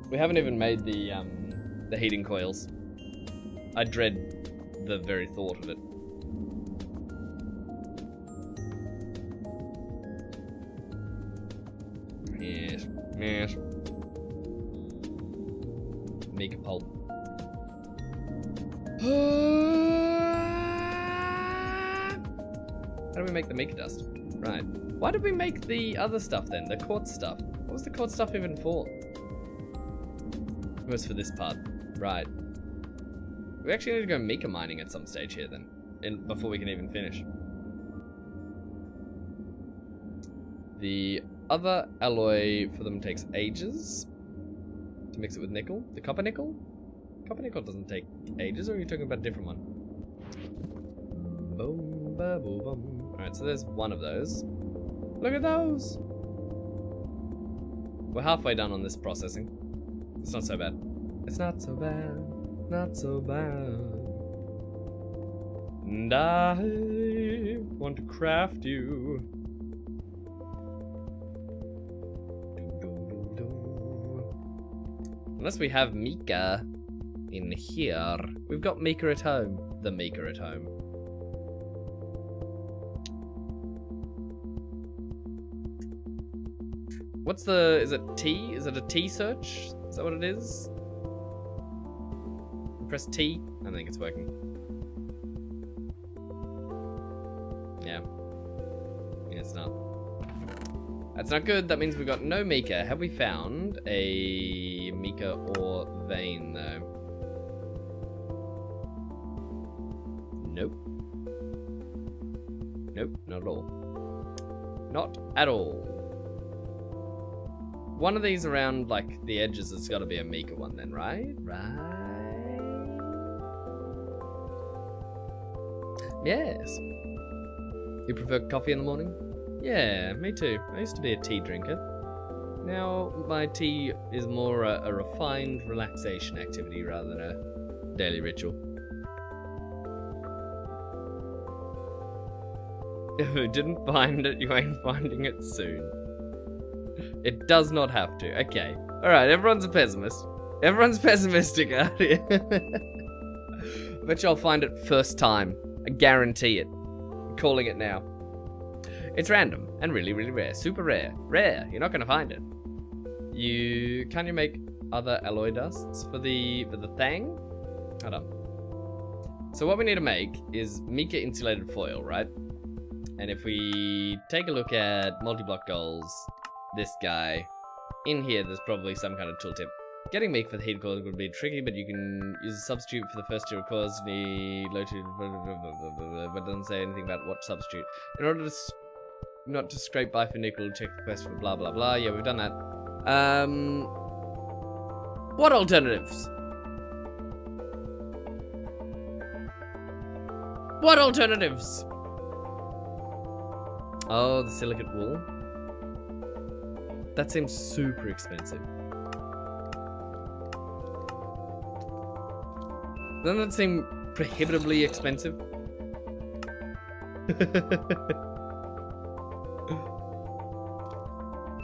We haven't even made the heating coils. I dread the very thought of it. Yes, yes. Mega pulp. How do we make the Mika dust? Right. Why did we make the other stuff then? The quartz stuff. What was the quartz stuff even for? It was for this part. Right. We actually need to go Mika mining at some stage here then. Before we can even finish. The other alloy for them takes ages to mix it with nickel. The copper nickel? Copper nickel doesn't take ages, or are you talking about a different one? Boom, ba, boom, boom. Alright, so there's one of those. Look at those! We're halfway done on this processing. It's not so bad. It's not so bad. Not so bad. And I want to craft you. Unless we have Mika in here. We've got Mika at home. The Mika at home. What's the... is it T? Is it a T search? Is that what it is? Press T? I don't think it's working. Yeah. Yeah, it's not. That's not good. That means we've got no Mika. Have we found a Mika or vein, though? Nope. Nope, not at all. Not at all. One of these around, like, the edges has got to be a Mika one then, right? Right? Yes. You prefer coffee in the morning? Yeah, me too. I used to be a tea drinker. Now, my tea is more a refined relaxation activity rather than a daily ritual. If you didn't find it, you ain't finding it soon. It does not have to. Okay. Alright, everyone's a pessimist. Everyone's pessimistic out here. I bet you I'll find it first time. I guarantee it. I'm calling it now. It's random and really, really rare. Super rare. Rare. You're not gonna find it. Can you make other alloy dusts for the thing? Hold on. So what we need to make is Mika insulated foil, right? And if we take a look at multi-block goals, this guy, in here there's probably some kind of tooltip. Getting Mika for the heat core would be tricky, but you can use a substitute for the first two cores. Need low to, but it doesn't say anything about what substitute. In order to not to scrape by for nickel, check the quest for blah blah blah. Yeah, we've done that. What alternatives? What alternatives? Oh, the silicate wool. That seems super expensive. Doesn't that seem prohibitively expensive?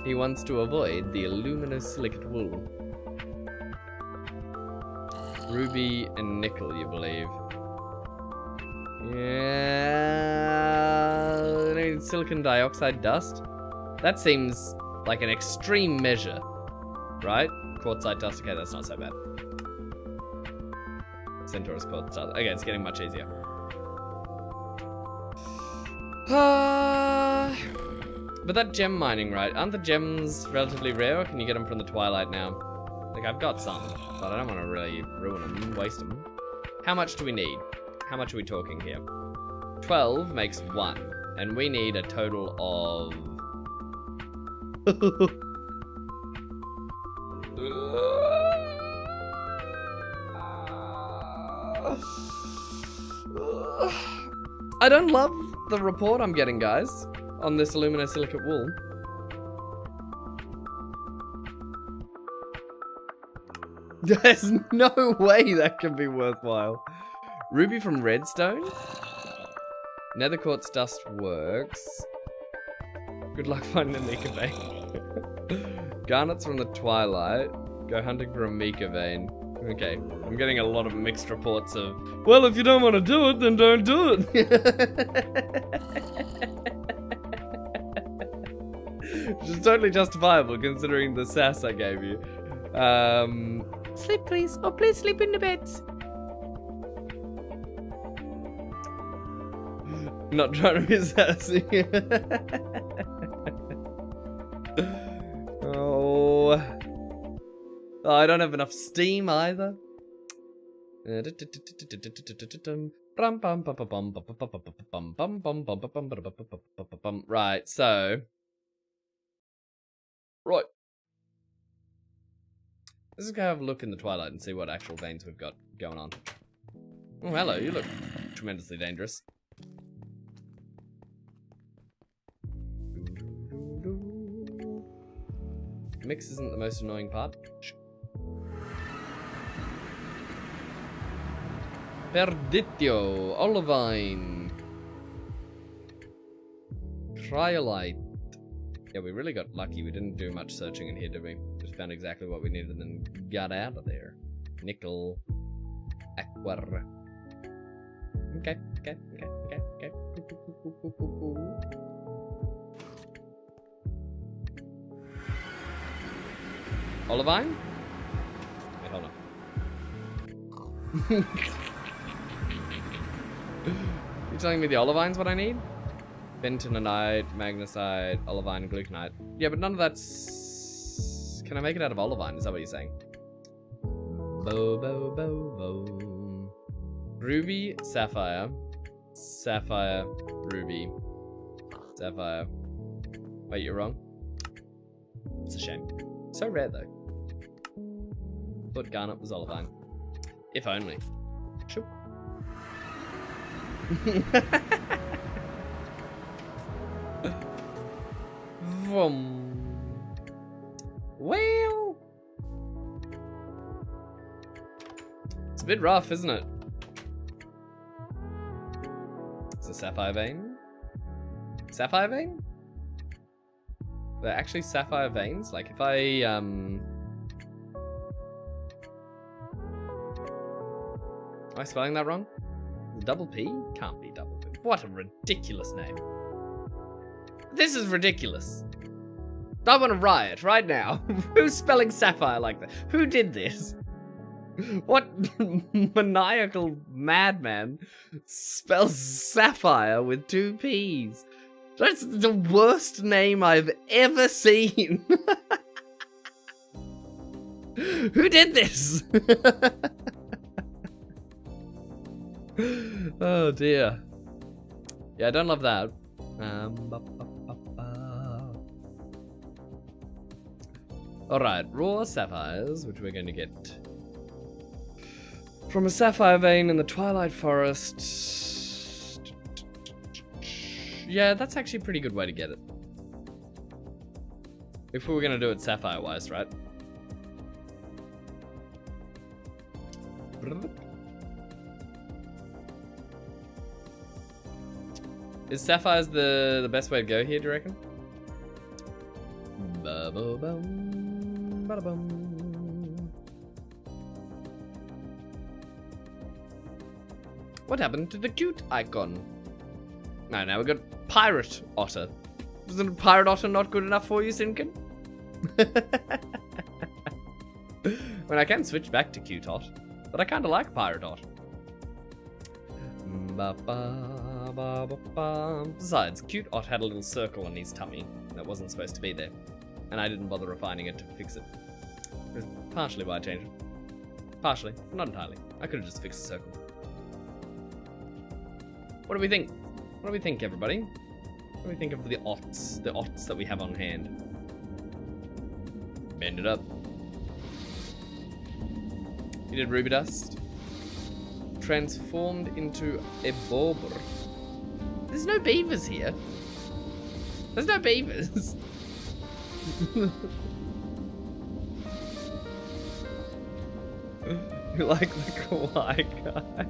He wants to avoid the aluminosilicate wool. Ruby and nickel, you believe? Yeah, I need silicon dioxide dust. That seems like an extreme measure, right? Quartzite dust. Okay, that's not so bad. Centaurus quartz dust. Okay, it's getting much easier. But that gem mining, right? Aren't the gems relatively rare, or can you get them from the Twilight now? Like, I've got some, but I don't want to really ruin them, waste them. How much do we need? How much are we talking here? 12 makes 1, and we need a total of... I don't love the report I'm getting, guys, on this aluminosilicate wool. There's no way that can be worthwhile. Ruby from redstone? Nether quartz dust works. Good luck finding a Mika vein. Garnets from the Twilight. Go hunting for a Mika vein. Okay, I'm getting a lot of mixed reports of, well, if you don't want to do it, then don't do it. Which is totally justifiable considering the sass I gave you. Sleep, please. Oh, please sleep in the beds. Not trying to be sassy. Oh, I don't have enough steam either. Right, so. Right. Let's just go have a look in the Twilight and see what actual veins we've got going on. Oh, hello, you look tremendously dangerous. Mix isn't the most annoying part. Perditio, olivine, cryolite. Yeah, we really got lucky. We didn't do much searching in here, did we? Just found exactly what we needed and then got out of there. Nickel, aqua. Okay. Olivine? Wait, hold on. You're telling me the olivine's what I need? Bentonite, magnesite, olivine, gluconite. Yeah, but none of that's... Can I make it out of olivine? Is that what you're saying? Bo. Ruby, sapphire. Sapphire, ruby. Sapphire. Wait, you're wrong? It's a shame. So rare, though. Thought garnet was olivine. If only. Shook. Vroom. Well, it's a bit rough, isn't it? It's a sapphire vein. Sapphire vein? They're actually sapphire veins. Like if I am I spelling that wrong? Double P? Can't be double P. What a ridiculous name. This is ridiculous. I want to riot right now. Who's spelling sapphire like that? Who did this? What maniacal madman spells sapphire with 2 P's? That's the worst name I've ever seen. Who did this? Oh dear. Yeah, I don't love that. Alright, raw sapphires, which we're going to get from a sapphire vein in the Twilight Forest. Yeah, that's actually a pretty good way to get it. If we were going to do it sapphire-wise, right? Is sapphires the best way to go here, do you reckon? Ba-bo-bum, ba-da-bum. What happened to the cute icon? No, now we got pirate otter. Wasn't pirate otter not good enough for you, Simkin? Well, I can switch back to cute ot, but I kind of like pirate ot. Besides, cute ot had a little circle on his tummy that wasn't supposed to be there, and I didn't bother refining it to fix it. It was partially why I changed it. Partially, not entirely. I could have just fixed the circle. What do we think? What do we think, everybody? What do we think of the ots that we have on hand? Bend it up. You did ruby dust. Transformed into a bauber. There's no beavers here. There's no beavers. You like the kawaii guy?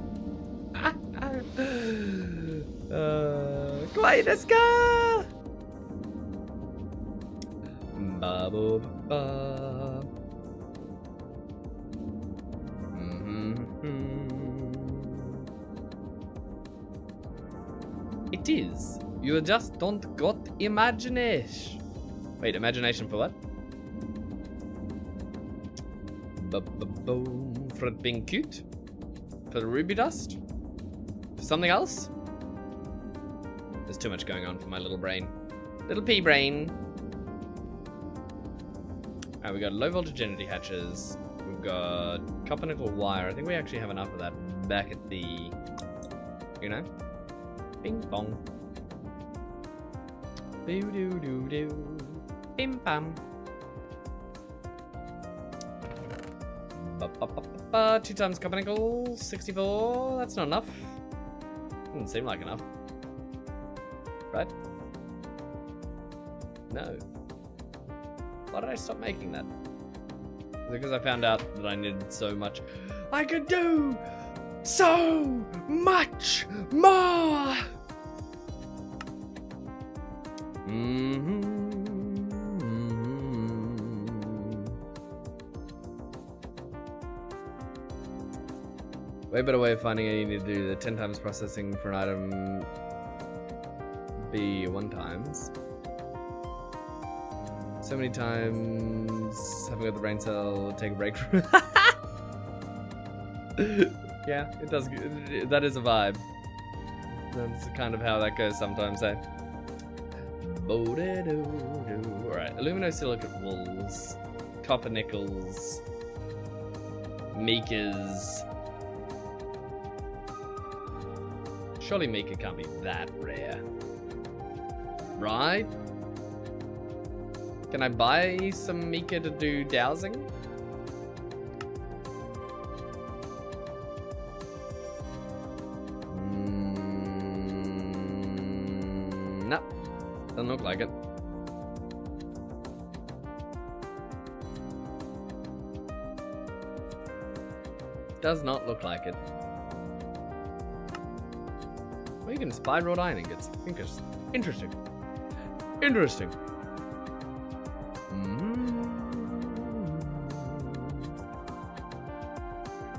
Kawaii desu ka? Ba-bo-ba. It is. You just don't got imagination. Wait, imagination for what? For it being cute? For the ruby dust? For something else? There's too much going on for my little brain. Little pea brain. Alright, we got low voltage energy hatches. We've got copper nickel wire. I think we actually have enough of that back at the, you know, bing bong. Doo doo doo doo. Bim bam. 2 times copper nickel, 64. That's not enough. Doesn't seem like enough. Right? No. Why did I stop making that? Because I found out that I needed so much. I could do so much more. Way better way of finding it. You need to do the 10 times processing for an item. Be 1 times. So many times. Haven't got the brain cell. Take a break from it. Yeah, it does. That is a vibe. That's kind of how that goes sometimes, eh? Alright, aluminosilicate wools, copper nickels, Mika's. Surely Mika can't be that rare. Right? Can I buy some Mika to do dowsing? No. Doesn't look like it. Does not look like it. Well, you can spy wrought iron ingots. Interesting. Interesting.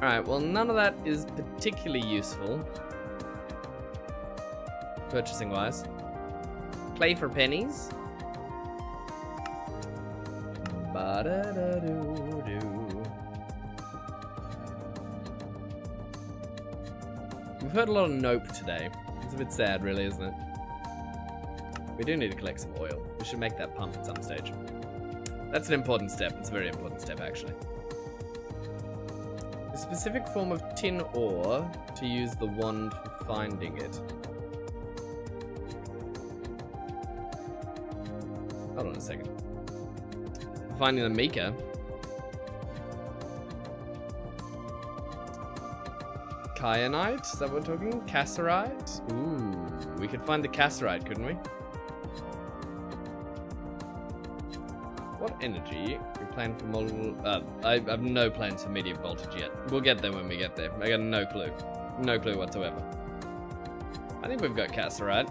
Alright, well, none of that is particularly useful. Purchasing wise. Clay for pennies. We've heard a lot of nope today. It's a bit sad, really, isn't it? We do need to collect some oil. We should make that pump at some stage. That's an important step. It's a very important step, actually. A specific form of tin ore to use the wand for finding it. Hold on a second. Finding the Mika. Kyanite? Is that what we're talking? Cassiterite? Ooh, we could find the cassiterite, couldn't we? What energy? We plan for model. I have no plans for medium voltage yet. We'll get there when we get there. I got no clue. No clue whatsoever. I think we've got cassiterite.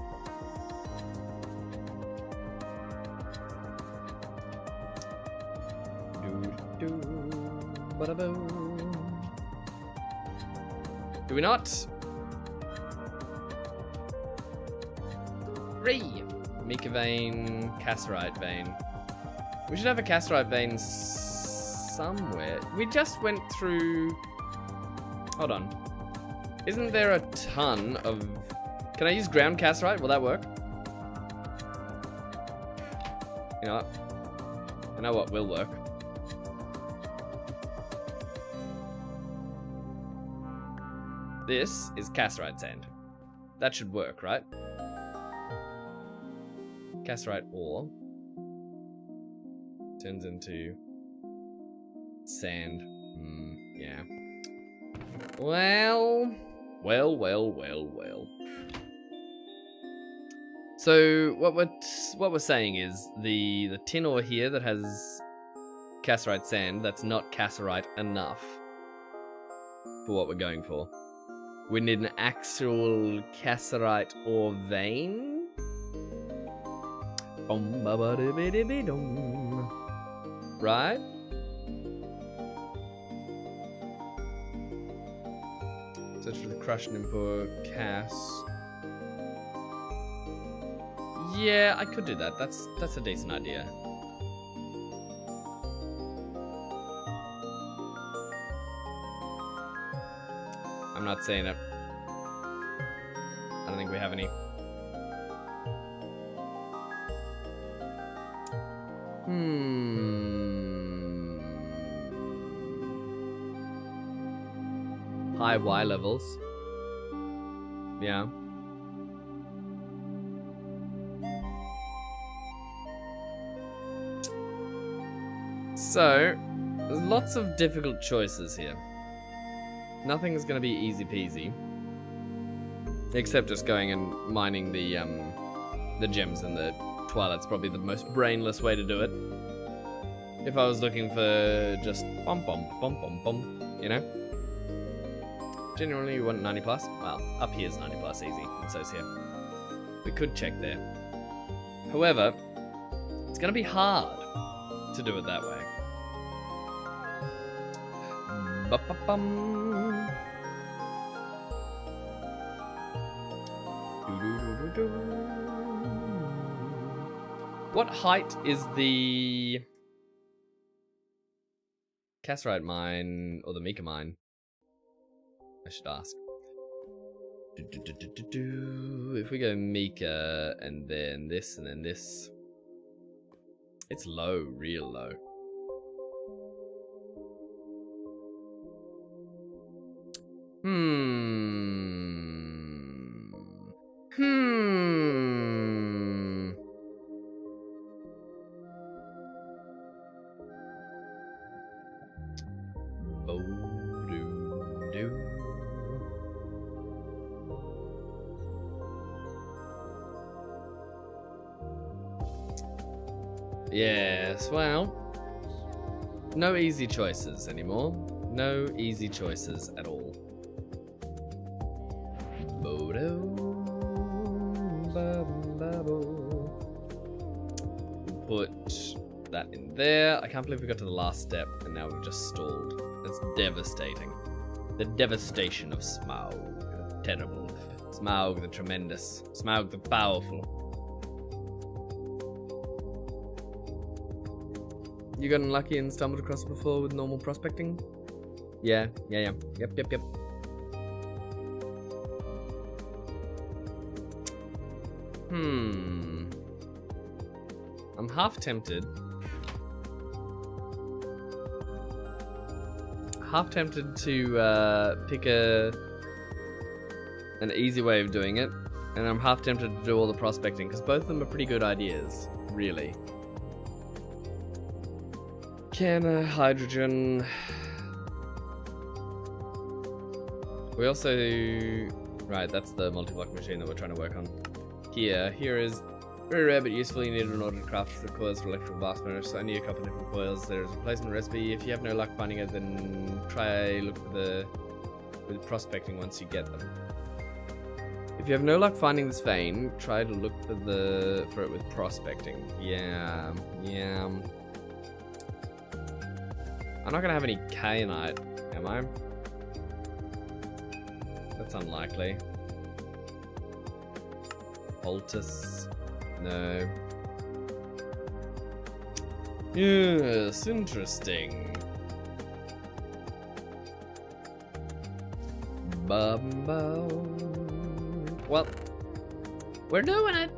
Do we not? 3. Mika vein, cassiterite vein. We should have a cassiterite vein somewhere. We just went through... Hold on. Isn't there a ton of... Can I use ground cassiterite? Will that work? You know what? I know what will work. This is cassiterite sand. That should work, right? Cassiterite ore turns into sand. Yeah. Well. So what we're saying is the tin ore here that has cassiterite sand, that's not cassiterite enough for what we're going for. We need an actual cassiterite ore vein. Right? Search for the crushed input, Cass. Yeah, I could do that. That's a decent idea. I'm not saying it. I don't think we have any. High Y levels. Yeah. So, there's lots of difficult choices here. Nothing's gonna be easy peasy. Except just going and mining the gems, and the Twilight's probably the most brainless way to do it. If I was looking for just bum bum bum bum bum, you know? Generally, you want 90 plus? Well, up here's 90 plus easy, and so's here. We could check there. However, it's gonna be hard to do it that way. Ba-ba-bum. Do-do-do-do-do. What height is the Cassiterite mine or the Mika mine? I should ask. If we go Mika and then this and then this, it's low, real low. Bo-doo-doo. Yes, well, no easy choices anymore. No easy choices at all. Put that in there. I can't believe we got to the last step and now we've just stalled. That's devastating. The devastation of Smaug. Terrible. Smaug the tremendous. Smaug the powerful. You got unlucky and stumbled across it before with normal prospecting? Yeah. Yep. I'm half tempted. To pick an easy way of doing it, and I'm half tempted to do all the prospecting because both of them are pretty good ideas, really. Can hydrogen. We also, right, that's the multi-block machine that we're trying to work on. Here is very rare but useful. You need it in order to craft the coils for electrical blast furnace. So I need a couple different coils. There's a replacement recipe. If you have no luck finding it, then try look for with prospecting once you get them. If you have no luck finding this vein, try to look for it with prospecting. Yeah. I'm not gonna have any kainite, am I? That's unlikely. Altus. No. Yes, interesting. Bumbo. Well, we're doing it.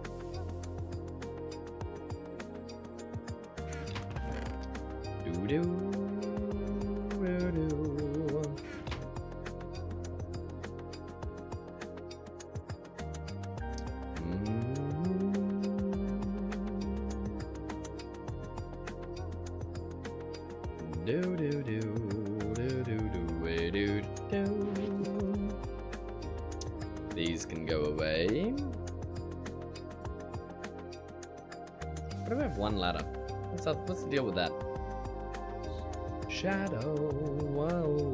Doo-doo. These can go away. What do we have one ladder? What's up? What's the deal with that? Shadow. Whoa.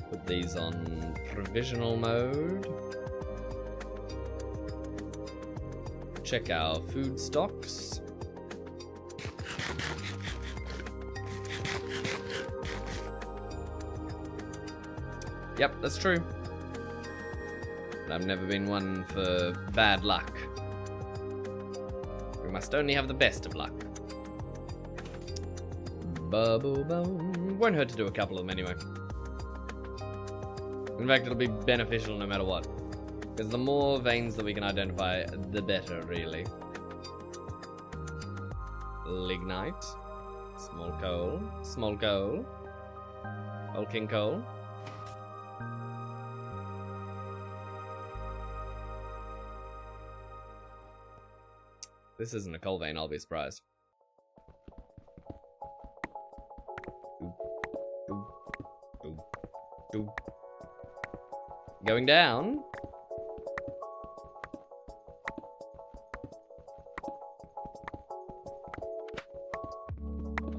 Put these on provisional mode. Check our food stocks. Yep, that's true. But I've never been one for bad luck. We must only have the best of luck. Bubble bum. Won't hurt to do a couple of them anyway. In fact, it'll be beneficial no matter what. Because the more veins that we can identify, the better, really. Lignite. Small coal. Hulking coal. This isn't a coal vein, I'll be surprised. Going down.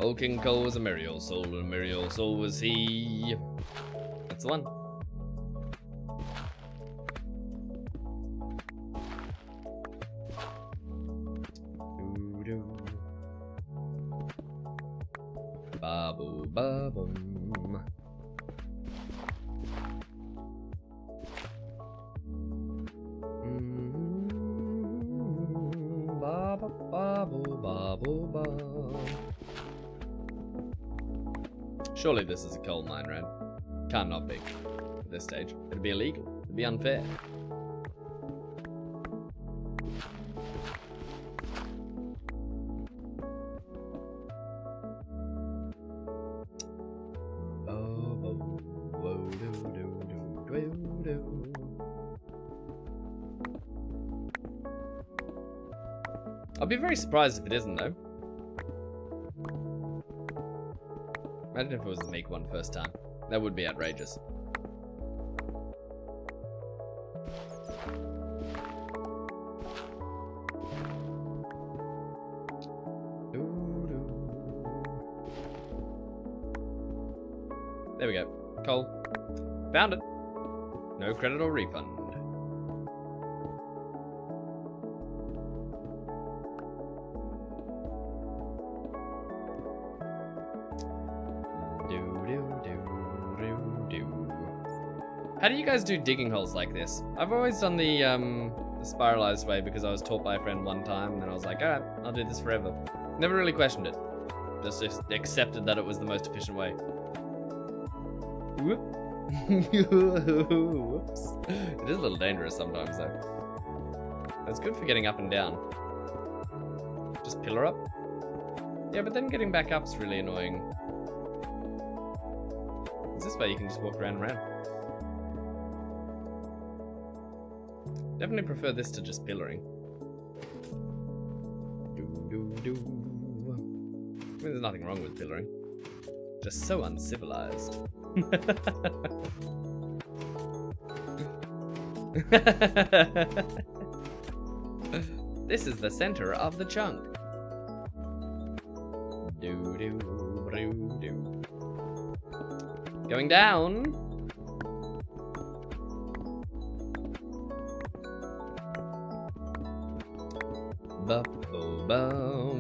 Old King Cole was a merry old soul, and a merry old soul was he. That's the one. Babu babum. Babu babu babu ba. Surely this is a coal mine, right? Can't not be. At this stage. It'd be illegal. It'd be unfair. I'll be very surprised if it isn't, though. Imagine if it was the Meek one first time. That would be outrageous. There we go. Cole. Found it. No credit or refund. How do you guys do digging holes like this? I've always done the spiralized way because I was taught by a friend one time, and then I was like, alright, I'll do this forever. Never really questioned it. Just accepted that it was the most efficient way. Whoop. Whoops. It is a little dangerous sometimes, though. That's good for getting up and down. Just pillar up. Yeah, but then getting back up's really annoying. This way you can just walk around and around. Definitely prefer this to just pillaring. I mean, there's nothing wrong with pillaring. Just so uncivilized. This is the center of the chunk. Going down.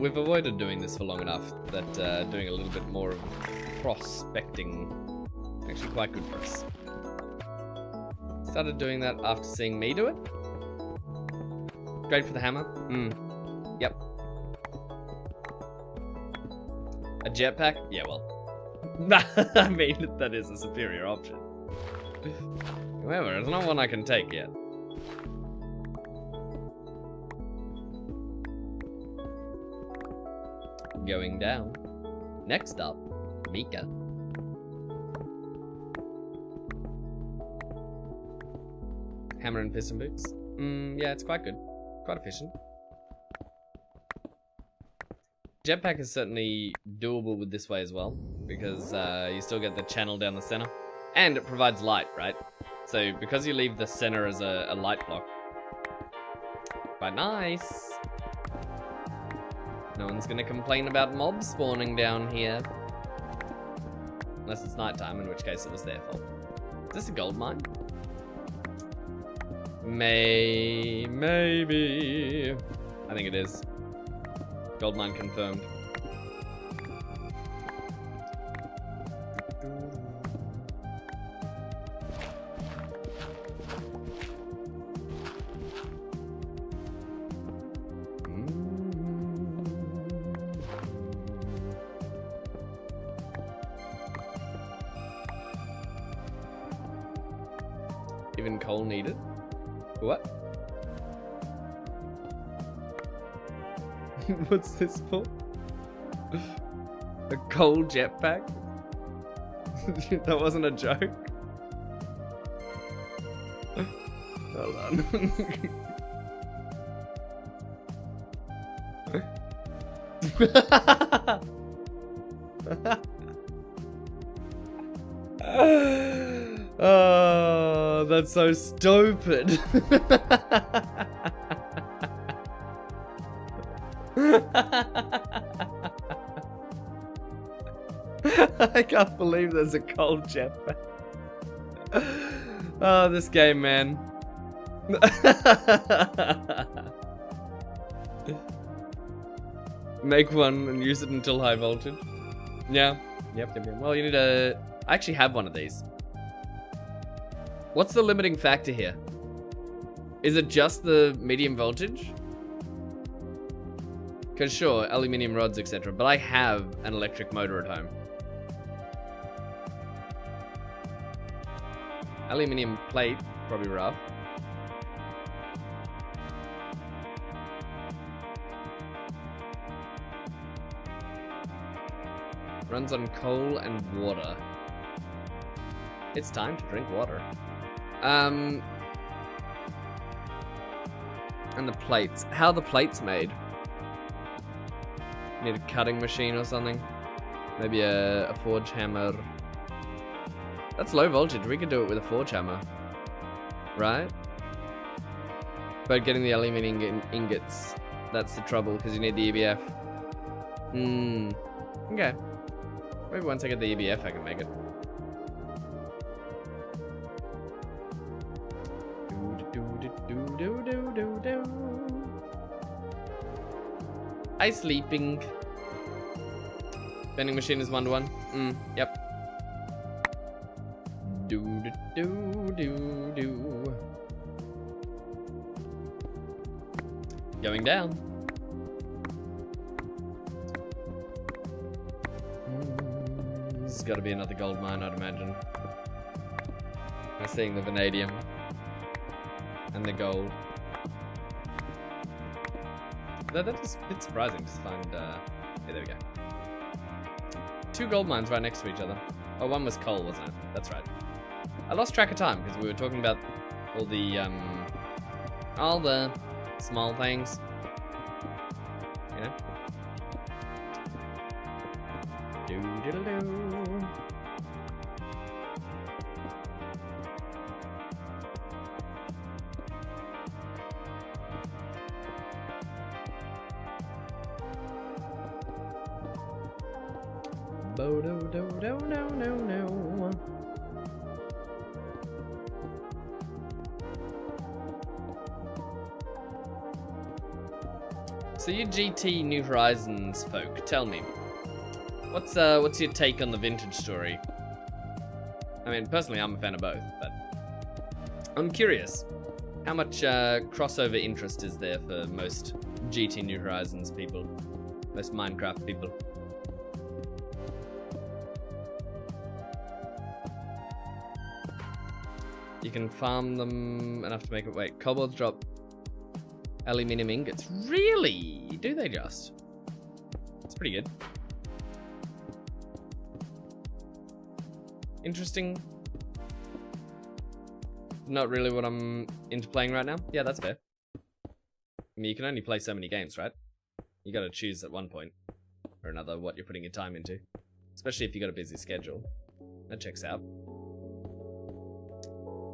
We've avoided doing this for long enough that doing a little bit more of prospecting is actually quite good for us. Started doing that after seeing me do it. Great for the hammer. Yep. A jetpack? Yeah, well. I mean, that is a superior option. However, it's not one I can take yet. Going down. Next up, Mika. Hammer and piston boots. Yeah, it's quite good. Quite efficient. Jetpack is certainly doable with this way as well, because you still get the channel down the center. And it provides light, right? So because you leave the center as a light block. Quite nice. No one's gonna complain about mobs spawning down here. Unless it's nighttime, in which case it was their fault. Is this a gold mine? Maybe. I think it is. Gold mine confirmed. Even coal needed. What? What's this for? A coal jetpack? That wasn't a joke. Hold on. Oh, that's so stupid. I can't believe there's a cold jetpack. Oh, this game, man. Make one and use it until high voltage. Yeah. Yep. Well, you need to... I actually have one of these. What's the limiting factor here? Is it just the medium voltage? Because sure, aluminium rods, etc. But I have an electric motor at home. Aluminium plate, probably rough. Runs on coal and water. It's time to drink water. And the plates. How are the plates made? Need a cutting machine or something? Maybe a forge hammer. That's low voltage. We could do it with a forge hammer. Right? But getting the aluminium ingots, that's the trouble because you need the EBF. Okay. Maybe once I get the EBF I can make it. I sleeping. Vending machine is 1-to-1. Yep. Do. Going down. This has got to be another gold mine, I'd imagine. I'm seeing the vanadium and the gold. That is a bit surprising to find. Yeah, there we go. 2 gold mines right next to each other. Oh, one was coal, wasn't it? That's right. I lost track of time because we were talking about all the small things. You know? Do. No. So you GT New Horizons folk, tell me, what's your take on the vintage story? I mean, personally, I'm a fan of both, but I'm curious, how much crossover interest is there for most GT New Horizons people, most Minecraft people? You can farm them enough to make it. Wait, kobolds drop aluminium ingots. Really? Do they just? It's pretty good. Interesting. Not really what I'm into playing right now. Yeah, that's fair. I mean, you can only play so many games, right? You gotta choose at one point or another what you're putting your time into. Especially if you got a busy schedule. That checks out.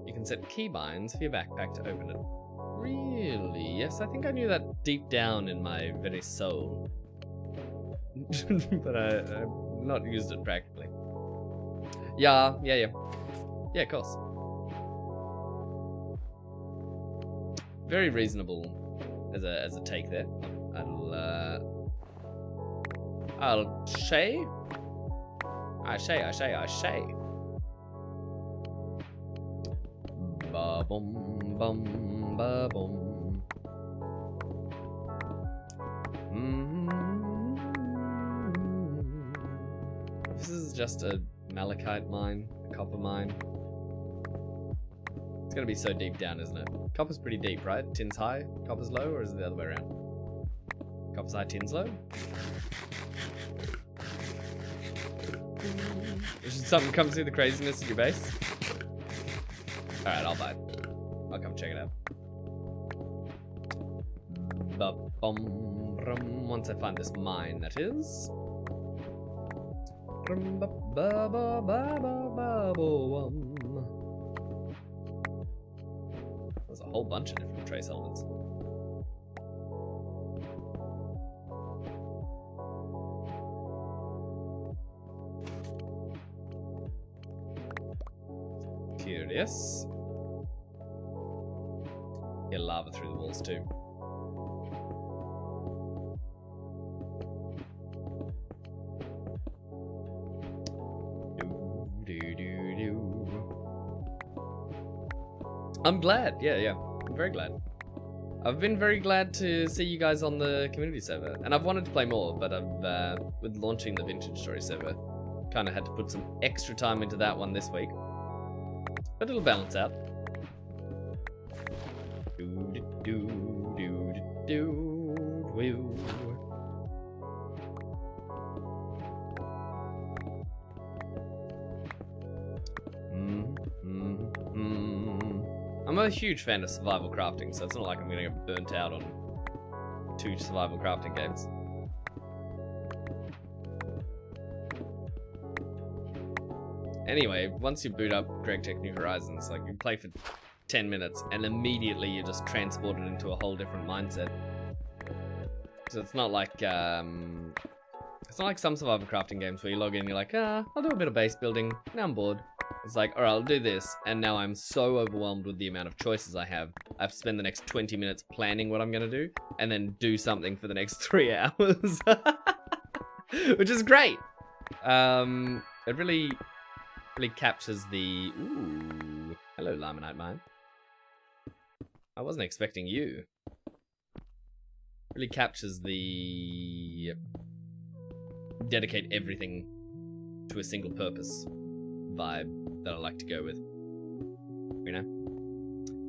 You can set keybinds for your backpack to open it. Really? Yes, I think I knew that deep down in my very soul. But I've not used it practically. Yeah, of course. Very reasonable as a take there. I'll say. Ba bum bum ba bum. This is just a malachite mine, a copper mine. It's gonna be so deep down, isn't it? Copper's pretty deep, right? Tin's high, copper's low, or is it the other way around? Copper's high, tin's low? Should something come through the craziness at your base? Alright, I'll buy it. I'll come check it out. Ba-bum-rum. Once I find this mine, that is. whole bunch of different trace elements. Curious. Get lava through the walls too. I'm glad. Yeah. I'm very glad. I've been very glad to see you guys on the community server, and I've wanted to play more, but I've with launching the Vintage Story server, kind of had to put some extra time into that one this week. But it'll balance out. I'm a huge fan of survival crafting, so it's not like I'm gonna get burnt out on 2 survival crafting games. Anyway, once you boot up GregTech New Horizons, like you play for 10 minutes and immediately you're just transported into a whole different mindset. So it's not like some survival crafting games where you log in and you're like, I'll do a bit of base building, now I'm bored. It's like, alright, I'll do this, and now I'm so overwhelmed with the amount of choices I have to spend the next 20 minutes planning what I'm gonna do, and then do something for the next 3 hours. Which is great! It really captures the... Ooh, hello, Limonite Mine. I wasn't expecting you. Really captures the... dedicate everything to a single purpose vibe that I like to go with. You know?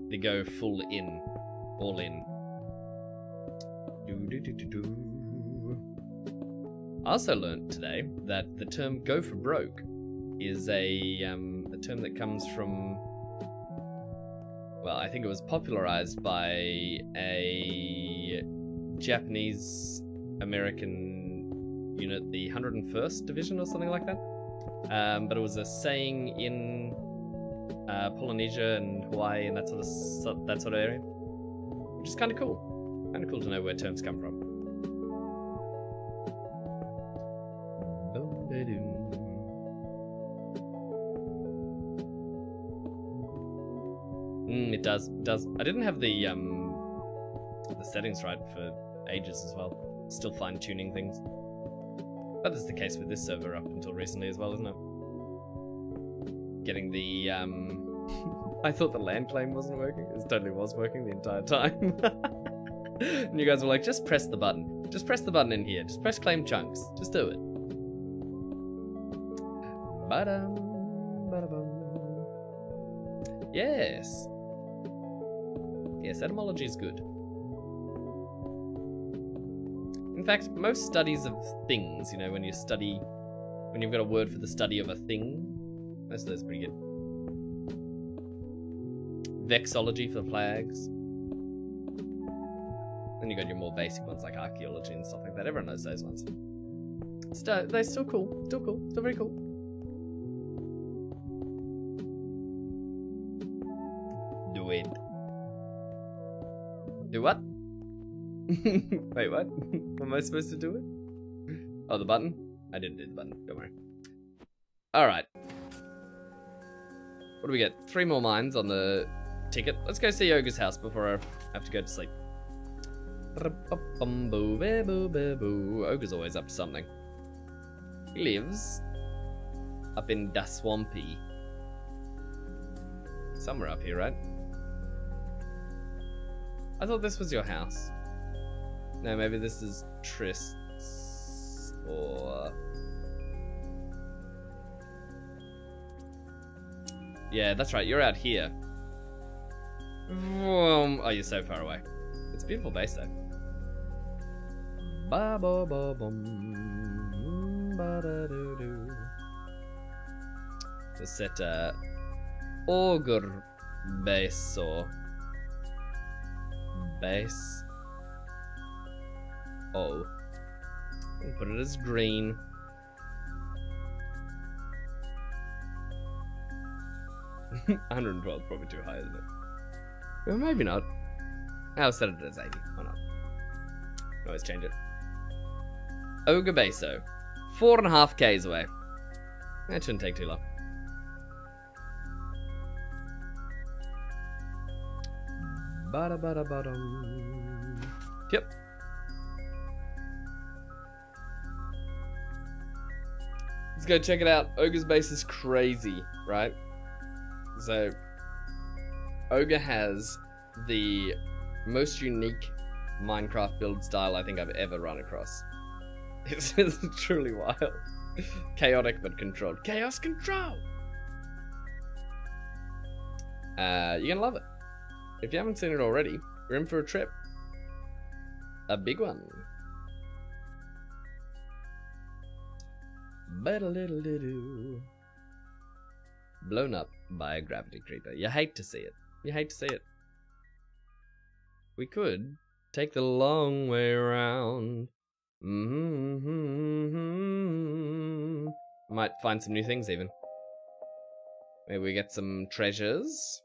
They go full in. All in. I also learned today that the term go for broke is a term that comes from, well, I think it was popularized by a Japanese American unit, the 101st Division or something like that. But it was a saying in Polynesia and Hawaii and that sort of area, which is kind of cool. Kind of cool to know where terms come from. It does. I didn't have the settings right for ages as well. Still fine-tuning things. That is the case with this server up until recently as well, isn't it? Getting the, I thought the land claim wasn't working. It totally was working the entire time. And you guys were like, just press the button. Just press the button in here. Just press claim chunks. Just do it. Ba-dum, ba-da-bum. Yes. Yes, etymology is good. In fact, most studies of things, you know, when you've got a word for the study of a thing, most of those are pretty good. Vexology for flags. Then you got your more basic ones like archaeology and stuff like that. Everyone knows those ones. They're still cool. Still cool. Still very cool. Do it. Do what? Wait, what? Am I supposed to do it? Oh, the button? I didn't do the button. Don't worry. Alright. What do we get? 3 more mines on the ticket. Let's go see Ogre's house before I have to go to sleep. Ogre's always up to something. He lives up in Da Swampy. Somewhere up here, right? I thought this was your house. No, maybe this is Trist's, or... Yeah, that's right, you're out here. Oh, you're so far away. It's a beautiful base, though. Ba-ba-ba-bum, let's set Ogre base, or... Base. Oh. We'll put it as green. $112 is probably too high, isn't it? Well, maybe not. I'll set it as 80. Why not? Always change it. Ogre Beso. 4.5 Ks away. That shouldn't take too long. Ba-da-ba-da-ba-dum. Yep. Let's go check it out. Ogre's base is crazy, right? So, Ogre has the most unique Minecraft build style I think I've ever run across. It's truly wild. Chaotic but controlled. Chaos control! You're gonna love it. If you haven't seen it already, we're in for a trip. A big one. Ba-da-little-doo-doo. Blown up by a gravity creeper. You hate to see it. You hate to see it. We could take the long way around. Might find some new things even. Maybe we get some treasures.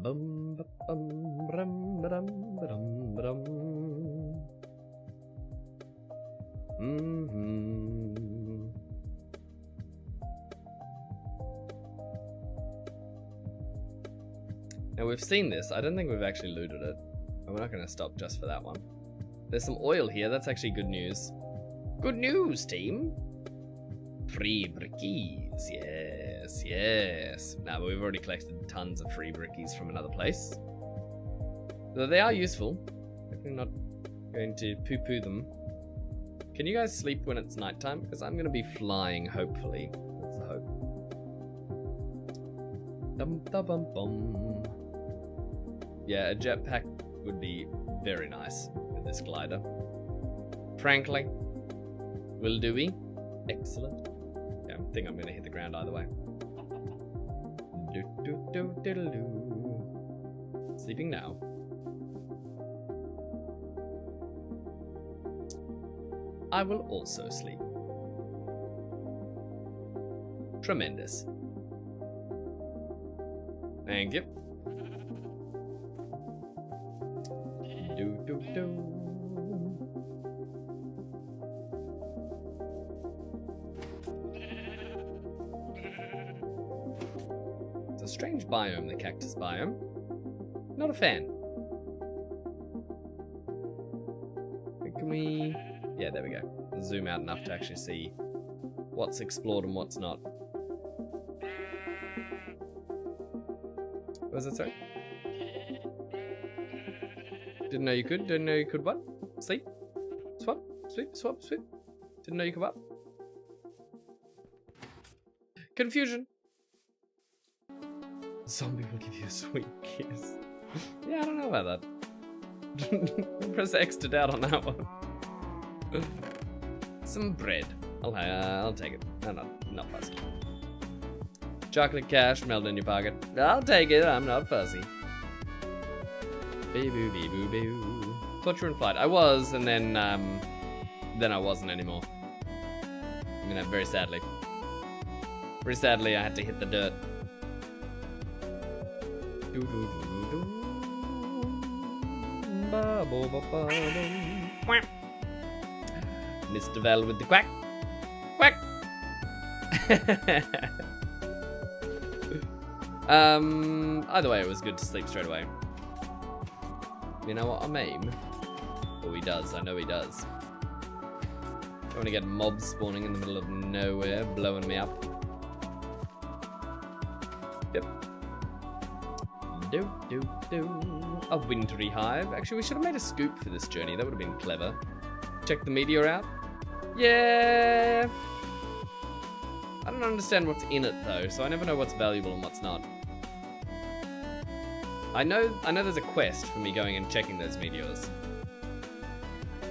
Bum ba bum brum ba dum ba dum ba dum. Now we've seen this. I don't think we've actually looted it. And we're not going to stop just for that one. There's some oil here. That's actually good news. Good news, team. Free brickies. Yes, yes. Now, but we've already collected tons of free brickies from another place. Though they are useful. Definitely not going to poo-poo them. Can you guys sleep when it's nighttime? Because I'm going to be flying, hopefully. That's the hope. Dum-da-bum-bum. Yeah, a jetpack would be very nice with this glider. Frankly, will do we? Excellent. Yeah, I think I'm going to hit the ground either way. Sleeping now. I will also sleep. Tremendous. Thank you. It's a strange biome, the cactus biome. Not a fan. Can we... Yeah, there we go. Zoom out enough to actually see what's explored and what's not. What was it, sorry? Didn't know you could. Didn't know you could what? Sleep? Swap? Sweep? Swap? Sweep? Didn't know you could what? Confusion. Zombie will give you a sweet kiss. Yeah, I don't know about that. Press X to doubt on that one. Some bread. I'll take it. I'm not fussy. Chocolate cash melt in your pocket. I'll take it. I'm not fussy. Bee-boo, bee-boo, boo. Thought you were in flight. I was, and then I wasn't anymore. I mean, very sadly. Very sadly, I had to hit the dirt. Mr. Val with the quack. Quack! Either way, it was good to sleep straight away. You know what, I'm aim. Oh, he does. I know he does. I want to get mobs spawning in the middle of nowhere, blowing me up. Yep. A wintry hive. Actually, we should have made a scoop for this journey. That would have been clever. Check the meteor out. Yeah. I don't understand what's in it though, so I never know what's valuable and what's not. I know there's a quest for me going and checking those meteors,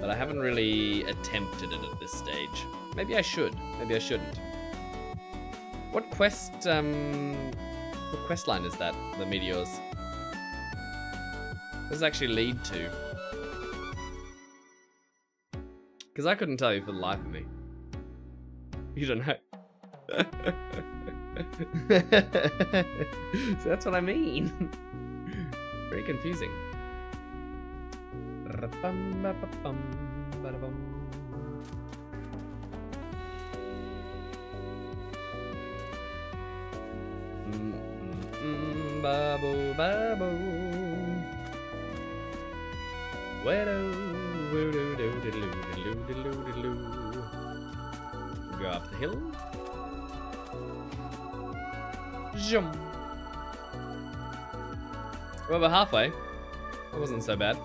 but I haven't really attempted it at this stage. Maybe I should. Maybe I shouldn't. What quest line is that? The meteors. What does it actually lead to? Because I couldn't tell you for the life of me. You don't know. So that's what I mean. Very confusing. Babo, babo. Go up the hill. Jump. Well, we're halfway. That wasn't so bad.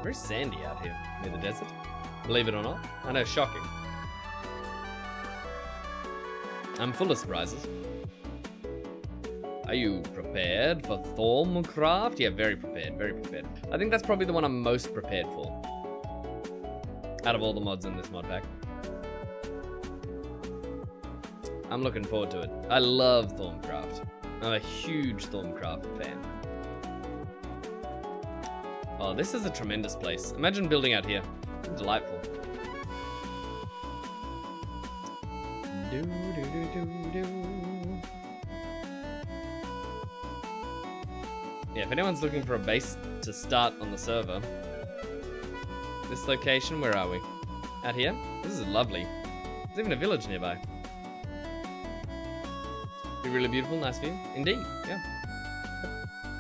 Very sandy out here near the desert. Believe it or not. I know, shocking. I'm full of surprises. Are you prepared for Thormcraft? Yeah, very prepared, very prepared. I think that's probably the one I'm most prepared for. Out of all the mods in this mod pack. I'm looking forward to it. I love Thormcraft. I'm a huge Thormcraft fan. Oh, this is a tremendous place. Imagine building out here. Delightful. Yeah, if anyone's looking for a base to start on the server, this location, where are we? Out here? This is lovely. There's even a village nearby. Be really beautiful, nice view. Indeed, yeah.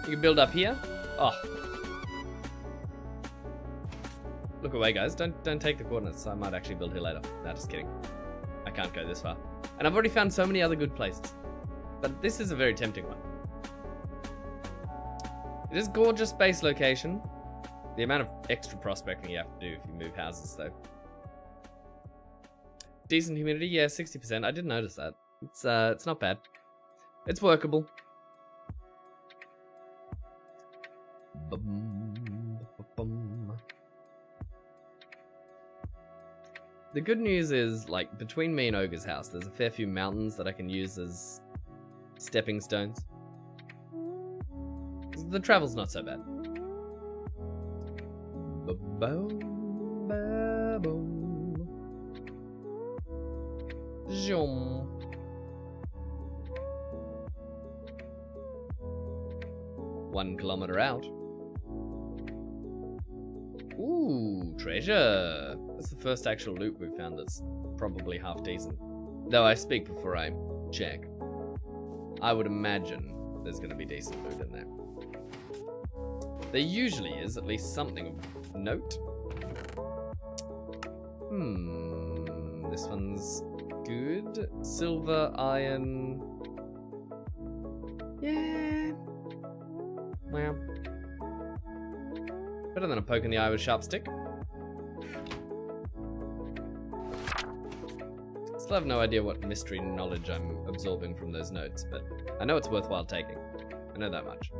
You can build up here. Oh. Look away, guys. Don't take the coordinates. I might actually build here later. Nah, just kidding. I can't go this far. And I've already found so many other good places. But this is a very tempting one. It is gorgeous base location. The amount of extra prospecting you have to do if you move houses, though. Decent humidity, yeah, 60%. I did notice that. It's not bad. It's workable. The good news is, like, between me and Ogre's house, there's a fair few mountains that I can use as stepping stones. The travel's not so bad. Zoom. 1 kilometer out. Ooh, treasure. That's the first actual loot we've found that's probably half decent. Though I speak before I check. I would imagine there's going to be decent loot in there. There usually is at least something of note. This one's good. Silver, iron. Yeah. Well. Better than a poke in the eye with a sharp stick. Still have no idea what mystery knowledge I'm absorbing from those notes, but I know it's worthwhile taking. I know that much.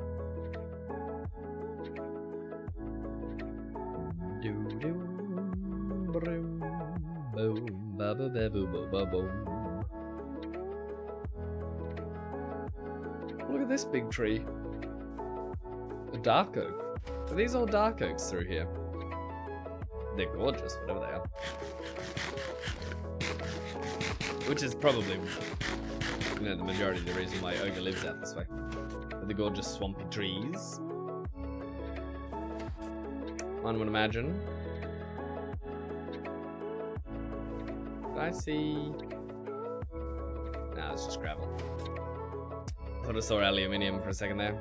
Look at this big tree. A dark oak. Are these all dark oaks through here? They're gorgeous, whatever they are. Which is probably, you know, the majority of the reason why Ogre lives out this way. The gorgeous swampy trees. One would imagine. Did I see? Nah, it's just gravel. Thought I saw aluminium for a second there.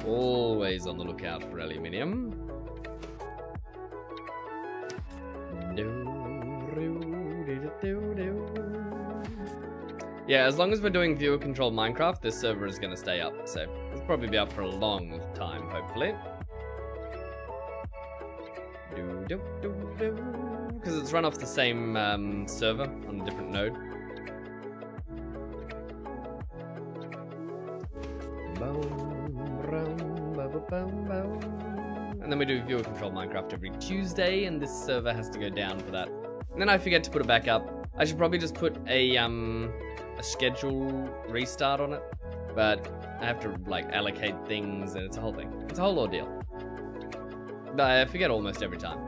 Always on the lookout for aluminium. Yeah, as long as we're doing viewer controlled Minecraft, this server is going to stay up, so it'll probably be up for a long time, hopefully. Because it's run off the same server on a different node. And then we do viewer control Minecraft every Tuesday, and this server has to go down for that. And then I forget to put it back up. I should probably just put a schedule restart on it, but I have to like allocate things, and it's a whole thing. It's a whole ordeal. I forget almost every time.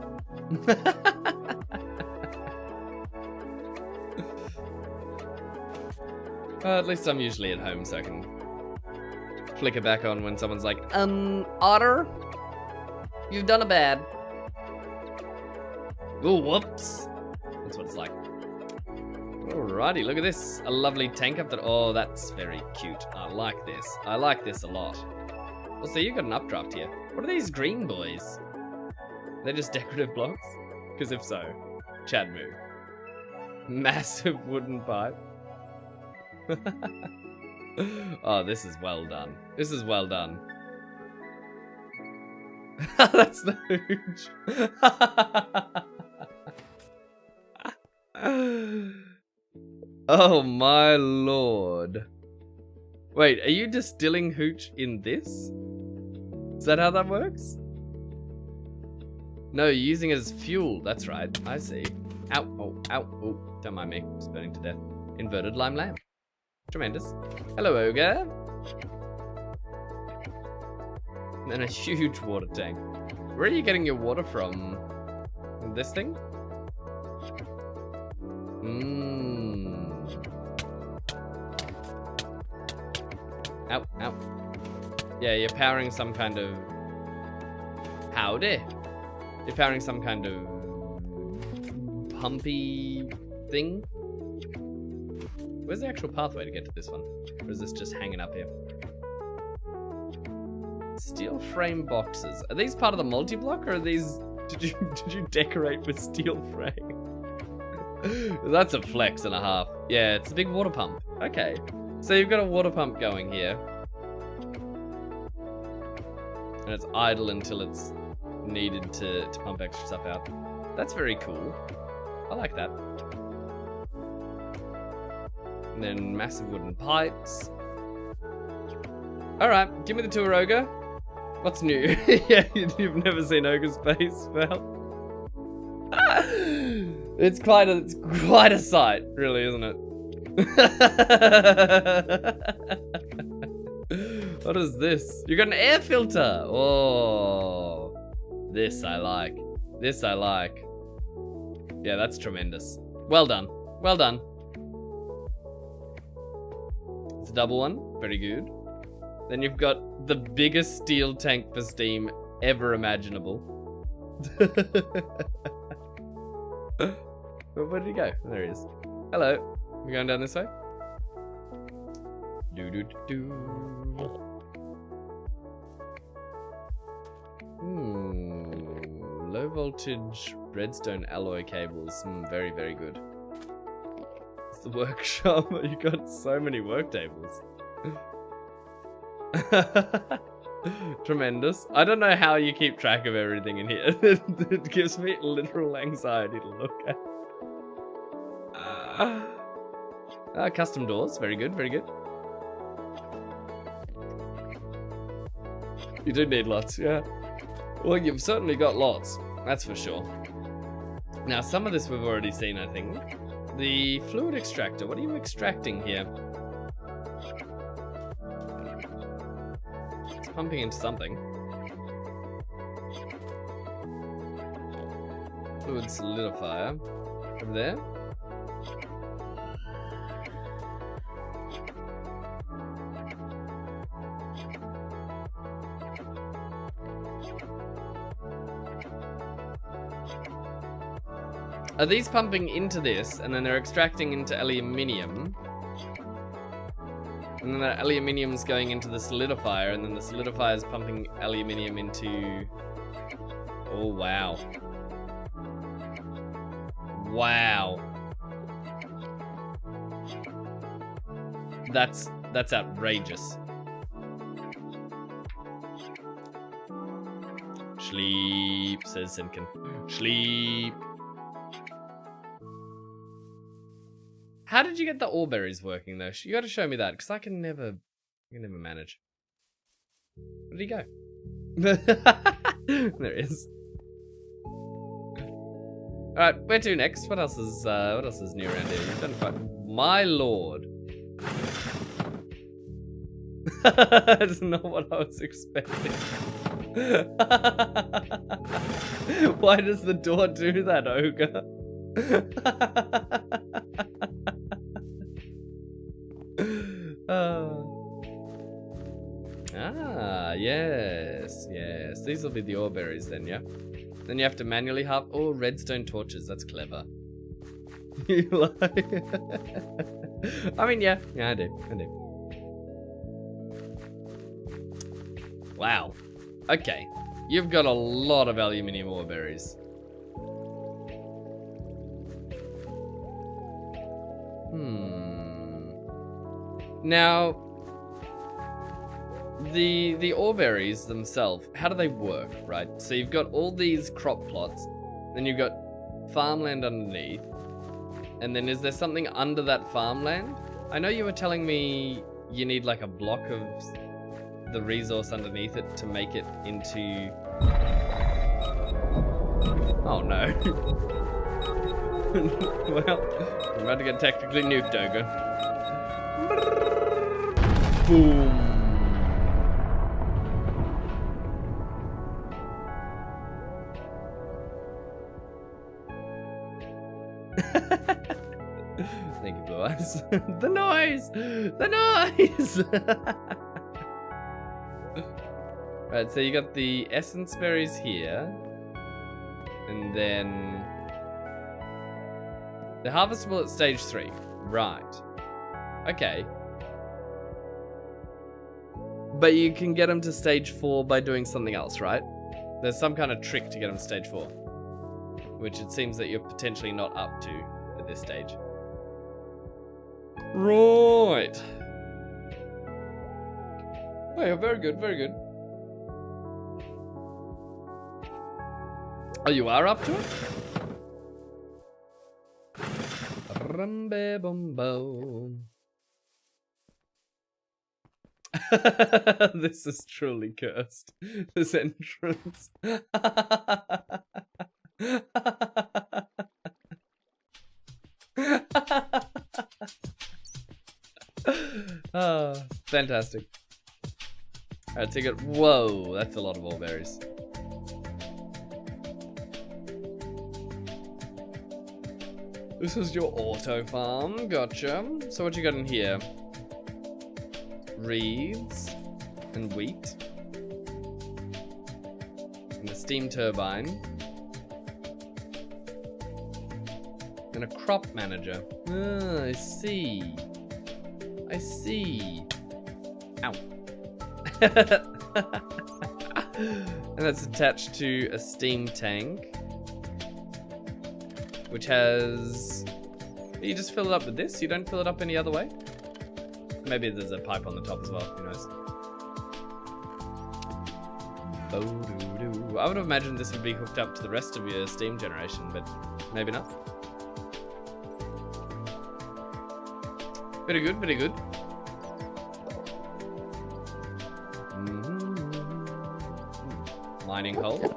At least I'm usually at home, so I can flick it back on when someone's like, Otter, you've done a bad. Oh, whoops. That's what it's like. Alrighty, look at this. A lovely tank up there. Oh, that's very cute. I like this. I like this a lot. Also, you've got an updraft here. What are these green boys? They're just decorative blocks? Because if so, Chad move. Massive wooden pipe. Oh, this is well done. This is well done. That's the hooch. Oh my lord. Wait, are you distilling hooch in this? Is that how that works? No, you're using it as fuel. That's right. I see. Ow, oh, ow, oh. Don't mind me. Just burning to death. Inverted lime lamp. Tremendous. Hello, ogre. And then a huge water tank. Where are you getting your water from? This thing? Ow, ow. Yeah, you're powering some kind of... Howdy. You're powering some kind of... pumpy thing? Where's the actual pathway to get to this one? Or is this just hanging up here? Steel frame boxes. Are these part of the multi-block, or are these... Did you decorate with steel frame? That's a flex and a half. Yeah, it's a big water pump. Okay. So you've got a water pump going here. And it's idle until it's needed to pump extra stuff out. That's very cool. I like that. And then massive wooden pipes. Alright, give me the tour, Ogre. What's new? Yeah, you've never seen Ogre's face, Val. It's quite a sight, really, isn't it? What is this? You got an air filter. Oh, this I like. This I like. Yeah, that's tremendous. Well done. Well done. It's a double one. Very good. Then you've got the biggest steel tank for steam ever imaginable. Where did he go? There he is. Hello. We going down this way? Low voltage redstone alloy cables. Very, very good. It's the workshop. You got so many work tables. Tremendous. I don't know how you keep track of everything in here. It gives me literal anxiety to look at. Custom doors. Very good, very good. You do need lots, yeah. Well, you've certainly got lots. That's for sure. Now, some of this we've already seen, I think. The fluid extractor. What are you extracting here? It's pumping into something. Fluid solidifier. Over there. Are these pumping into this, and then they're extracting into aluminium? And then that aluminium's going into the solidifier, and then the solidifier is pumping aluminium into... Oh, wow. Wow. That's outrageous. Sleep, says Simkin. Sleep. How did you get the ore berries working though? You got to show me that, because I can never manage. Where did he go? There he is. All right, where to next? What else is new around here? You've done quite. My lord. That's not what I was expecting. Why does the door do that, ogre? Ah, yes, yes. These will be the ore berries then, yeah? Then you have to manually oh, redstone torches. That's clever. You like? I mean, yeah, I do. Wow. Okay. You've got a lot of aluminium ore berries. Now, the ore berries themselves, how do they work, right? So you've got all these crop plots, then you've got farmland underneath, and then is there something under that farmland? I know you were telling me you need like a block of the resource underneath it to make it into... Oh no. Well, I'm about to get technically nuked, ogre. Boom. Thank you, Blue Eyes. The noise! The noise! Right, so you got the essence berries here. And then... they're harvestable at stage 3. Right. Okay. But you can get them to stage 4 by doing something else, right? There's some kind of trick to get them to stage 4. Which it seems that you're potentially not up to at this stage. Right. Oh yeah, very good, very good. Oh, you are up to it? Rumbe bum boom. This is truly cursed. This entrance. Oh, fantastic. Alright, so you got... whoa, that's a lot of ore berries. This is your auto farm, gotcha. So what you got in here? Reeds and wheat. And a steam turbine. And a crop manager. Ah, I see. I see. Ow. And that's attached to a steam tank. Which has... you just fill it up with this? You don't fill it up any other way? Maybe there's a pipe on the top as well, who knows. I would have imagined this would be hooked up to the rest of your steam generation, but maybe not. Very good, very good. Mining hole.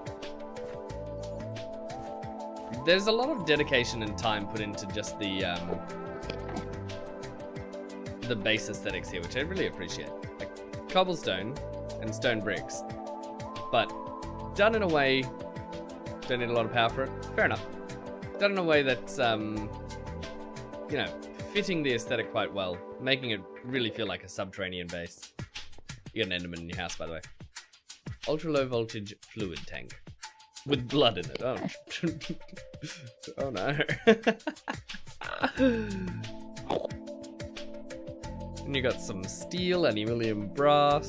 There's a lot of dedication and time put into just the base aesthetics here, which I really appreciate. Like cobblestone and stone bricks, but done in a way, don't need a lot of power for it. Fair enough. Done in a way that's you know, fitting the aesthetic quite well, making it really feel like a subterranean base. You got an Enderman in your house, by the way. Ultra low voltage fluid tank. With blood in it. Oh, oh no. And you got some steel, aluminium, brass.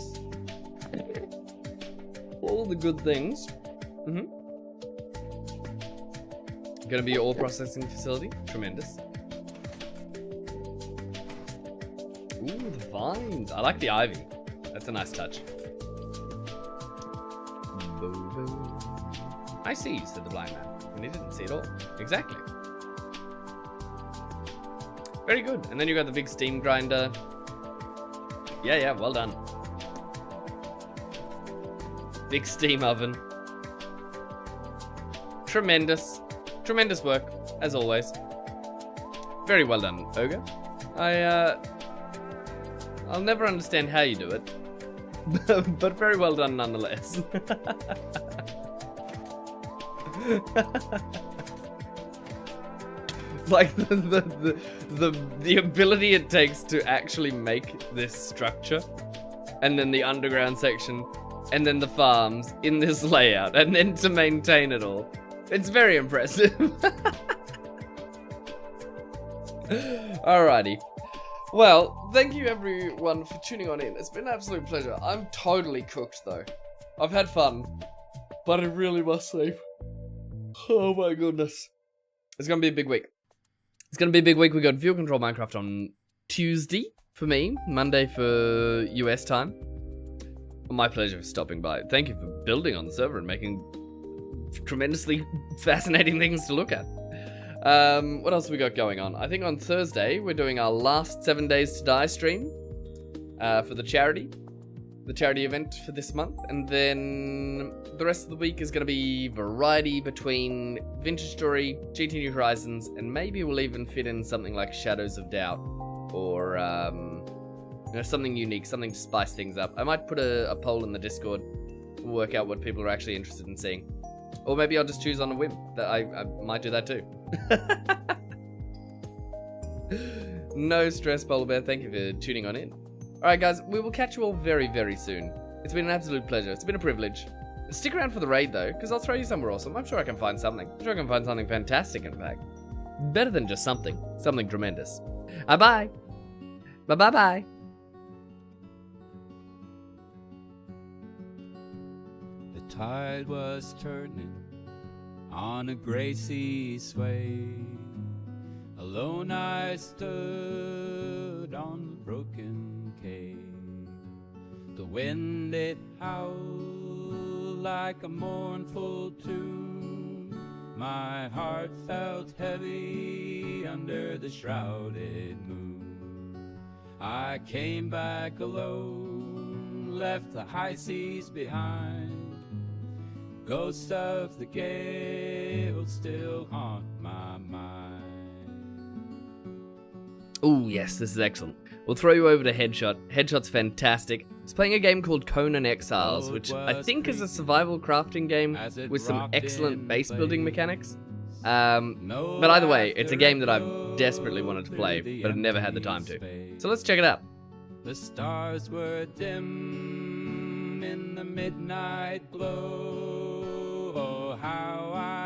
All the good things. Gonna be your ore processing facility. Tremendous. Ooh, the vines. I like the ivy. That's a nice touch. I see, said the blind man, and he didn't see it all. Exactly. Very good. And then you got the big steam grinder. Yeah, well done. Big steam oven. Tremendous. Tremendous work, as always. Very well done, Ogre. I'll never understand how you do it, but very well done nonetheless. Like the ability it takes to actually make this structure, and then the underground section, and then the farms in this layout, and then to maintain it all. It's very impressive. Alrighty. Well, thank you everyone for tuning on in. It's been an absolute pleasure. I'm totally cooked though. I've had fun, but I really must sleep. Oh my goodness. It's gonna be a big week. It's gonna be a big week. We got View Control Minecraft on Tuesday for me, Monday for US time. My pleasure for stopping by. Thank you for building on the server and making tremendously fascinating things to look at. What else have we got going on? I think on Thursday we're doing our last 7 Days to Die stream for the charity event for this month, and then the rest of the week is going to be variety between Vintage Story, GTNH Horizons, and maybe we'll even fit in something like Shadows of Doubt, or something unique, something to spice things up. I might put a poll in the Discord, work out what people are actually interested in seeing, or maybe I'll just choose on a whim. That I might do that too. No stress, Polar Bear. Thank you for tuning on in. Alright guys, we will catch you all very, very soon. It's been an absolute pleasure. It's been a privilege. Stick around for the raid though, because I'll throw you somewhere awesome. I'm sure I can find something. I'm sure I can find something fantastic, in fact. Better than just something. Something tremendous. Bye-bye. Bye-bye-bye. The tide was turning on a gray sea sway. Alone I stood on the broken quay. The wind it howled like a mournful tune. My heart felt heavy under the shrouded moon. I came back alone, left the high seas behind. Ghosts of the gale still haunt my mind. Oh yes, this is excellent. We'll throw you over to Headshot. Headshot's fantastic. He's playing a game called Conan Exiles, which I think is a survival crafting game with some excellent base building mechanics. But either way, it's a game that I've desperately wanted to play, but I've never had the time to. So let's check it out. The stars were dim in the midnight glow. Oh, how I